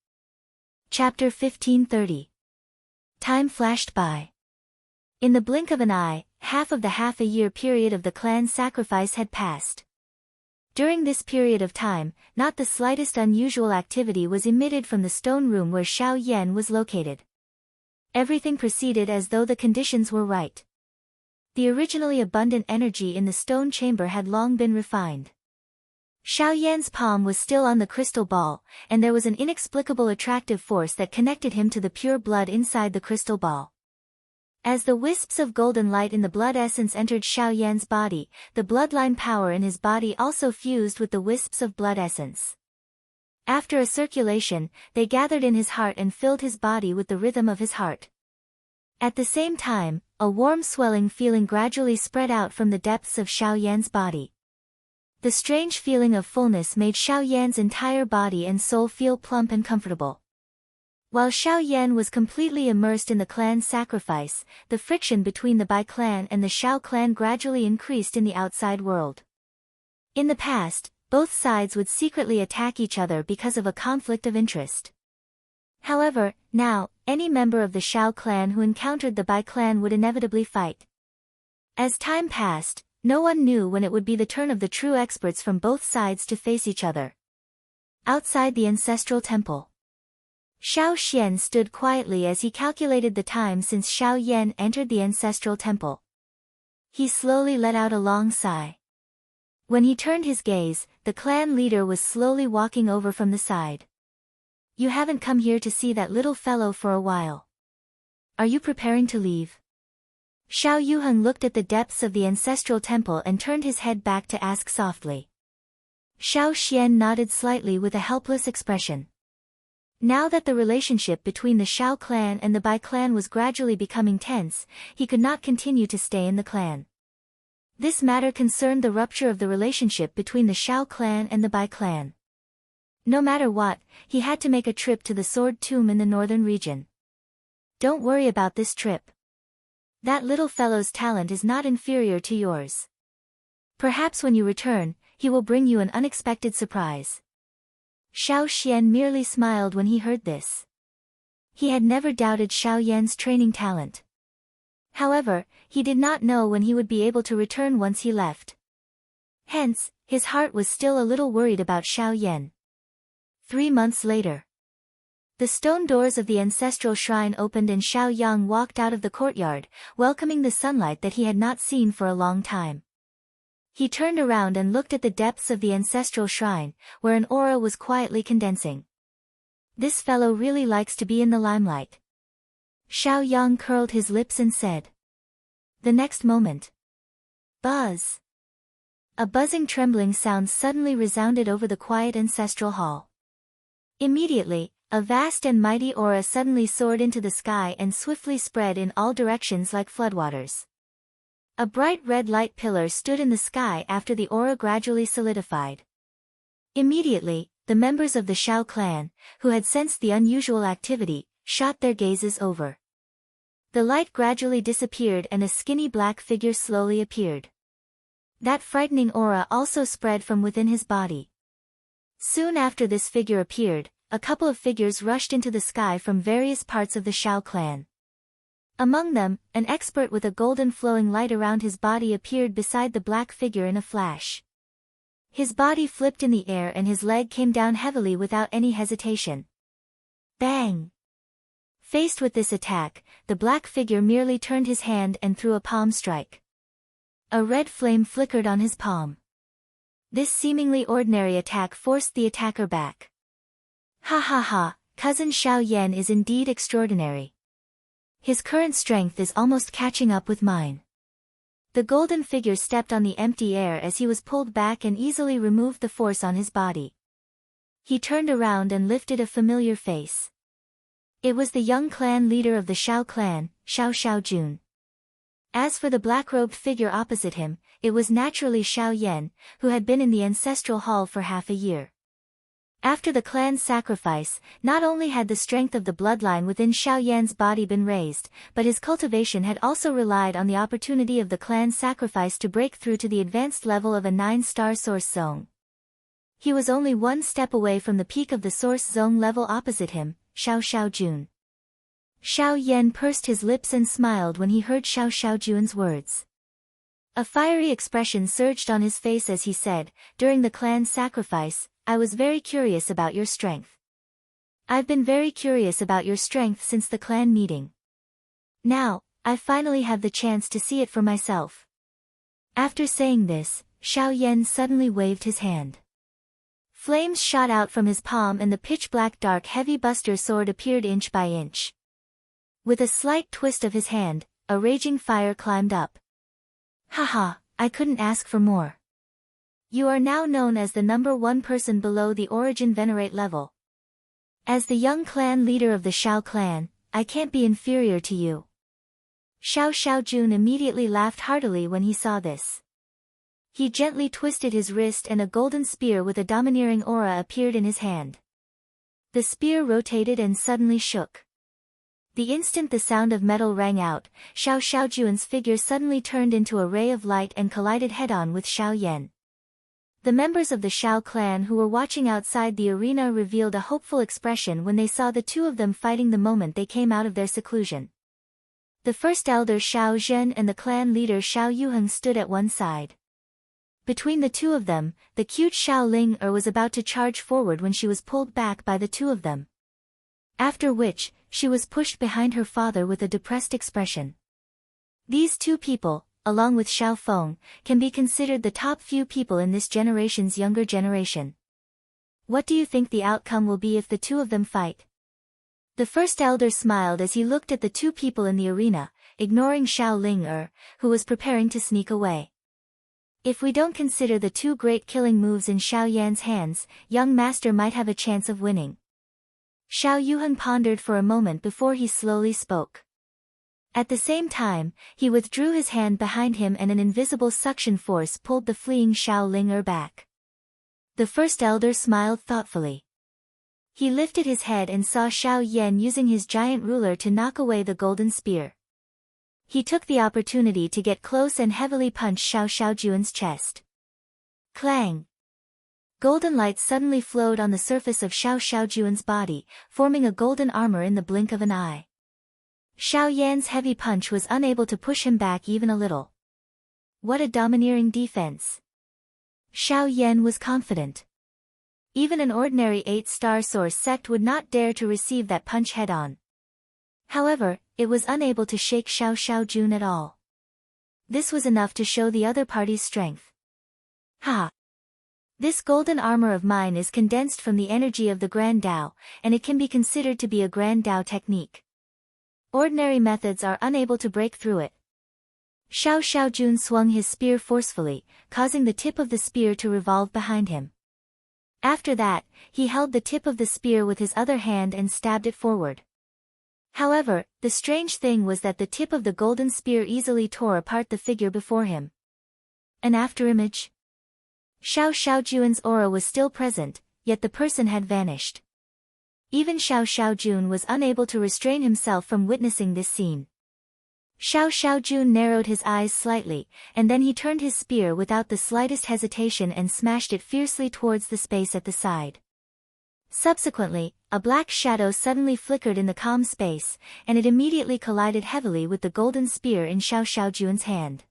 Chapter 1530. Time flashed by. In the blink of an eye, half of the half-a-year period of the clan sacrifice had passed. During this period of time, not the slightest unusual activity was emitted from the stone room where Xiao Yan was located. Everything proceeded as though the conditions were right. The originally abundant energy in the stone chamber had long been refined. Xiao Yan's palm was still on the crystal ball, and there was an inexplicable attractive force that connected him to the pure blood inside the crystal ball. As the wisps of golden light in the blood essence entered Xiao Yan's body, the bloodline power in his body also fused with the wisps of blood essence. After a circulation, they gathered in his heart and filled his body with the rhythm of his heart. At the same time, a warm swelling feeling gradually spread out from the depths of Xiao Yan's body. The strange feeling of fullness made Xiao Yan's entire body and soul feel plump and comfortable. While Xiao Yan was completely immersed in the clan's sacrifice, the friction between the Bai clan and the Xiao clan gradually increased in the outside world. In the past, both sides would secretly attack each other because of a conflict of interest. However, now, any member of the Xiao clan who encountered the Bai clan would inevitably fight. As time passed, no one knew when it would be the turn of the true experts from both sides to face each other. Outside the ancestral temple, Xiao Xian stood quietly as he calculated the time since Xiao Yan entered the ancestral temple. He slowly let out a long sigh. When he turned his gaze, the clan leader was slowly walking over from the side. You haven't come here to see that little fellow for a while. Are you preparing to leave? Xiao Yuheng looked at the depths of the ancestral temple and turned his head back to ask softly. Xiao Xian nodded slightly with a helpless expression. Now that the relationship between the Xiao clan and the Bai clan was gradually becoming tense, he could not continue to stay in the clan. This matter concerned the rupture of the relationship between the Xiao clan and the Bai clan. No matter what, he had to make a trip to the Sword Tomb in the northern region. Don't worry about this trip. That little fellow's talent is not inferior to yours. Perhaps when you return, he will bring you an unexpected surprise. Xiao Xian merely smiled when he heard this. He had never doubted Xiao Yan's training talent. However, he did not know when he would be able to return once he left. Hence, his heart was still a little worried about Xiao Yan. 3 months later, the stone doors of the ancestral shrine opened and Xiao Yang walked out of the courtyard, welcoming the sunlight that he had not seen for a long time. He turned around and looked at the depths of the ancestral shrine, where an aura was quietly condensing. This fellow really likes to be in the limelight. Xiao Yang curled his lips and said. The next moment. Buzz! A buzzing trembling sound suddenly resounded over the quiet ancestral hall. Immediately, a vast and mighty aura suddenly soared into the sky and swiftly spread in all directions like floodwaters. A bright red light pillar stood in the sky after the aura gradually solidified. Immediately, the members of the Xiao clan, who had sensed the unusual activity, shot their gazes over. The light gradually disappeared and a skinny black figure slowly appeared. That frightening aura also spread from within his body. Soon after this figure appeared, a couple of figures rushed into the sky from various parts of the Xiao clan. Among them, an expert with a golden flowing light around his body appeared beside the black figure in a flash. His body flipped in the air and his leg came down heavily without any hesitation. Bang! Faced with this attack, the black figure merely turned his hand and threw a palm strike. A red flame flickered on his palm. This seemingly ordinary attack forced the attacker back. Ha ha ha, cousin Xiao Yan is indeed extraordinary. His current strength is almost catching up with mine. The golden figure stepped on the empty air as he was pulled back and easily removed the force on his body. He turned around and lifted a familiar face. It was the young clan leader of the Xiao clan, Xiao Xiaojun. As for the black-robed figure opposite him, it was naturally Xiao Yan, who had been in the ancestral hall for half a year. After the clan's sacrifice, not only had the strength of the bloodline within Xiao Yan's body been raised, but his cultivation had also relied on the opportunity of the clan's sacrifice to break through to the advanced level of a 9-star source zone. He was only one step away from the peak of the source zone level opposite him, Xiao Xiaojun. Xiao Yan pursed his lips and smiled when he heard Xiao Xiaojun's words. A fiery expression surged on his face as he said, during the clan's sacrifice, I was very curious about your strength. I've been very curious about your strength since the clan meeting. Now, I finally have the chance to see it for myself. After saying this, Xiao Yan suddenly waved his hand. Flames shot out from his palm and the pitch-black dark heavy buster sword appeared inch by inch. With a slight twist of his hand, a raging fire climbed up. Haha, I couldn't ask for more. You are now known as the #1 person below the origin venerate level. As the young clan leader of the Xiao clan, I can't be inferior to you. Xiao Xiaojun immediately laughed heartily when he saw this. He gently twisted his wrist and a golden spear with a domineering aura appeared in his hand. The spear rotated and suddenly shook. The instant the sound of metal rang out, Xiao Xiaojun's figure suddenly turned into a ray of light and collided head-on with Xiao Yan. The members of the Xiao clan who were watching outside the arena revealed a hopeful expression when they saw the two of them fighting the moment they came out of their seclusion. The first elder Xiao Zhen and the clan leader Xiao Yuheng stood at one side. Between the two of them, the cute Xiao Ling was about to charge forward when she was pulled back by the two of them. After which, she was pushed behind her father with a depressed expression. These two people, along with Xiao Feng, can be considered the top few people in this generation's younger generation. What do you think the outcome will be if the two of them fight? The first elder smiled as he looked at the two people in the arena, ignoring Xiao Ling who was preparing to sneak away. If we don't consider the two great killing moves in Xiao Yan's hands, young master might have a chance of winning. Xiao Yuheng pondered for a moment before he slowly spoke. At the same time, he withdrew his hand behind him and an invisible suction force pulled the fleeing Xiao Ling back. The first elder smiled thoughtfully. He lifted his head and saw Xiao Yan using his giant ruler to knock away the golden spear. He took the opportunity to get close and heavily punch Xiao Xiaojun's chest. Clang! Golden light suddenly flowed on the surface of Xiao Xiaojun's body, forming a golden armor in the blink of an eye. Xiao Yan's heavy punch was unable to push him back even a little. What a domineering defense! Xiao Yan was confident. Even an ordinary 8-star source sect would not dare to receive that punch head-on. However, it was unable to shake Xiao Xiaojun at all. This was enough to show the other party's strength. Ha! This golden armor of mine is condensed from the energy of the Grand Tao, and it can be considered to be a Grand Tao technique. Ordinary methods are unable to break through it. Xiao Xiaojun swung his spear forcefully, causing the tip of the spear to revolve behind him. After that, he held the tip of the spear with his other hand and stabbed it forward. However, the strange thing was that the tip of the golden spear easily tore apart the figure before him. An afterimage? Xiao Xiaojun's aura was still present, yet the person had vanished. Even Xiao Xiaojun was unable to restrain himself from witnessing this scene. Xiao Xiaojun narrowed his eyes slightly, and then he turned his spear without the slightest hesitation and smashed it fiercely towards the space at the side. Subsequently, a black shadow suddenly flickered in the calm space, and it immediately collided heavily with the golden spear in Xiao Xiaojun's hand.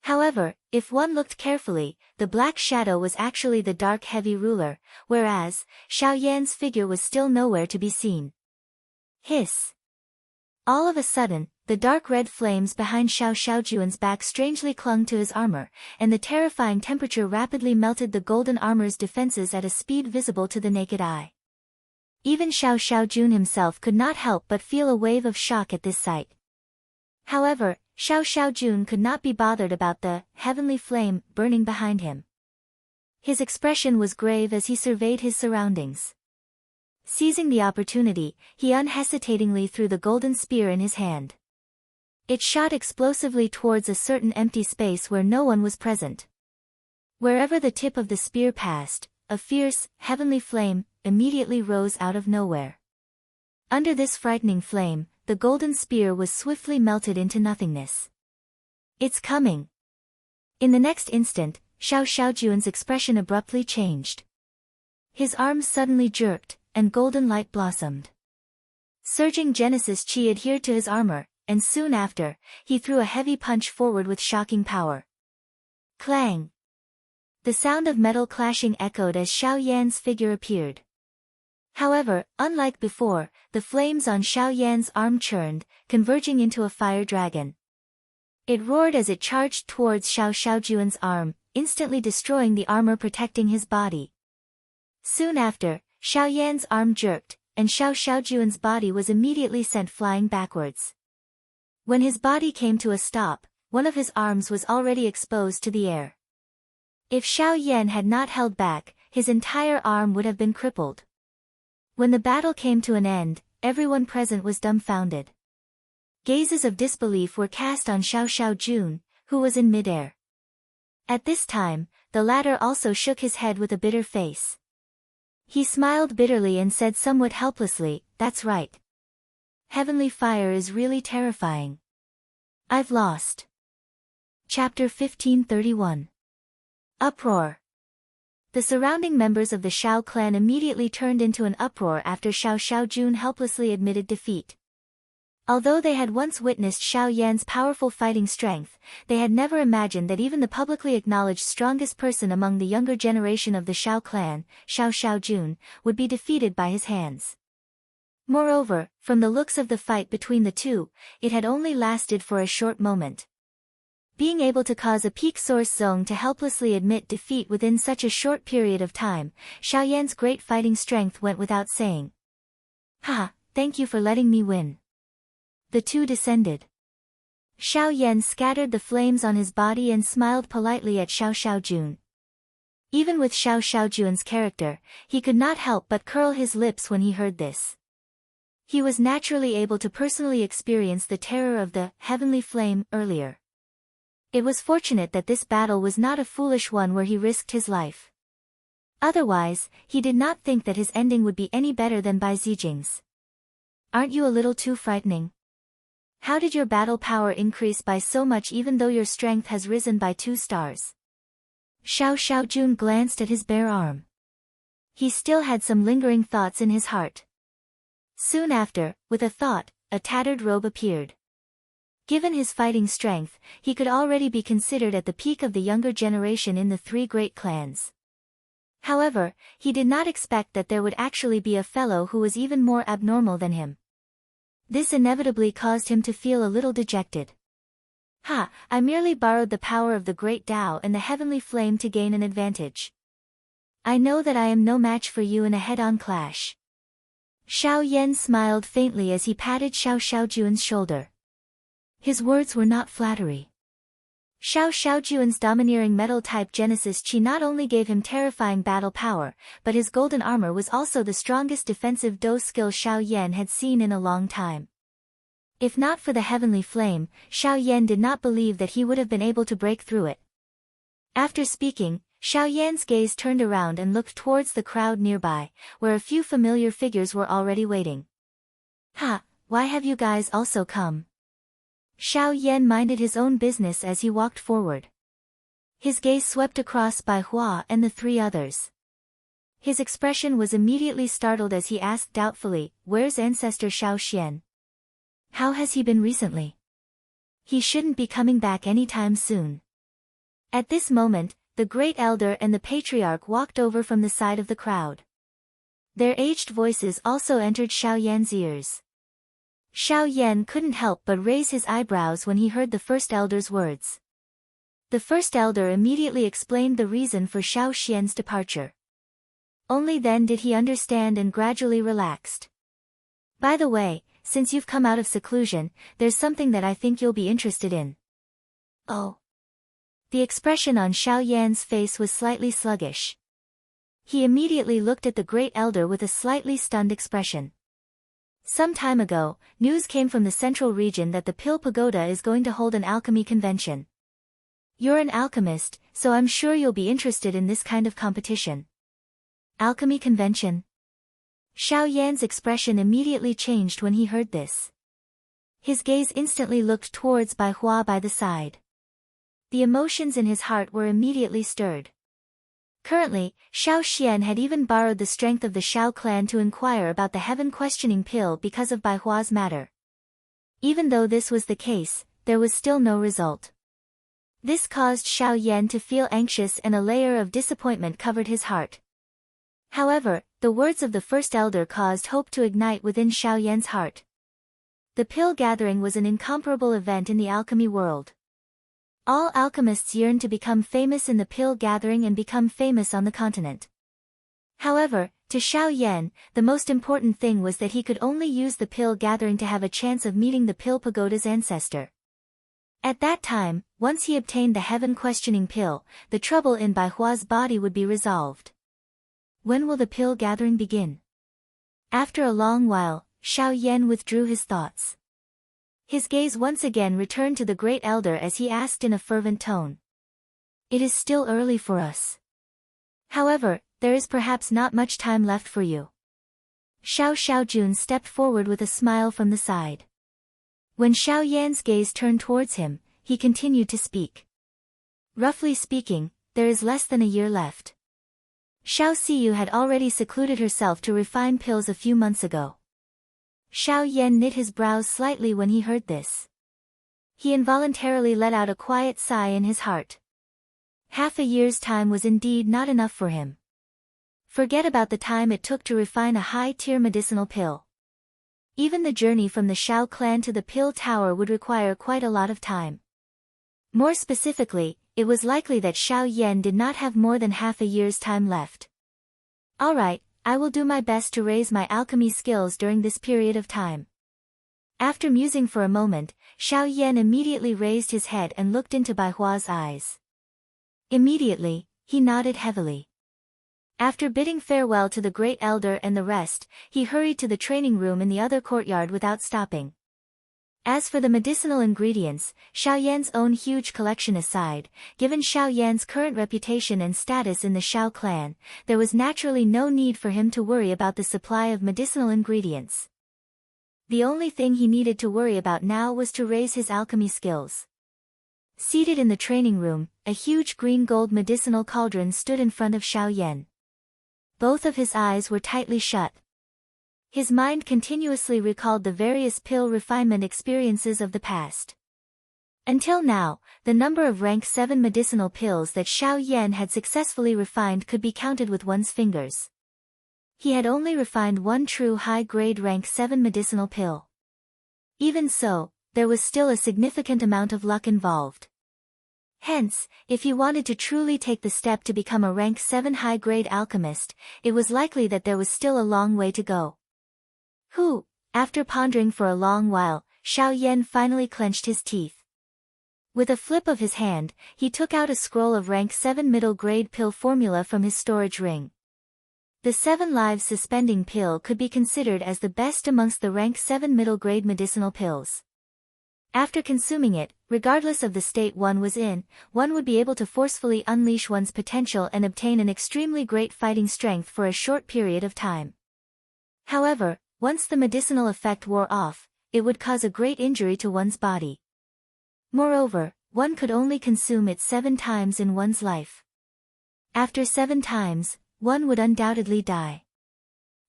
However, if one looked carefully, the black shadow was actually the dark heavy ruler, whereas, Xiao Yan's figure was still nowhere to be seen. Hiss! All of a sudden, the dark red flames behind Xiao Xiaojun's back strangely clung to his armor, and the terrifying temperature rapidly melted the golden armor's defenses at a speed visible to the naked eye. Even Xiao Xiaojun himself could not help but feel a wave of shock at this sight. However, Xiao Xiaojun could not be bothered about the heavenly flame burning behind him. His expression was grave as he surveyed his surroundings. Seizing the opportunity, he unhesitatingly threw the golden spear in his hand. It shot explosively towards a certain empty space where no one was present. Wherever the tip of the spear passed, a fierce, heavenly flame immediately rose out of nowhere. Under this frightening flame, the golden spear was swiftly melted into nothingness. It's coming! In the next instant, Xiao Xiaojun's expression abruptly changed. His arms suddenly jerked, and golden light blossomed. Surging Genesis Chi adhered to his armor, and soon after, he threw a heavy punch forward with shocking power. Clang! The sound of metal clashing echoed as Xiao Yan's figure appeared. However, unlike before, the flames on Xiao Yan's arm churned, converging into a fire dragon. It roared as it charged towards Xiao Xiaojun's arm, instantly destroying the armor protecting his body. Soon after, Xiao Yan's arm jerked, and Xiao Xiaojun's body was immediately sent flying backwards. When his body came to a stop, one of his arms was already exposed to the air. If Xiao Yan had not held back, his entire arm would have been crippled. When the battle came to an end, everyone present was dumbfounded. Gazes of disbelief were cast on Xiao Xiaojun, who was in midair. At this time, the latter also shook his head with a bitter face. He smiled bitterly and said somewhat helplessly, "That's right. Heavenly fire is really terrifying. I've lost." Chapter 1531. Uproar. The surrounding members of the Shao clan immediately turned into an uproar after Xiaojun helplessly admitted defeat. Although they had once witnessed Xiao Yan's powerful fighting strength, they had never imagined that even the publicly acknowledged strongest person among the younger generation of the Shao clan, Xiaojun, would be defeated by his hands. Moreover, from the looks of the fight between the two, it had only lasted for a short moment. Being able to cause a peak source zone to helplessly admit defeat within such a short period of time, Xiao Yan's great fighting strength went without saying. "Ha, thank you for letting me win." The two descended. Xiao Yan scattered the flames on his body and smiled politely at Xiaojun. Even with Xiaojun's character, he could not help but curl his lips when he heard this. He was naturally able to personally experience the terror of the heavenly flame earlier. It was fortunate that this battle was not a foolish one where he risked his life. Otherwise, he did not think that his ending would be any better than Bai Zijing's. "Aren't you a little too frightening? How did your battle power increase by so much even though your strength has risen by 2 stars? Xiaojun glanced at his bare arm. He still had some lingering thoughts in his heart. Soon after, with a thought, a tattered robe appeared. Given his fighting strength, he could already be considered at the peak of the younger generation in the 3 great clans. However, he did not expect that there would actually be a fellow who was even more abnormal than him. This inevitably caused him to feel a little dejected. "Ha, I merely borrowed the power of the great Tao and the heavenly flame to gain an advantage. I know that I am no match for you in a head-on clash." Xiao Yan smiled faintly as he patted Xiaojun's shoulder. His words were not flattery. Xiaojun's domineering metal-type Genesis Chi not only gave him terrifying battle power, but his golden armor was also the strongest defensive Do skill Xiao Yan had seen in a long time. If not for the heavenly flame, Xiao Yan did not believe that he would have been able to break through it. After speaking, Xiao Yan's gaze turned around and looked towards the crowd nearby, where a few familiar figures were already waiting. "Ha, why have you guys also come?" Xiao Yan minded his own business as he walked forward. His gaze swept across Bai Hua and the 3 others. His expression was immediately startled as he asked doubtfully, "Where's ancestor Xiao Xian? How has he been recently? He shouldn't be coming back anytime soon." At this moment, the great elder and the patriarch walked over from the side of the crowd. Their aged voices also entered Xiao Yan's ears. Xiao Yan couldn't help but raise his eyebrows when he heard the first elder's words. The first elder immediately explained the reason for Xiao Xian's departure. Only then did he understand and gradually relaxed. "By the way, since you've come out of seclusion, there's something that I think you'll be interested in." "Oh." The expression on Xiao Yan's face was slightly sluggish. He immediately looked at the great elder with a slightly stunned expression. Some time ago, news came from the central region that the Pill Pagoda is going to hold an alchemy convention. You're an alchemist, so I'm sure you'll be interested in this kind of competition. Alchemy convention? Xiao Yan's expression immediately changed when he heard this. His gaze instantly looked towards Bai Hua by the side. The emotions in his heart were immediately stirred. Currently, Xiao Xian had even borrowed the strength of the Shao clan to inquire about the heaven-questioning pill because of Bai Hua's matter. Even though this was the case, there was still no result. This caused Xiao Yan to feel anxious and a layer of disappointment covered his heart. However, the words of the first elder caused hope to ignite within Xiao Yan's heart. The pill gathering was an incomparable event in the alchemy world. All alchemists yearned to become famous in the pill gathering and become famous on the continent. However, to Xiao Yan, the most important thing was that he could only use the pill gathering to have a chance of meeting the Pill Pagoda's ancestor. At that time, once he obtained the heaven-questioning pill, the trouble in Bai Hua's body would be resolved. When will the pill gathering begin? After a long while, Xiao Yan withdrew his thoughts. His gaze once again returned to the great elder as he asked in a fervent tone. "It is still early for us. However, there is perhaps not much time left for you. Xiao Xiaojun stepped forward with a smile from the side. When Xiao Yan's gaze turned towards him, he continued to speak. Roughly speaking, there is less than a year left. Xiao Siyu had already secluded herself to refine pills a few months ago. Xiao Yan knit his brows slightly when he heard this. He involuntarily let out a quiet sigh in his heart. Half a year's time was indeed not enough for him. Forget about the time it took to refine a high-tier medicinal pill. Even the journey from the Shao clan to the pill tower would require quite a lot of time. More specifically, it was likely that Xiao Yan did not have more than half a year's time left. Alright, I will do my best to raise my alchemy skills during this period of time. After musing for a moment, Xiao Yan immediately raised his head and looked into Bai Hua's eyes. Immediately, he nodded heavily. After bidding farewell to the great elder and the rest, he hurried to the training room in the other courtyard without stopping. As for the medicinal ingredients, Xiao Yan's own huge collection aside, given Xiao Yan's current reputation and status in the Shao clan, there was naturally no need for him to worry about the supply of medicinal ingredients. The only thing he needed to worry about now was to raise his alchemy skills. Seated in the training room, a huge green-gold medicinal cauldron stood in front of Xiao Yan. Both of his eyes were tightly shut. His mind continuously recalled the various pill refinement experiences of the past. Until now, the number of rank 7 medicinal pills that Xiao Yan had successfully refined could be counted with one's fingers. He had only refined one true high-grade rank 7 medicinal pill. Even so, there was still a significant amount of luck involved. Hence, if he wanted to truly take the step to become a rank 7 high-grade alchemist, it was likely that there was still a long way to go. After pondering for a long while, Xiao Yan finally clenched his teeth. With a flip of his hand, he took out a scroll of rank 7 middle-grade pill formula from his storage ring. The 7 lives suspending pill could be considered as the best amongst the rank 7 middle-grade medicinal pills. After consuming it, regardless of the state one was in, one would be able to forcefully unleash one's potential and obtain an extremely great fighting strength for a short period of time. However, once the medicinal effect wore off, it would cause a great injury to one's body. Moreover, one could only consume it 7 times in one's life. After 7 times, one would undoubtedly die.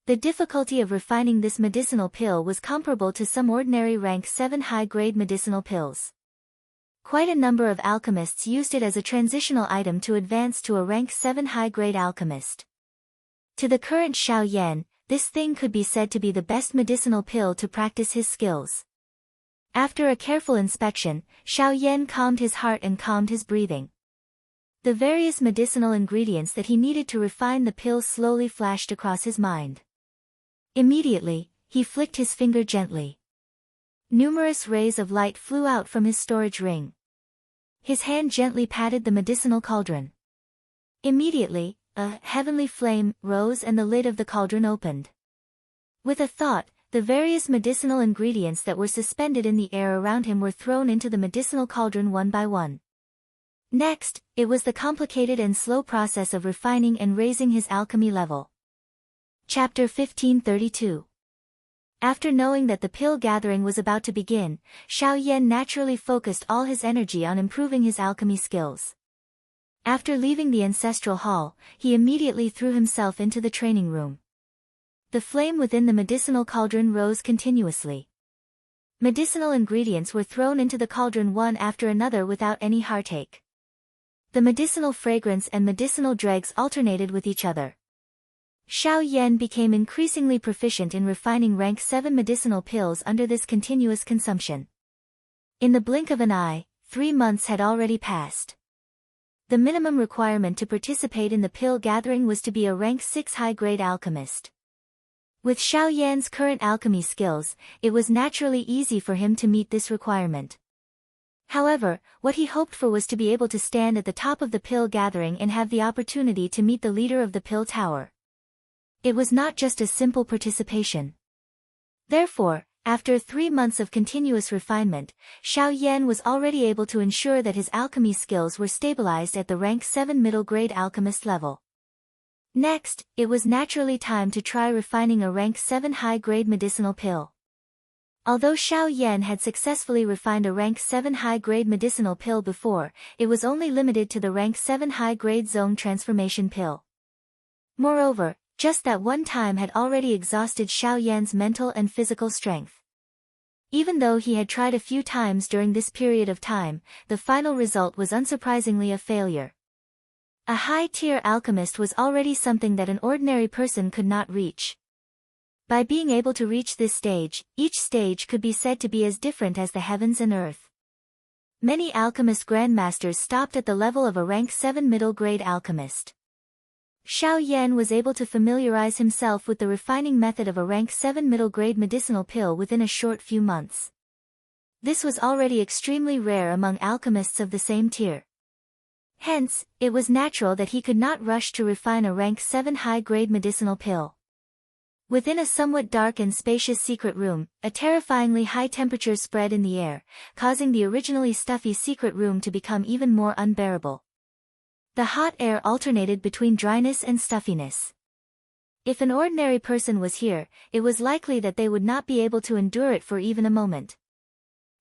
The difficulty of refining this medicinal pill was comparable to some ordinary rank 7 high-grade medicinal pills. Quite a number of alchemists used it as a transitional item to advance to a rank 7 high-grade alchemist. To the current Xiao Yan, this thing could be said to be the best medicinal pill to practice his skills. After a careful inspection, Xiao Yan calmed his heart and calmed his breathing. The various medicinal ingredients that he needed to refine the pill slowly flashed across his mind. Immediately, he flicked his finger gently. Numerous rays of light flew out from his storage ring. His hand gently patted the medicinal cauldron. Immediately, a heavenly flame rose and the lid of the cauldron opened. With a thought, the various medicinal ingredients that were suspended in the air around him were thrown into the medicinal cauldron one by one. Next, it was the complicated and slow process of refining and raising his alchemy level. Chapter 1532. After knowing that the pill gathering was about to begin, Xiao Yan naturally focused all his energy on improving his alchemy skills. After leaving the ancestral hall, he immediately threw himself into the training room. The flame within the medicinal cauldron rose continuously. Medicinal ingredients were thrown into the cauldron one after another without any heartache. The medicinal fragrance and medicinal dregs alternated with each other. Xiao Yan became increasingly proficient in refining rank 7 medicinal pills under this continuous consumption. In the blink of an eye, 3 months had already passed. The minimum requirement to participate in the pill gathering was to be a rank 6 high-grade alchemist. With Xiao Yan's current alchemy skills, it was naturally easy for him to meet this requirement. However, what he hoped for was to be able to stand at the top of the pill gathering and have the opportunity to meet the leader of the pill tower. It was not just a simple participation. Therefore, after 3 months of continuous refinement, Xiao Yan was already able to ensure that his alchemy skills were stabilized at the rank 7 middle grade alchemist level. Next, it was naturally time to try refining a rank 7 high-grade medicinal pill. Although Xiao Yan had successfully refined a rank 7 high-grade medicinal pill before, it was only limited to the rank 7 high-grade zone transformation pill. Moreover, just that one time had already exhausted Xiao Yan's mental and physical strength. Even though he had tried a few times during this period of time, the final result was unsurprisingly a failure. A high-tier alchemist was already something that an ordinary person could not reach. By being able to reach this stage, each stage could be said to be as different as the heavens and earth. Many alchemist grandmasters stopped at the level of a rank 7 middle-grade alchemist. Xiao Yan was able to familiarize himself with the refining method of a rank 7 middle-grade medicinal pill within a short few months. This was already extremely rare among alchemists of the same tier. Hence, it was natural that he could not rush to refine a rank 7 high-grade medicinal pill. Within a somewhat dark and spacious secret room, a terrifyingly high temperature spread in the air, causing the originally stuffy secret room to become even more unbearable. The hot air alternated between dryness and stuffiness. If an ordinary person was here, it was likely that they would not be able to endure it for even a moment.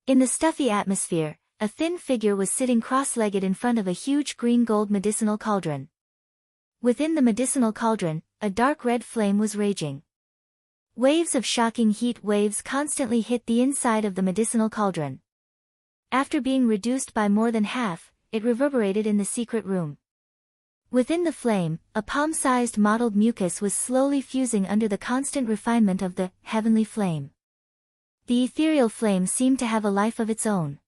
In the stuffy atmosphere, a thin figure was sitting cross-legged in front of a huge green-gold medicinal cauldron. Within the medicinal cauldron, a dark red flame was raging. Waves of shocking heat waves constantly hit the inside of the medicinal cauldron. After being reduced by more than half, it reverberated in the secret room. Within the flame, a palm-sized mottled mucus was slowly fusing under the constant refinement of the heavenly flame. The ethereal flame seemed to have a life of its own.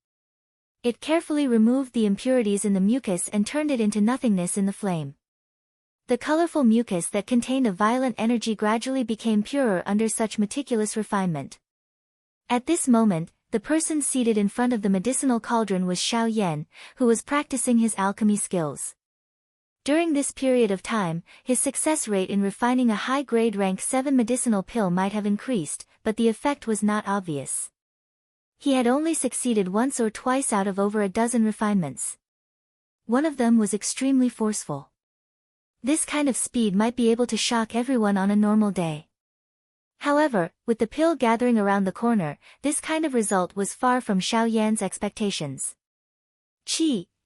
It carefully removed the impurities in the mucus and turned it into nothingness in the flame. The colorful mucus that contained a violent energy gradually became purer under such meticulous refinement. At this moment, the person seated in front of the medicinal cauldron was Xiao Yan, who was practicing his alchemy skills. During this period of time, his success rate in refining a high-grade rank 7 medicinal pill might have increased, but the effect was not obvious. He had only succeeded once or twice out of over a dozen refinements. One of them was extremely forceful. This kind of speed might be able to shock everyone on a normal day. However, with the pill gathering around the corner, this kind of result was far from Xiao Yan's expectations.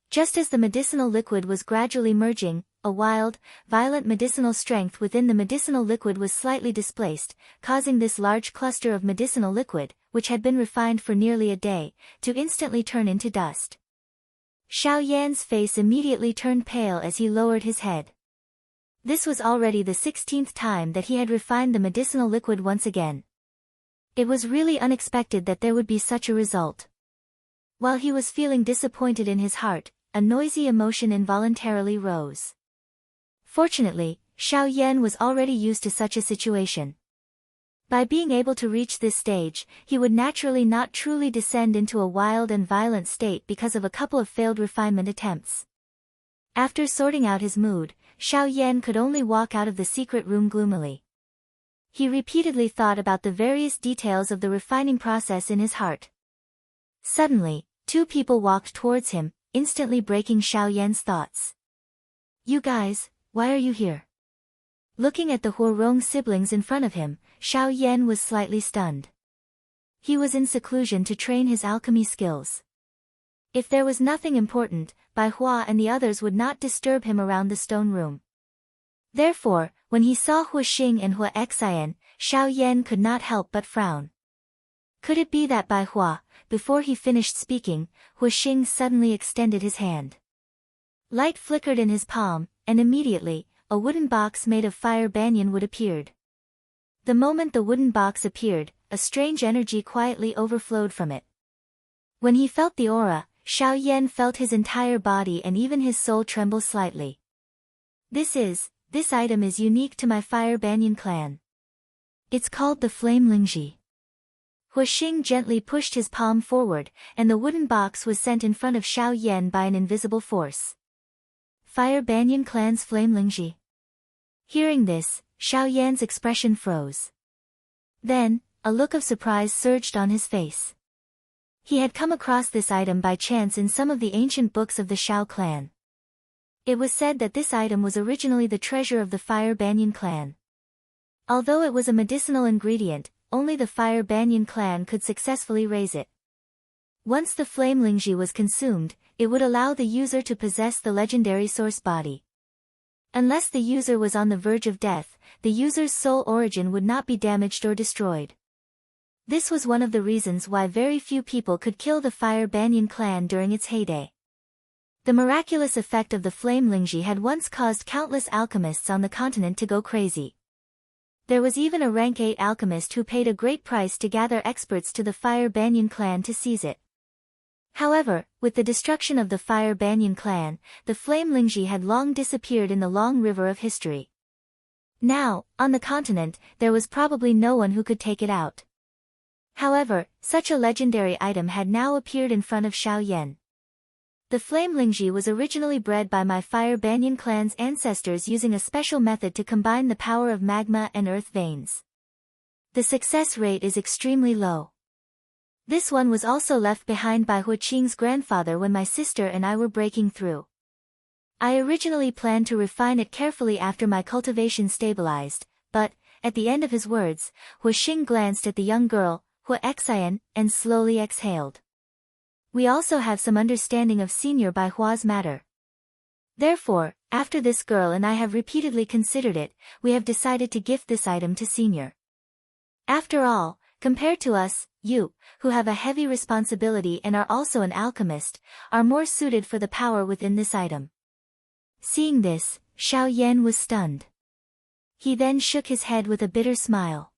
Just as the medicinal liquid was gradually merging, a wild, violent medicinal strength within the medicinal liquid was slightly displaced, causing this large cluster of medicinal liquid, which had been refined for nearly a day, to instantly turn into dust. Xiao Yan's face immediately turned pale as he lowered his head. This was already the 16th time that he had refined the medicinal liquid once again. It was really unexpected that there would be such a result. While he was feeling disappointed in his heart, a noisy emotion involuntarily rose. Fortunately, Xiao Yan was already used to such a situation. By being able to reach this stage, he would naturally not truly descend into a wild and violent state because of a couple of failed refinement attempts. After sorting out his mood, Xiao Yan could only walk out of the secret room gloomily. He repeatedly thought about the various details of the refining process in his heart. Suddenly, two people walked towards him, instantly breaking Xiao Yan's thoughts. "You guys, why are you here?" Looking at the Huorong siblings in front of him, Xiao Yan was slightly stunned. He was in seclusion to train his alchemy skills. If there was nothing important, Bai Hua and the others would not disturb him around the stone room. Therefore, when he saw Hua Xing and Hua Xian, Xiao Yan could not help but frown. Could it be that Bai Hua, before he finished speaking, Hua Xing suddenly extended his hand? Light flickered in his palm, and immediately, a wooden box made of fire banyan wood appeared. The moment the wooden box appeared, a strange energy quietly overflowed from it. When he felt the aura, Xiao Yan felt his entire body and even his soul tremble slightly. This item is unique to my Fire Banyan clan. It's called the Flame Lingji. Hua Xing gently pushed his palm forward, and the wooden box was sent in front of Xiao Yan by an invisible force. Fire Banyan clan's Flame Lingji. Hearing this, Xiao Yan's expression froze. Then, a look of surprise surged on his face. He had come across this item by chance in some of the ancient books of the Xiao clan. It was said that this item was originally the treasure of the Fire Banyan clan. Although it was a medicinal ingredient, only the Fire Banyan clan could successfully raise it. Once the flame Lingji was consumed, it would allow the user to possess the legendary source body. Unless the user was on the verge of death, the user's soul origin would not be damaged or destroyed. This was one of the reasons why very few people could kill the Fire Banyan clan during its heyday. The miraculous effect of the flame Lingji had once caused countless alchemists on the continent to go crazy. There was even a rank 8 alchemist who paid a great price to gather experts to the Fire Banyan clan to seize it. However, with the destruction of the Fire Banyan clan, the flame Lingji had long disappeared in the long river of history. Now, on the continent, there was probably no one who could take it out. However, such a legendary item had now appeared in front of Xiao Yan. The flame Lingji was originally bred by my Fire Banyan clan's ancestors using a special method to combine the power of magma and earth veins. The success rate is extremely low. This one was also left behind by Hua Qing's grandfather when my sister and I were breaking through. I originally planned to refine it carefully after my cultivation stabilized, but, at the end of his words, Hua Qing glanced at the young girl, Hua Xian, and slowly exhaled. We also have some understanding of Senior by Hua's matter. Therefore, after this girl and I have repeatedly considered it, we have decided to gift this item to Senior. After all, compared to us, you, who have a heavy responsibility and are also an alchemist, are more suited for the power within this item. Seeing this, Xiao Yan was stunned. He then shook his head with a bitter smile.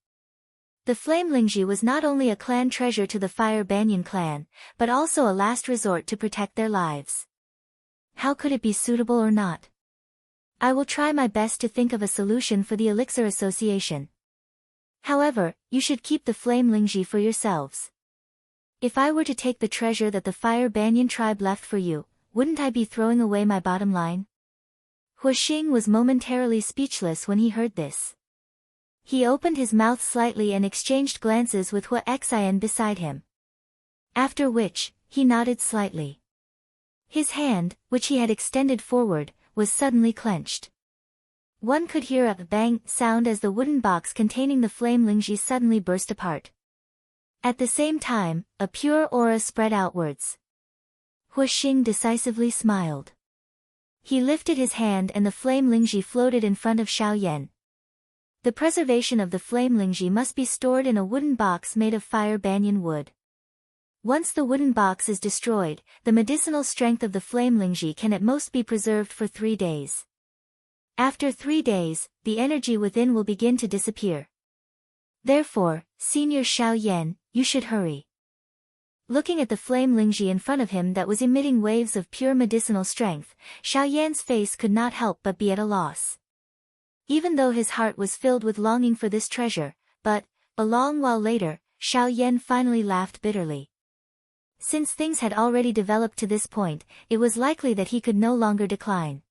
The flame Lingji was not only a clan treasure to the Fire Banyan clan, but also a last resort to protect their lives. How could it be suitable or not? I will try my best to think of a solution for the Elixir Association. However, you should keep the flame Lingji for yourselves. If I were to take the treasure that the Fire Banyan tribe left for you, wouldn't I be throwing away my bottom line? Hua Qing was momentarily speechless when he heard this. He opened his mouth slightly and exchanged glances with Hua Xian beside him. After which, he nodded slightly. His hand, which he had extended forward, was suddenly clenched. One could hear a bang sound as the wooden box containing the flame Lingji suddenly burst apart. At the same time, a pure aura spread outwards. Hua Qing decisively smiled. He lifted his hand and the flame Lingji floated in front of Xiao Yan. The preservation of the flame Lingji must be stored in a wooden box made of Fire Banyan wood. Once the wooden box is destroyed, the medicinal strength of the flame Lingji can at most be preserved for 3 days. After 3 days, the energy within will begin to disappear. Therefore, Senior Xiao Yan, you should hurry. Looking at the flame Lingji in front of him that was emitting waves of pure medicinal strength, Xiao Yan's face could not help but be at a loss. Even though his heart was filled with longing for this treasure, but, a long while later, Xiao Yan finally laughed bitterly. Since things had already developed to this point, it was likely that he could no longer decline.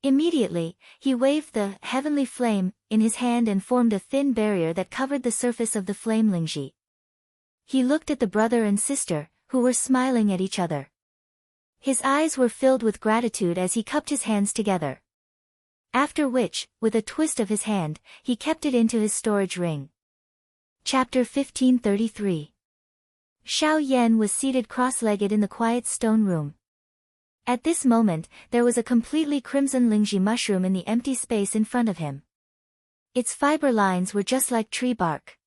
Immediately, he waved the heavenly flame in his hand and formed a thin barrier that covered the surface of the flame Lingji. He looked at the brother and sister, who were smiling at each other. His eyes were filled with gratitude as he cupped his hands together. After which, with a twist of his hand, he kept it into his storage ring. Chapter 1533. Xiao Yan was seated cross-legged in the quiet stone room. At this moment, there was a completely crimson Lingji mushroom in the empty space in front of him. Its fiber lines were just like tree bark.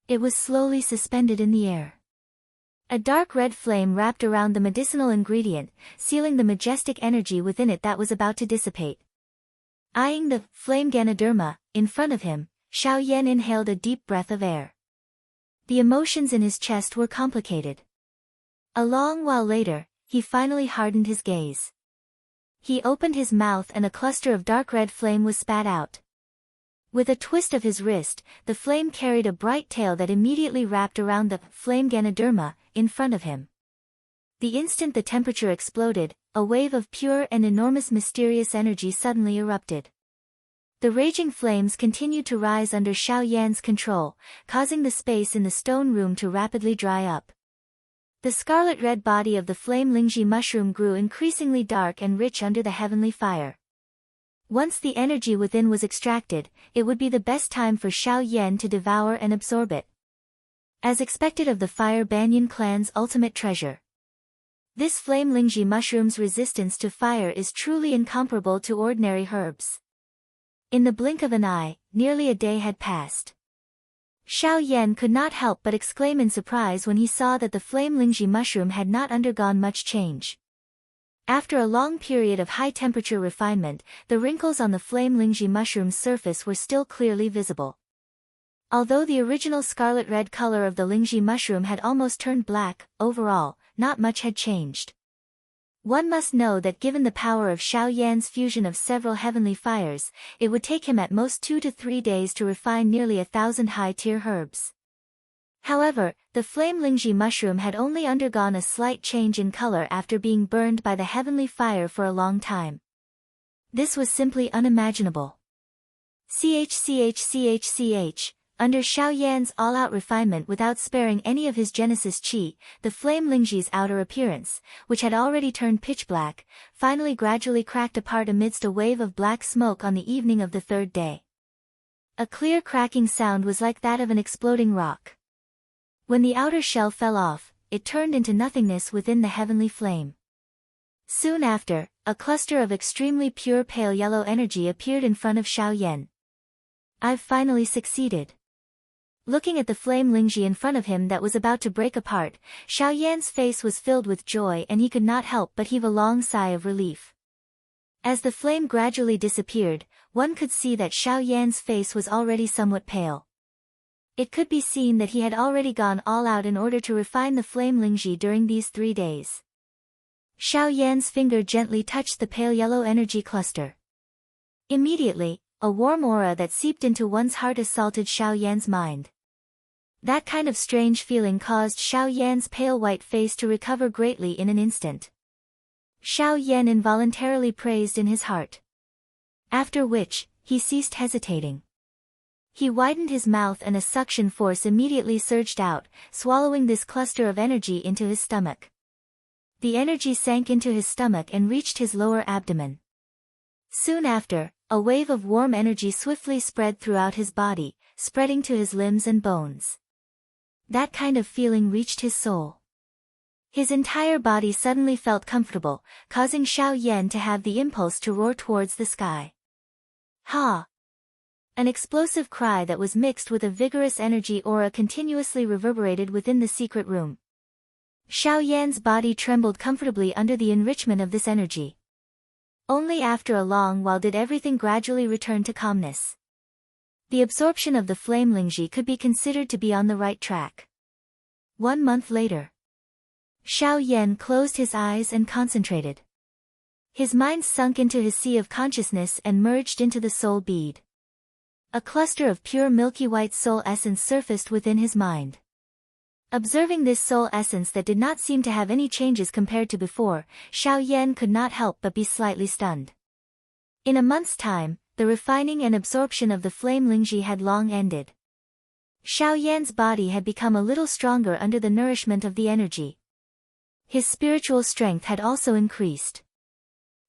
It was slowly suspended in the air. A dark red flame wrapped around the medicinal ingredient, sealing the majestic energy within it that was about to dissipate. Eyeing the flame Ganoderma in front of him, Xiao Yan inhaled a deep breath of air. The emotions in his chest were complicated. A long while later, he finally hardened his gaze. He opened his mouth and a cluster of dark red flame was spat out. With a twist of his wrist, the flame carried a bright tail that immediately wrapped around the flame Ganoderma in front of him. The instant the temperature exploded, a wave of pure and enormous mysterious energy suddenly erupted. The raging flames continued to rise under Xiao Yan's control, causing the space in the stone room to rapidly dry up. The scarlet-red body of the flame Lingji mushroom grew increasingly dark and rich under the heavenly fire. Once the energy within was extracted, it would be the best time for Xiao Yan to devour and absorb it. As expected of the Fire Banyan clan's ultimate treasure, this flame Lingji mushroom's resistance to fire is truly incomparable to ordinary herbs. In the blink of an eye, nearly a day had passed. Xiao Yan could not help but exclaim in surprise when he saw that the flame Lingji mushroom had not undergone much change. After a long period of high-temperature refinement, the wrinkles on the flame Lingji mushroom's surface were still clearly visible. Although the original scarlet-red color of the Lingji mushroom had almost turned black, overall, not much had changed. One must know that given the power of Xiao Yan's fusion of several heavenly fires, it would take him at most 2 to 3 days to refine nearly 1,000 high-tier herbs. However, the flame Lingji mushroom had only undergone a slight change in color after being burned by the heavenly fire for a long time. This was simply unimaginable. Under Xiao Yan's all-out refinement without sparing any of his Genesis Qi, the flame Lingji's outer appearance, which had already turned pitch black, finally gradually cracked apart amidst a wave of black smoke on the evening of the 3rd day. A clear cracking sound was like that of an exploding rock. When the outer shell fell off, it turned into nothingness within the heavenly flame. Soon after, a cluster of extremely pure pale yellow energy appeared in front of Xiao Yan. "I've finally succeeded." Looking at the flame Lingji in front of him that was about to break apart, Xiao Yan's face was filled with joy and he could not help but heave a long sigh of relief. As the flame gradually disappeared, one could see that Xiao Yan's face was already somewhat pale. It could be seen that he had already gone all out in order to refine the flame Lingji during these 3 days. Xiao Yan's finger gently touched the pale yellow energy cluster. Immediately, a warm aura that seeped into one's heart assaulted Xiao Yan's mind. That kind of strange feeling caused Xiao Yan's pale white face to recover greatly in an instant. Xiao Yan involuntarily praised in his heart. After which, he ceased hesitating. He widened his mouth and a suction force immediately surged out, swallowing this cluster of energy into his stomach. The energy sank into his stomach and reached his lower abdomen. Soon after, a wave of warm energy swiftly spread throughout his body, spreading to his limbs and bones. That kind of feeling reached his soul. His entire body suddenly felt comfortable, causing Xiao Yan to have the impulse to roar towards the sky. Ha! An explosive cry that was mixed with a vigorous energy aura continuously reverberated within the secret room. Xiao Yan's body trembled comfortably under the enrichment of this energy. Only after a long while did everything gradually return to calmness. The absorption of the flame Lingji could be considered to be on the right track. 1 month later, Xiao Yan closed his eyes and concentrated. His mind sunk into his sea of consciousness and merged into the soul bead. A cluster of pure milky white soul essence surfaced within his mind. Observing this soul essence that did not seem to have any changes compared to before, Xiao Yan could not help but be slightly stunned. In a month's time, the refining and absorption of the flame Lingji had long ended. Xiao Yan's body had become a little stronger under the nourishment of the energy. His spiritual strength had also increased.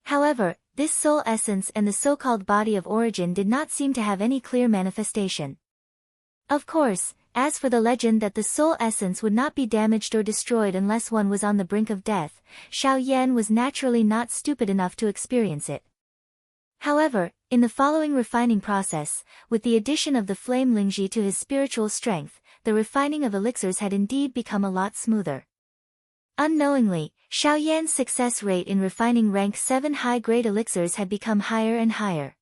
However, this soul essence and the so-called body of origin did not seem to have any clear manifestation. Of course, as for the legend that the soul essence would not be damaged or destroyed unless one was on the brink of death, Xiao Yan was naturally not stupid enough to experience it. However, in the following refining process, with the addition of the flame Lingji to his spiritual strength, the refining of elixirs had indeed become a lot smoother. Unknowingly, Xiao Yan's success rate in refining rank 7 high-grade elixirs had become higher and higher.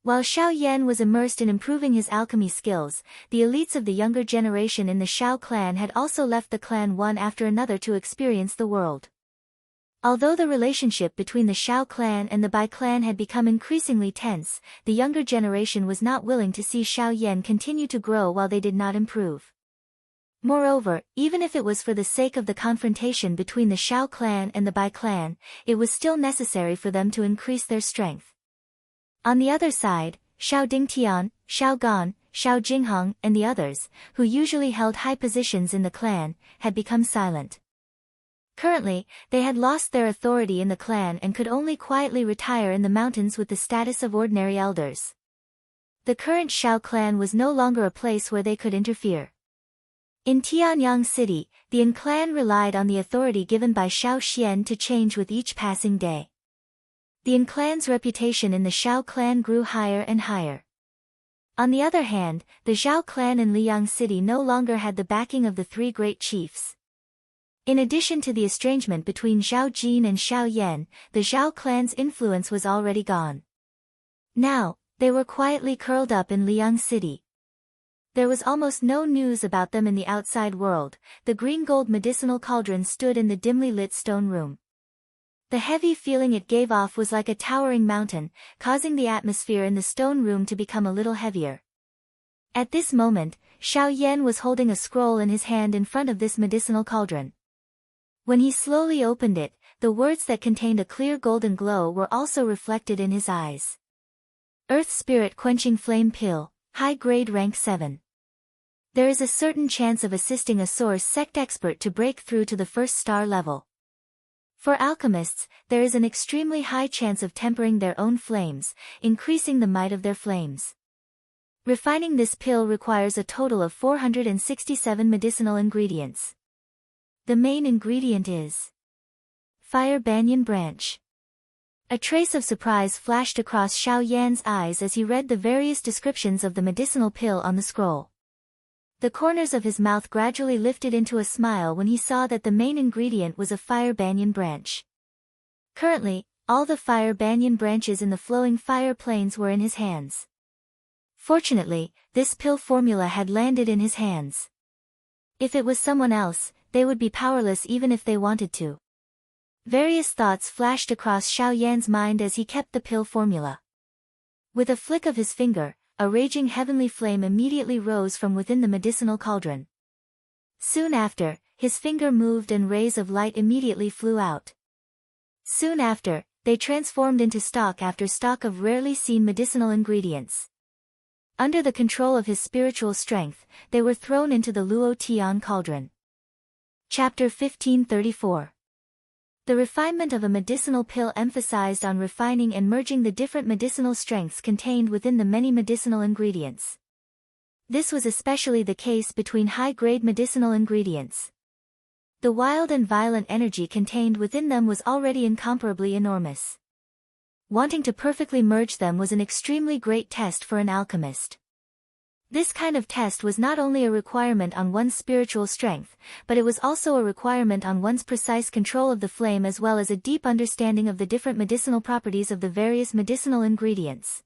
While Xiao Yan was immersed in improving his alchemy skills, the elites of the younger generation in the Xiao clan had also left the clan one after another to experience the world. Although the relationship between the Xiao clan and the Bai clan had become increasingly tense, the younger generation was not willing to see Xiao Yan continue to grow while they did not improve. Moreover, even if it was for the sake of the confrontation between the Xiao clan and the Bai clan, it was still necessary for them to increase their strength. On the other side, Xiao Dingtian, Xiao Gan, Xiao Jinghong and the others, who usually held high positions in the clan, had become silent. Currently, they had lost their authority in the clan and could only quietly retire in the mountains with the status of ordinary elders. The current Shao clan was no longer a place where they could interfere. In Tianyang City, the An clan relied on the authority given by Shao Xian to change with each passing day. The An clan's reputation in the Shao clan grew higher and higher. On the other hand, the Zhao clan in Liang City no longer had the backing of the three great chiefs. In addition to the estrangement between Zhao Jin and Xiao Yan, the Zhao clan's influence was already gone. Now, they were quietly curled up in Liang City. There was almost no news about them in the outside world. The green gold medicinal cauldron stood in the dimly lit stone room. The heavy feeling it gave off was like a towering mountain, causing the atmosphere in the stone room to become a little heavier. At this moment, Xiao Yan was holding a scroll in his hand in front of this medicinal cauldron. When he slowly opened it, the words that contained a clear golden glow were also reflected in his eyes. Earth Spirit Quenching Flame Pill, High Grade Rank 7. There is a certain chance of assisting a source sect expert to break through to the first star level. For alchemists, there is an extremely high chance of tempering their own flames, increasing the might of their flames. Refining this pill requires a total of 467 medicinal ingredients. The main ingredient is Fire Banyan Branch. A trace of surprise flashed across Xiao Yan's eyes as he read the various descriptions of the medicinal pill on the scroll. The corners of his mouth gradually lifted into a smile when he saw that the main ingredient was a fire banyan branch. Currently, all the fire banyan branches in the flowing fire plains were in his hands. Fortunately, this pill formula had landed in his hands. If it was someone else, they would be powerless even if they wanted to. Various thoughts flashed across Xiao Yan's mind as he kept the pill formula. With a flick of his finger, a raging heavenly flame immediately rose from within the medicinal cauldron. Soon after, his finger moved and rays of light immediately flew out. Soon after, they transformed into stalk after stalk of rarely seen medicinal ingredients. Under the control of his spiritual strength, they were thrown into the Luo Tian cauldron. Chapter 1534. The refinement of a medicinal pill emphasized on refining and merging the different medicinal strengths contained within the many medicinal ingredients. This was especially the case between high-grade medicinal ingredients. The wild and violent energy contained within them was already incomparably enormous. Wanting to perfectly merge them was an extremely great test for an alchemist. This kind of test was not only a requirement on one's spiritual strength, but it was also a requirement on one's precise control of the flame as well as a deep understanding of the different medicinal properties of the various medicinal ingredients.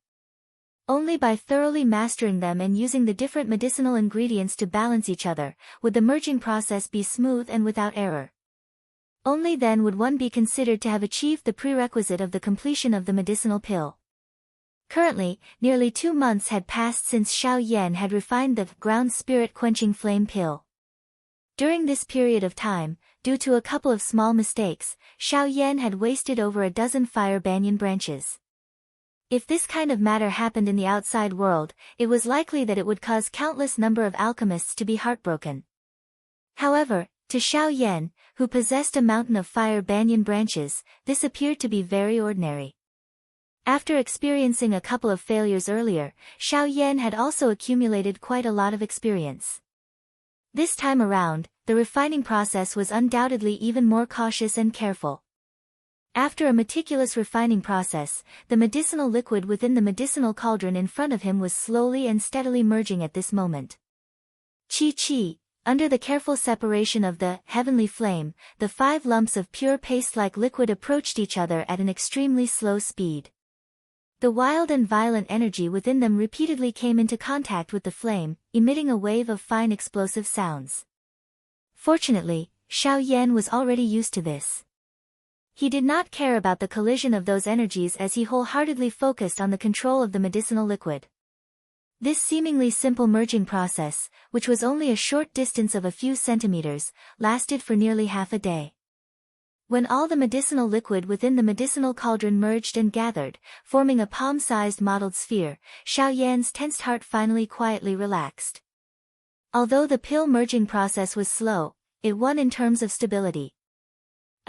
Only by thoroughly mastering them and using the different medicinal ingredients to balance each other, would the merging process be smooth and without error. Only then would one be considered to have achieved the prerequisite of the completion of the medicinal pill. Currently, nearly 2 months had passed since Xiao Yan had refined the ground spirit quenching flame pill. During this period of time, due to a couple of small mistakes, Xiao Yan had wasted over a dozen fire banyan branches. If this kind of matter happened in the outside world, it was likely that it would cause countless number of alchemists to be heartbroken. However, to Xiao Yan, who possessed a mountain of fire banyan branches, this appeared to be very ordinary. After experiencing a couple of failures earlier, Xiao Yan had also accumulated quite a lot of experience. This time around, the refining process was undoubtedly even more cautious and careful. After a meticulous refining process, the medicinal liquid within the medicinal cauldron in front of him was slowly and steadily merging at this moment. Chi. Under the careful separation of the heavenly flame, the 5 lumps of pure paste-like liquid approached each other at an extremely slow speed. The wild and violent energy within them repeatedly came into contact with the flame, emitting a wave of fine explosive sounds. Fortunately, Xiao Yan was already used to this. He did not care about the collision of those energies as he wholeheartedly focused on the control of the medicinal liquid. This seemingly simple merging process, which was only a short distance of a few centimeters, lasted for nearly half a day. When all the medicinal liquid within the medicinal cauldron merged and gathered, forming a palm-sized mottled sphere, Xiao Yan's tensed heart finally quietly relaxed. Although the pill merging process was slow, it won in terms of stability.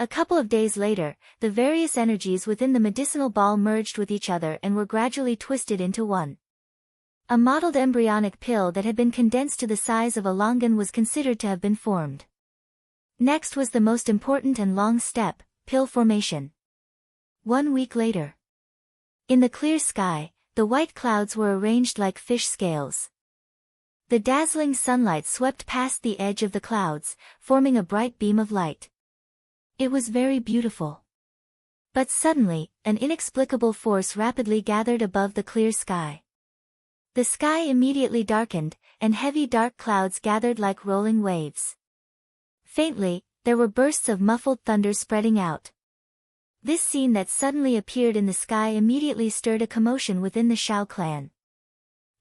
A couple of days later, the various energies within the medicinal ball merged with each other and were gradually twisted into one. A mottled embryonic pill that had been condensed to the size of a longan was considered to have been formed. Next was the most important and long step, pill formation. 1 week later. In the clear sky, the white clouds were arranged like fish scales. The dazzling sunlight swept past the edge of the clouds, forming a bright beam of light. It was very beautiful. But suddenly, an inexplicable force rapidly gathered above the clear sky. The sky immediately darkened, and heavy dark clouds gathered like rolling waves. Faintly, there were bursts of muffled thunder spreading out. This scene that suddenly appeared in the sky immediately stirred a commotion within the Shao clan.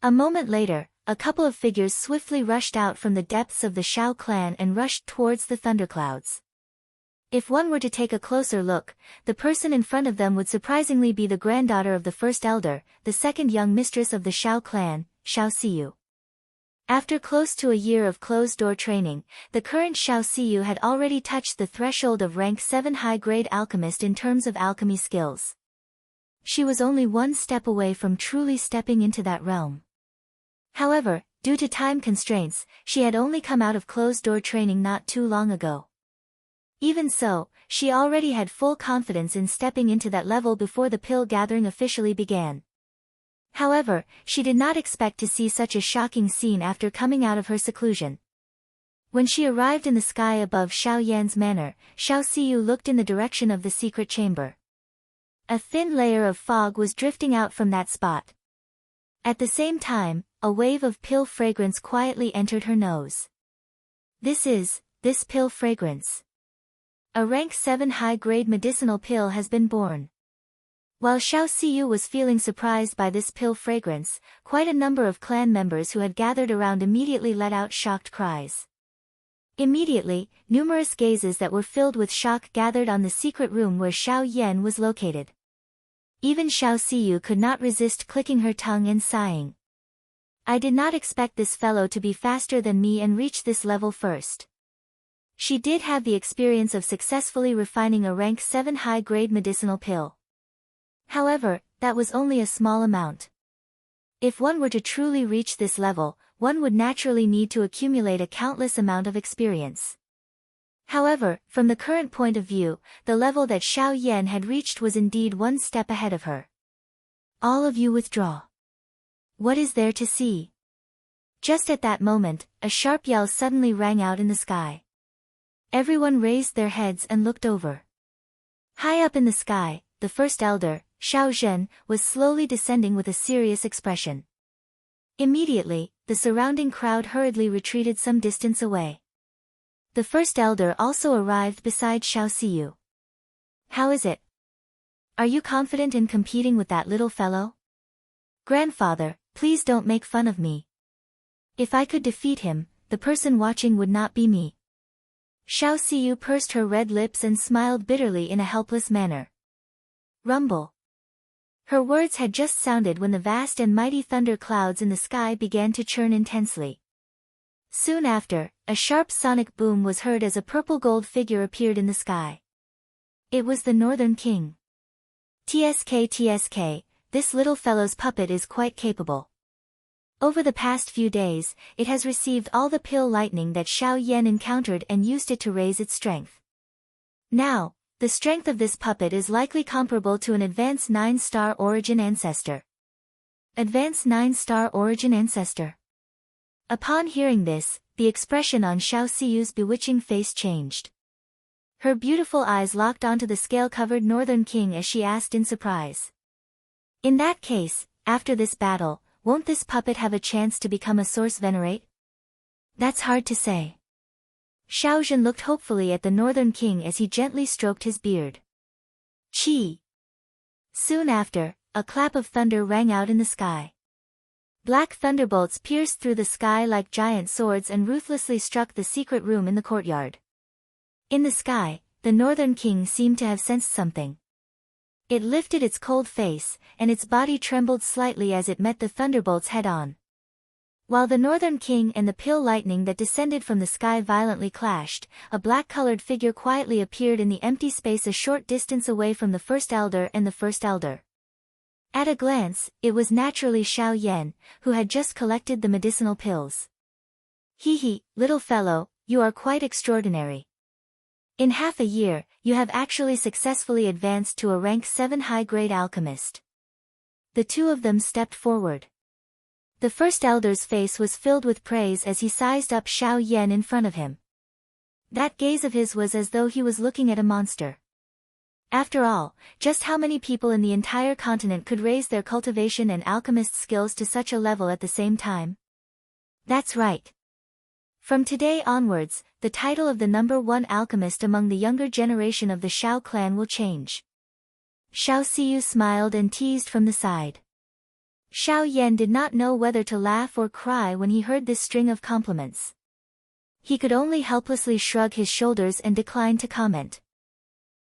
A moment later, a couple of figures swiftly rushed out from the depths of the Shao clan and rushed towards the thunderclouds. If one were to take a closer look, the person in front of them would surprisingly be the granddaughter of the first elder, the second young mistress of the Shao clan, Shao Siyu. After close to a year of closed-door training, the current Shao Siyu had already touched the threshold of rank 7 high-grade alchemist in terms of alchemy skills. She was only one step away from truly stepping into that realm. However, due to time constraints, she had only come out of closed-door training not too long ago. Even so, she already had full confidence in stepping into that level before the pill gathering officially began. However, she did not expect to see such a shocking scene after coming out of her seclusion. When she arrived in the sky above Shao Yan's manor, Shao Siyu looked in the direction of the secret chamber. A thin layer of fog was drifting out from that spot. At the same time, a wave of pill fragrance quietly entered her nose. This pill fragrance. A rank 7 high-grade medicinal pill has been born. While Shao Siyu was feeling surprised by this pill fragrance, quite a number of clan members who had gathered around immediately let out shocked cries. Immediately, numerous gazes that were filled with shock gathered on the secret room where Shao Yan was located. Even Shao Siyu could not resist clicking her tongue and sighing. I did not expect this fellow to be faster than me and reach this level first. She did have the experience of successfully refining a rank 7 high-grade medicinal pill. However, that was only a small amount. If one were to truly reach this level, one would naturally need to accumulate a countless amount of experience. However, from the current point of view, the level that Shao Yan had reached was indeed one step ahead of her. All of you withdraw. What is there to see? Just at that moment, a sharp yell suddenly rang out in the sky. Everyone raised their heads and looked over. High up in the sky, the first elder, Shao Zhen, was slowly descending with a serious expression. Immediately, the surrounding crowd hurriedly retreated some distance away. The first elder also arrived beside Shao Siyu. How is it? Are you confident in competing with that little fellow? Grandfather, please don't make fun of me. If I could defeat him, the person watching would not be me. Shao Siyu pursed her red lips and smiled bitterly in a helpless manner. Rumble. Her words had just sounded when the vast and mighty thunder clouds in the sky began to churn intensely. Soon after, a sharp sonic boom was heard as a purple-gold figure appeared in the sky. It was the Northern King. TSK, this little fellow's puppet is quite capable. Over the past few days, it has received all the pill lightning that Shao Yan encountered and used it to raise its strength. Now, the strength of this puppet is likely comparable to an advanced 9-star origin ancestor. Advanced 9-star origin ancestor. Upon hearing this, the expression on Shao Siyu's bewitching face changed. Her beautiful eyes locked onto the scale-covered Northern King as she asked in surprise. In that case, after this battle, won't this puppet have a chance to become a source venerate? That's hard to say. Shao Zhen looked hopefully at the Northern King as he gently stroked his beard. Chi! Soon after, a clap of thunder rang out in the sky. Black thunderbolts pierced through the sky like giant swords and ruthlessly struck the secret room in the courtyard. In the sky, the Northern King seemed to have sensed something. It lifted its cold face, and its body trembled slightly as it met the thunderbolts head-on. While the Northern King and the pale lightning that descended from the sky violently clashed, a black-colored figure quietly appeared in the empty space a short distance away from the First Elder and the First Elder. At a glance, it was naturally Xiao Yan, who had just collected the medicinal pills. Hee, little fellow, you are quite extraordinary. In half a year, you have actually successfully advanced to a rank 7 high-grade alchemist. The two of them stepped forward. The First Elder's face was filled with praise as he sized up Xiao Yan in front of him. That gaze of his was as though he was looking at a monster. After all, just how many people in the entire continent could raise their cultivation and alchemist skills to such a level at the same time? That's right. From today onwards, the title of the #1 alchemist among the younger generation of the Xiao clan will change. Xiao Xiyu smiled and teased from the side. Xiao Yan did not know whether to laugh or cry when he heard this string of compliments. He could only helplessly shrug his shoulders and decline to comment.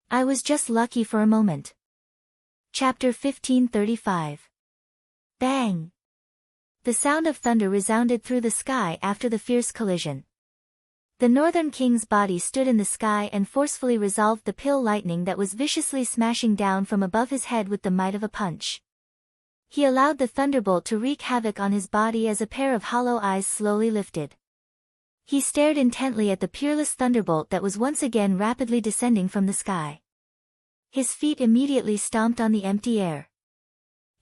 I was just lucky for a moment. Chapter 1535. Bang! The sound of thunder resounded through the sky after the fierce collision. The Northern King's body stood in the sky and forcefully resolved the pale lightning that was viciously smashing down from above his head with the might of a punch. He allowed the thunderbolt to wreak havoc on his body as a pair of hollow eyes slowly lifted. He stared intently at the peerless thunderbolt that was once again rapidly descending from the sky. His feet immediately stomped on the empty air.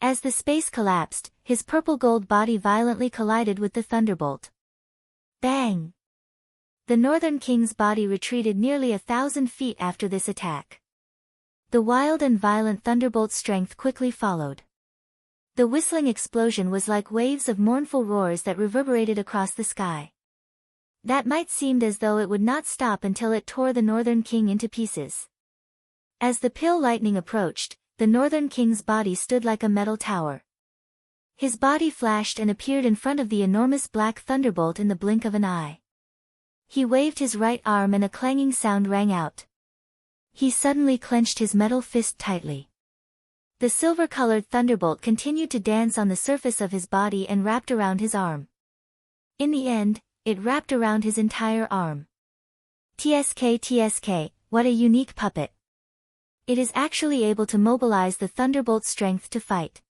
As the space collapsed, his purple-gold body violently collided with the thunderbolt. Bang! The Northern King's body retreated nearly 1,000 feet after this attack. The wild and violent thunderbolt's strength quickly followed. The whistling explosion was like waves of mournful roars that reverberated across the sky. That might seem as though it would not stop until it tore the Northern King into pieces. As the pale lightning approached, the Northern King's body stood like a metal tower. His body flashed and appeared in front of the enormous black thunderbolt in the blink of an eye. He waved his right arm and a clanging sound rang out. He suddenly clenched his metal fist tightly. The silver-colored thunderbolt continued to dance on the surface of his body and wrapped around his arm. In the end, it wrapped around his entire arm. TSK, what a unique puppet. It is actually able to mobilize the thunderbolt's strength to fight.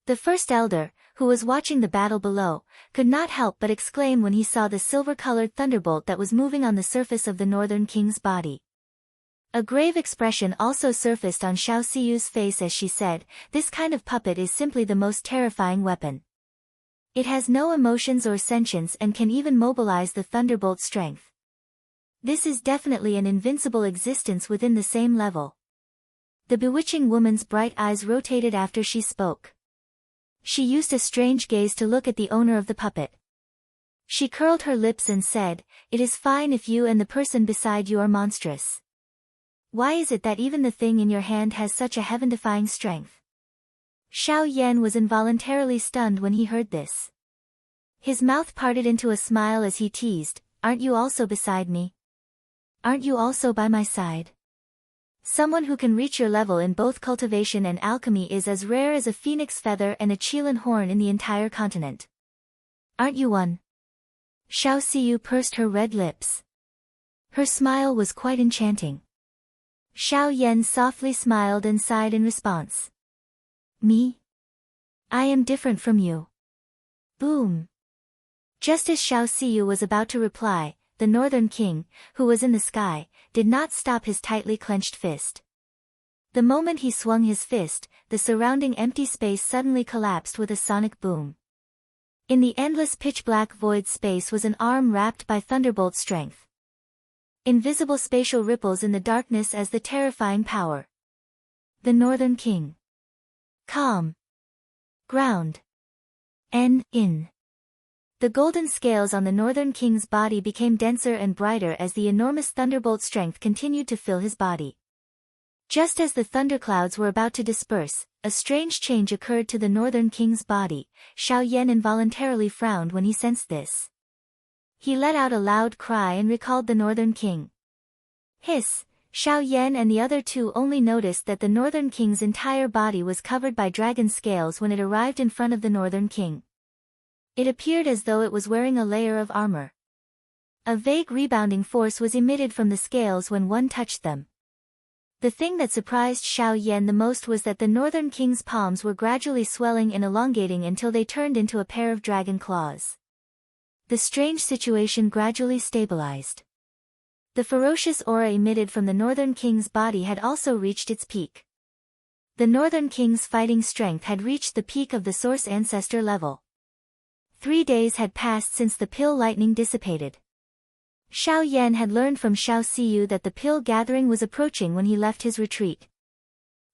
The First Elder, who was watching the battle below, could not help but exclaim when he saw the silver-colored thunderbolt that was moving on the surface of the Northern King's body. A grave expression also surfaced on Xiao Xiyu's face as she said, "This kind of puppet is simply the most terrifying weapon. It has no emotions or sentience and can even mobilize the thunderbolt's strength. This is definitely an invincible existence within the same level." The bewitching woman's bright eyes rotated after she spoke. She used a strange gaze to look at the owner of the puppet. She curled her lips and said, "It is fine if you and the person beside you are monstrous. Why is it that even the thing in your hand has such a heaven-defying strength?" Xiao Yan was involuntarily stunned when he heard this. His mouth parted into a smile as he teased, "Aren't you also beside me? Aren't you also by my side? Someone who can reach your level in both cultivation and alchemy is as rare as a phoenix feather and a Qilin horn in the entire continent. Aren't you one?" Xiao Xiyu pursed her red lips. Her smile was quite enchanting. Xiao Yan softly smiled and sighed in response. "Me? I am different from you." Boom! Just as Xiao Xiyu was about to reply, the Northern King, who was in the sky, did not stop his tightly clenched fist. The moment he swung his fist, the surrounding empty space suddenly collapsed with a sonic boom. In the endless pitch-black void space was an arm wrapped by thunderbolt strength. Invisible spatial ripples in the darkness as the terrifying power. The Northern King. Calm. Ground. In. The golden scales on the Northern King's body became denser and brighter as the enormous thunderbolt strength continued to fill his body. Just as the thunderclouds were about to disperse, a strange change occurred to the Northern King's body. Xiao Yan involuntarily frowned when he sensed this. He let out a loud cry and recalled the Northern King. Hiss! Xiao Yan and the other two only noticed that the Northern King's entire body was covered by dragon scales when it arrived in front of the Northern King. It appeared as though it was wearing a layer of armor. A vague rebounding force was emitted from the scales when one touched them. The thing that surprised Xiao Yan the most was that the Northern King's palms were gradually swelling and elongating until they turned into a pair of dragon claws. The strange situation gradually stabilized. The ferocious aura emitted from the Northern King's body had also reached its peak. The Northern King's fighting strength had reached the peak of the Source Ancestor level. 3 days had passed since the pill lightning dissipated. Xiao Yan had learned from Xiao Siyu that the pill gathering was approaching when he left his retreat.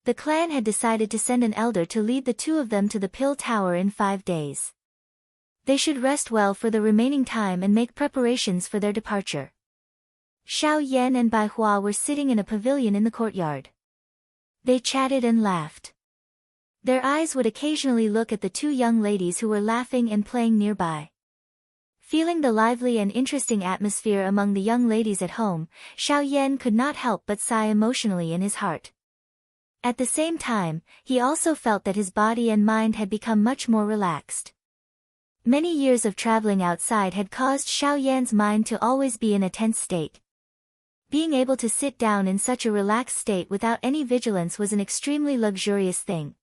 The clan had decided to send an elder to lead the two of them to the pill tower in 5 days. They should rest well for the remaining time and make preparations for their departure. Xiao Yan and Bai Hua were sitting in a pavilion in the courtyard. They chatted and laughed. Their eyes would occasionally look at the two young ladies who were laughing and playing nearby. Feeling the lively and interesting atmosphere among the young ladies at home, Xiao Yan could not help but sigh emotionally in his heart. At the same time, he also felt that his body and mind had become much more relaxed. Many years of traveling outside had caused Xiao Yan's mind to always be in a tense state. Being able to sit down in such a relaxed state without any vigilance was an extremely luxurious thing.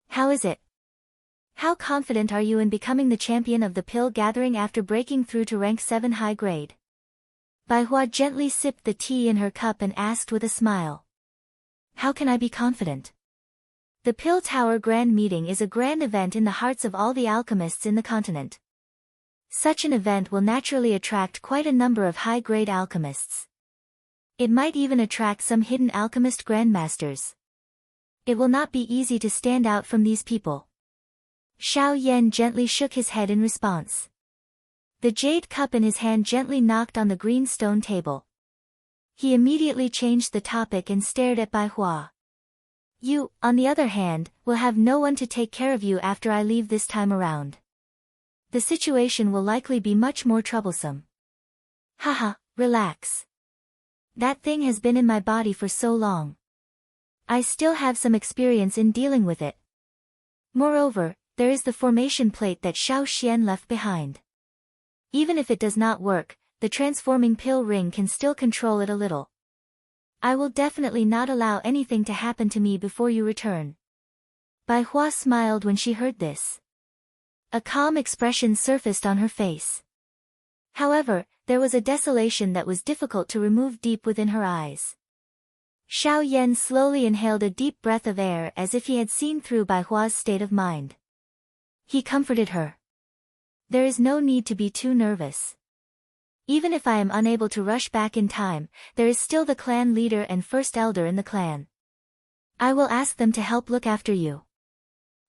How is it? How confident are you in becoming the champion of the pill gathering after breaking through to rank 7 high grade? Bai Hua gently sipped the tea in her cup and asked with a smile. How can I be confident? The Pill Tower Grand Meeting is a grand event in the hearts of all the alchemists in the continent. Such an event will naturally attract quite a number of high-grade alchemists. It might even attract some hidden alchemist grandmasters. It will not be easy to stand out from these people. Xiao Yan gently shook his head in response. The jade cup in his hand gently knocked on the green stone table. He immediately changed the topic and stared at Bai Hua. You, on the other hand, will have no one to take care of you after I leave this time around. The situation will likely be much more troublesome. Haha, relax. That thing has been in my body for so long. I still have some experience in dealing with it. Moreover, there is the formation plate that Xiao Xian left behind. Even if it does not work, the transforming pill ring can still control it a little. I will definitely not allow anything to happen to me before you return. Bai Hua smiled when she heard this. A calm expression surfaced on her face. However, there was a desolation that was difficult to remove deep within her eyes. Xiao Yan slowly inhaled a deep breath of air as if he had seen through Bai Hua's state of mind. He comforted her. There is no need to be too nervous. Even if I am unable to rush back in time, there is still the clan leader and first elder in the clan. I will ask them to help look after you.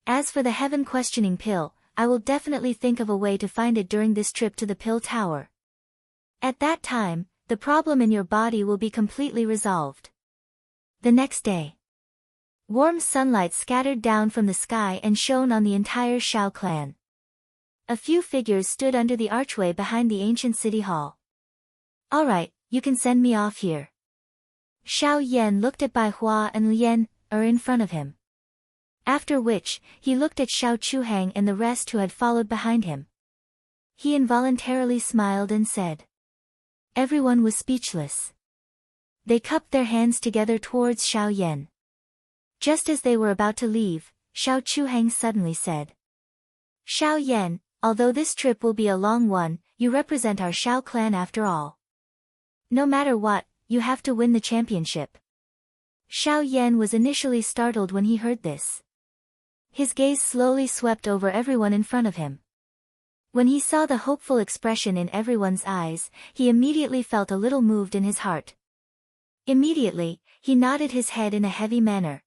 As for the heaven questioning pill, I will definitely think of a way to find it during this trip to the pill tower. At that time, the problem in your body will be completely resolved. The next day. Warm sunlight scattered down from the sky and shone on the entire Xiao clan. A few figures stood under the archway behind the ancient city hall. Alright, you can send me off here. Xiao Yan looked at Bai Hua and Lian in front of him. After which, he looked at Xiao Chuhang and the rest who had followed behind him. He involuntarily smiled and said. Everyone was speechless. They cupped their hands together towards Xiao Yan. Just as they were about to leave, Xiao Chuhang suddenly said. Xiao Yan, although this trip will be a long one, you represent our Xiao clan after all. No matter what, you have to win the championship. Xiao Yan was initially startled when he heard this. His gaze slowly swept over everyone in front of him. When he saw the hopeful expression in everyone's eyes, he immediately felt a little moved in his heart. Immediately, he nodded his head in a heavy manner.